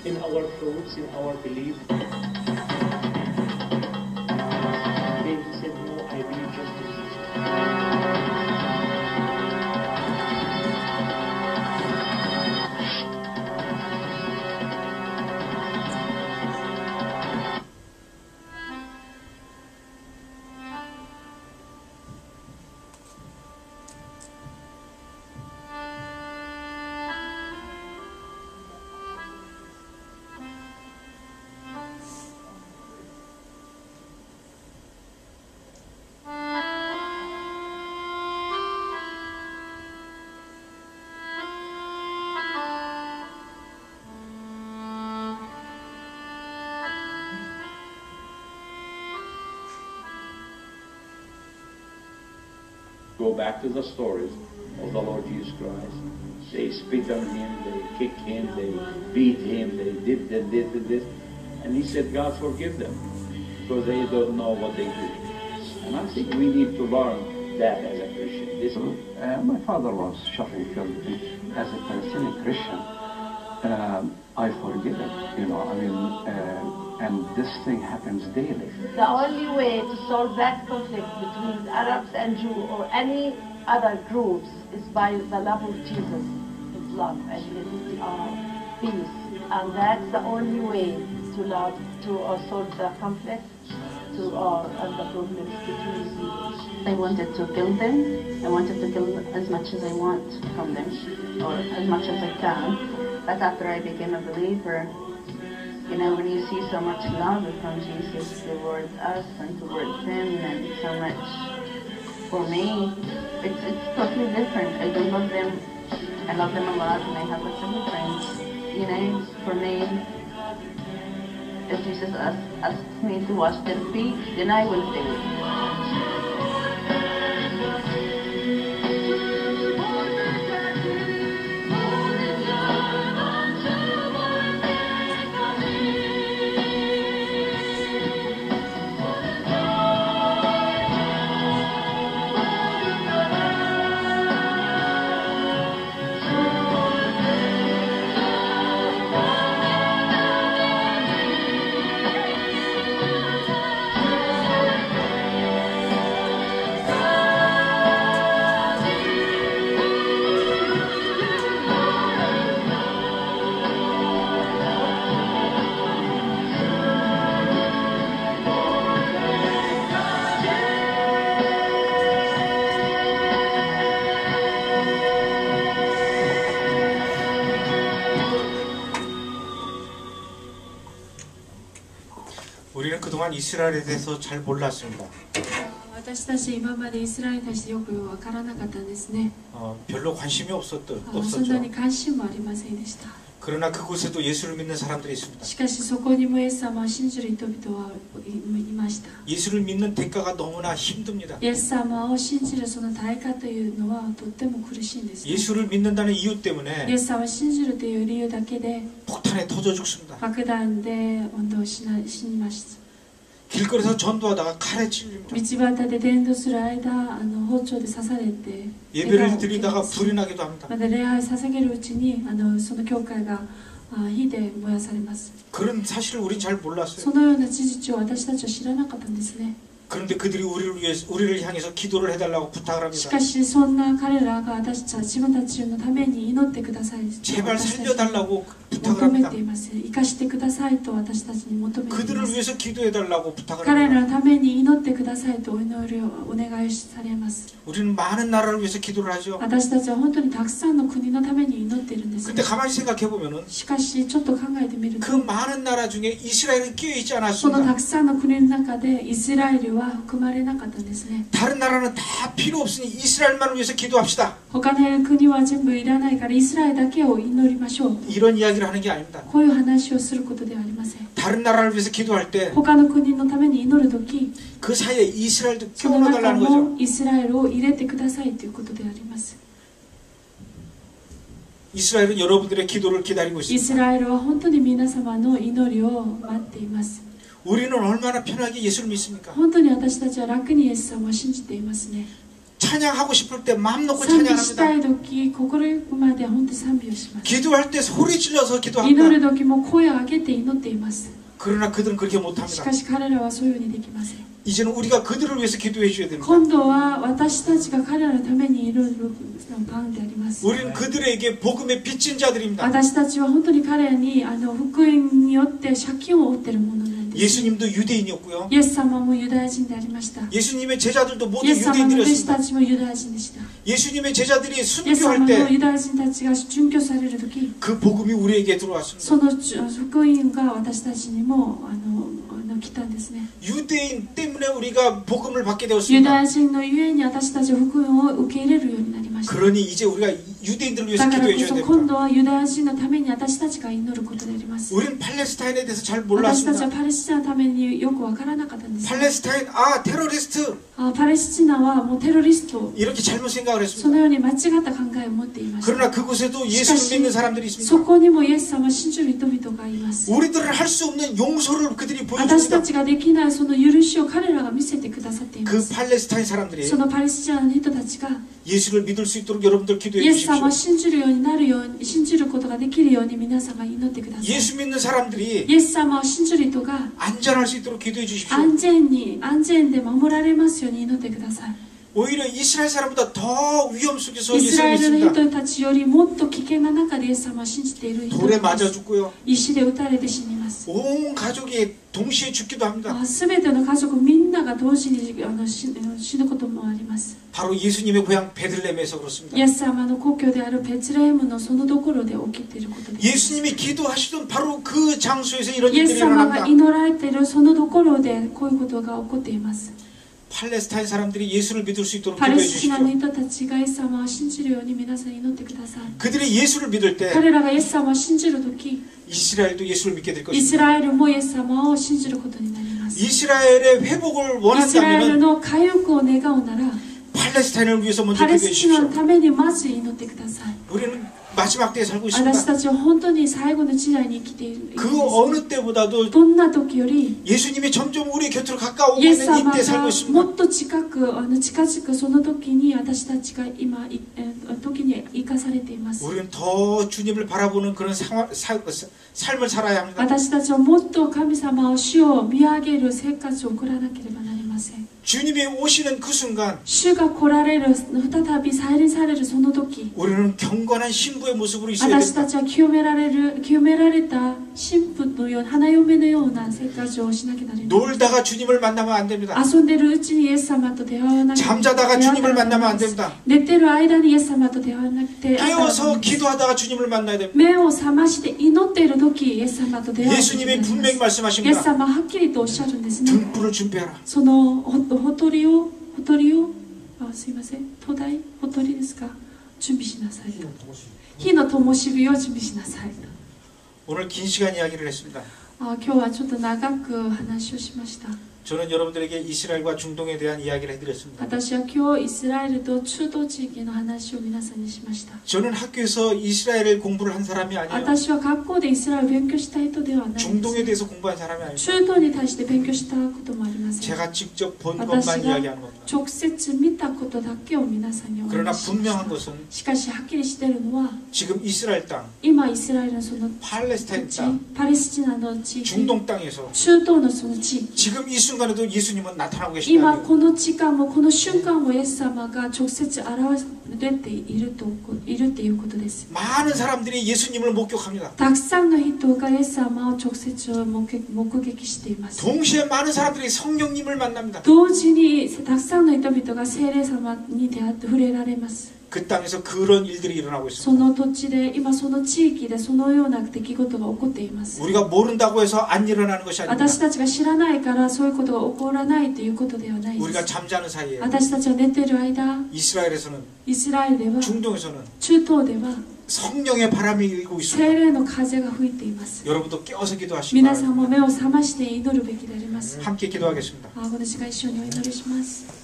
in our fruits, in our belief. He said, no, I believe just in Jesus. go back to the stories of the Lord Jesus Christ. They spit on him, they kick him, they beat him, they did this. And he said, God forgive them, because they don't know what they do. And I think we need to learn that as a Christian. My father was shot and killed. As a Palestinian Christian, I forgive it, and this thing happens daily. The only way to solve that conflict between Arabs and Jews or any other groups is by the love of Jesus, his love and his peace. And that's the only way to love, to solve the conflict and the problems between people. I wanted to kill them. I wanted to kill as much as I want from them, or as much as I can. But after I became a believer, when you see so much love from Jesus toward us and towards him, and so much, for me, it's totally different. I do love them. I love them a lot, and I have lots of friends. For me, if Jesus asks me to wash their feet, then I will do it. 우리는 그동안 이스라엘에 대해서 잘 몰랐습니다. 私たち今までイスラエルに対してよくわからなかったんですね。 별로 관심이 없었죠. そんなに関心もありませんでした。 그러나 그곳에도 예수를 믿는 사람들이 있습니다. しかしそこにもイエス様を信じる人々はいました。 예수를 믿는 대가가 너무나 힘듭니다. イエス様を信じるその対価というのはとっても苦しいんです。 예수를 믿는다는 이유 때문에 イエス様を信じるという理由だけで 폭탄에 터져 죽습니다. 爆弾で死にました。 길거리에서 전도하다가 칼에 찔립니다. 道端で伝道する間包丁で刺されて 예배를 드리다가 불이 나기도 합니다. また礼拝捧げるうちにその教会が火で燃やされます。 그런 사실을 우린 잘 몰랐어요. そのような事実を私たちは知らなかったんですね。 그런데 그들이 우리를 향해서 기도를 해달라고 부탁을 합니다. しかしそんな彼らが自分たちのために祈ってください。 제발 살려달라고 부탁을 求め 합니다. ています。生かしてくださいと私たちに求めていま 그들을 す。 위해서 기도해달라고 부탁을 彼 합니다. らのために祈ってくださいとお祈りをお願いされます。 우리는 많은 나라를 위해서 기도를 하죠. 私たちは本当にたくさんの国のために祈っているんです。 근데 가만히 생각해 보면은 しかしちょっと考えてみる 그 と 많은 나라 중에 이스라엘은 끼어 있지 そのた 않았습니다. くさんの国の中でイスラエルは含まれなかったんですね。 다른 나라는 다 필요 없으니 이스라엘만을 위해서 기도합시다. 他の国は全部いらないからイスラエルだけを祈りましょう。 이런 이야기를 하는 게 아닙니다. こういう話をすることではありません。 다른 나라를 위해서 기도할 때 그 他の国のために祈るとき、 사이에 이스라엘도 その中 끼워넣어달라는 も 거죠. イスラエルを入れてくださいということであります。 이스라엘은 여러분들의 기도를 기다리고 イ 있습니다. スラエルは本当に皆様の祈りを待っています。 우리는 얼마나 편하게 예수를 믿습니까? 本当に私たちは楽にイエス様を信じていますね。 찬양하고 싶을 때 마음 놓고 賛美した 찬양합니다. いとき、心まで本当に賛美をします。 기도할 때 소리 질러서 祈 기도합니다. るときも声を上げて祈っています。 그러나 그들은 그렇게 し 못합니다. かし彼らはそういうふうにできません。 이제는 우리가 그들을 위해서 기도해 줘야 됩니다. 今度は私たちが彼らのために祈る番であります。 우리는 그들에게 복음의 빚진 자들입니다. 私たちは本当に彼らに福音によって借金を負っているものなんです。 예수님도 유대인이었고요. イエス様もユダヤ人でありました。 예수님의 제자들도 모두 イエス様の弟子 유대인들이었습니다. たちもユダヤ人でした。 예수님의 제자들이 イエス様 순교할 の 때 ユダヤ人たちが殉教されるとき、 그 복음이 우리에게 들어왔습니다. その福音が私たちにも来たんですね。 유대인 때문에 우리가 복음을 받게 ユダ 되었습니다. ヤ人のゆえに私たちは福音を受け入れるようになりました。 그러니 이제 우리가 유대인들을 위해서 だからこ 기도해 そ 줘야 今 됩니다. 度はユダヤ人のために私たちが祈ることであります。 우리는 팔레스타인에 대해서 잘 私たち 몰랐습니다. はパレスチナのためによくわからなかったんです。 팔레스타인 테러리스트 パレスチナはもうテロリスト、 이렇게 잘못 생각을 その 했습니다. ように間違った考えを持っていました。 그러나 그곳에도 예수를 믿는 사람들이 そ 있습니다. こにもイエス様を信じる人々がいます。 우리들은 할 수 없는 용서를 그들이 私た 보여줍니다. ちができないその許しを彼らが見せてくださっていま 그 す。 팔레스타인 사람들이 そのパレスチナの人たちが 예수를 믿을 수 있도록 여러분들 イ 기도해 エス様 주십시오. を信じるようになるように、信じることができるように皆様祈ってください。 예수 믿는 사람들이 イエス様を信じる人が 안전할 수 있도록 기도해 주십시오. 安全で守られますように祈ってください。 오히려 이스라엘 사람보다 더 위험 속에서 イスラ 예수를 エルの 믿습니다. 人たちよりもっと危険な中でイエス様を信じている人 돌에 たち 맞아 です。 죽고요. 石で撃たれて死にます。 온 가족이 동시에 죽기도 합니다. すべての家族みんなが同時に死ぬこともあります。 바로 예수님의 고향 베들레헴에서 그렇습니다. イエス様の故郷であるベツレヘムのそのところで起きていることです。 예수님이 기도하시던 바로 그 장소에서 이런 イエ 일들이 ス様が 일어납니다. 祈られているそのところでこういうことが起こっています。 팔레스타인 사람들이 예수를 믿을 수 있도록 パ 기도해 レスチナの 주십시오. 人たちがイエス様を信じるように皆さん祈ってください。 그들이 예수를 믿을 때 彼らがイエス様を信じるとき、 이스라엘도 예수를 믿게 될 イス 것입니다. ラエルもイエス様を信じることになります。 이스라엘의 회복을 イスラエル 원한다면 の回復を願うなら、 팔레스타인을 위해서 먼저 パレ 기도해 スチナの 주십시오. ためにまず祈ってください。 우리는 마지막 때에 살고 私 있습니다. たちは本当に最後の時代に生きているんです。 그 어느 때보다도 どんな時より 예수님이 점점 우리 곁으로 가까워오고 イエス 있는 様 이때 살고 が 있습니다. もっと近づくその時に私たちが今時に生かされています。 우리는 더 주님을 바라보는 그런 삶을 살아야 합니다. 私たちはもっと神様を主を見上げる生活を送らなければなりません。 주님이 오시는 그 순간 主が来られる、再び再臨されるその時、 우리는 경건한 신부의 모습으로 있어야 私 됩니다. たちは清められた神父のような花嫁のような生活をしなきゃなりません。 놀다가 주님을 만나면 안 됩니다. 遊んでるうちにイエス様と出会わなきゃ 잠자다가 주님을 만나면 안 됩니다. 寝てる間にイエス様と出会わなくて 깨어서 기도하다가 주님을 만나야 됩니다. 目を覚まして祈っている時イエス様と出会う 예수님이 분명히 イエス 말씀하십니다. 様ははっきりとおっしゃるんですね。 등불을 준비하라. そのほとりをすいません、ほとりですか、準備しなさい。火の灯火を準備しなさい。 오늘 긴 시간 이야기를 했습니다. 今日はちょっと長く話をしました。 저는 여러분들에게 이스라엘과 중동에 대한 이야기를 해드렸습니다. 私は今日イスラエルと中東地域の話を皆さんにしました。 저는 학교에서 이스라엘 공부를 한 사람이 아니에요. 私は学校でイスラエルを勉強した人ではないです。 중동에 대해서 공부한 사람이 아니에요. 中東に対して勉強したこともありません。 제가 직접 본 私 것만 が 이야기하는 겁니다. 直接見たことだけを皆さんにお 그러나 話ししまし 분명한 た。 것은 しかしはっきりしているのは 지금 이스라엘 땅, 今イスラエルのその 팔레스타인 地 땅, パレスチナの地域 중동 땅에서 中東のその地域 지금 이 순간에도 예수님은 나타나고 今 계시다는 この時間もこの瞬間もイエス様が直接現れているということです。 많은 사람들이 예수님을 목격합니다. たくさんの人がイエス様を直接目撃しています。 동시에 많은 사람들이 성령님을 만납니다. 同時にたくさんの人々が聖霊様に出会って触れられます。 그 땅에서 그런 일들이 일어나고 そ 있습니다. の土地で今その地域でそのような出来事が起こっています。 우리가 모른다고 해서 안 일어나는 것이 아닙니다. 私たちが知らないからそういうことが起こらないということではないで 우리가 す。 잠자는 사이에 私たちは寝ている間、 이스라엘에서는 イスラエルでは、 중동에서는 中東では 성령의 바람이 일고 聖 있습니다. 霊の風が吹いています。 여러분도 깨어서 기도하시기 皆さんも 바랍니다. 目を覚まして祈るべきであります。 함께 기도하겠습니다. この時間一緒にお祈りします。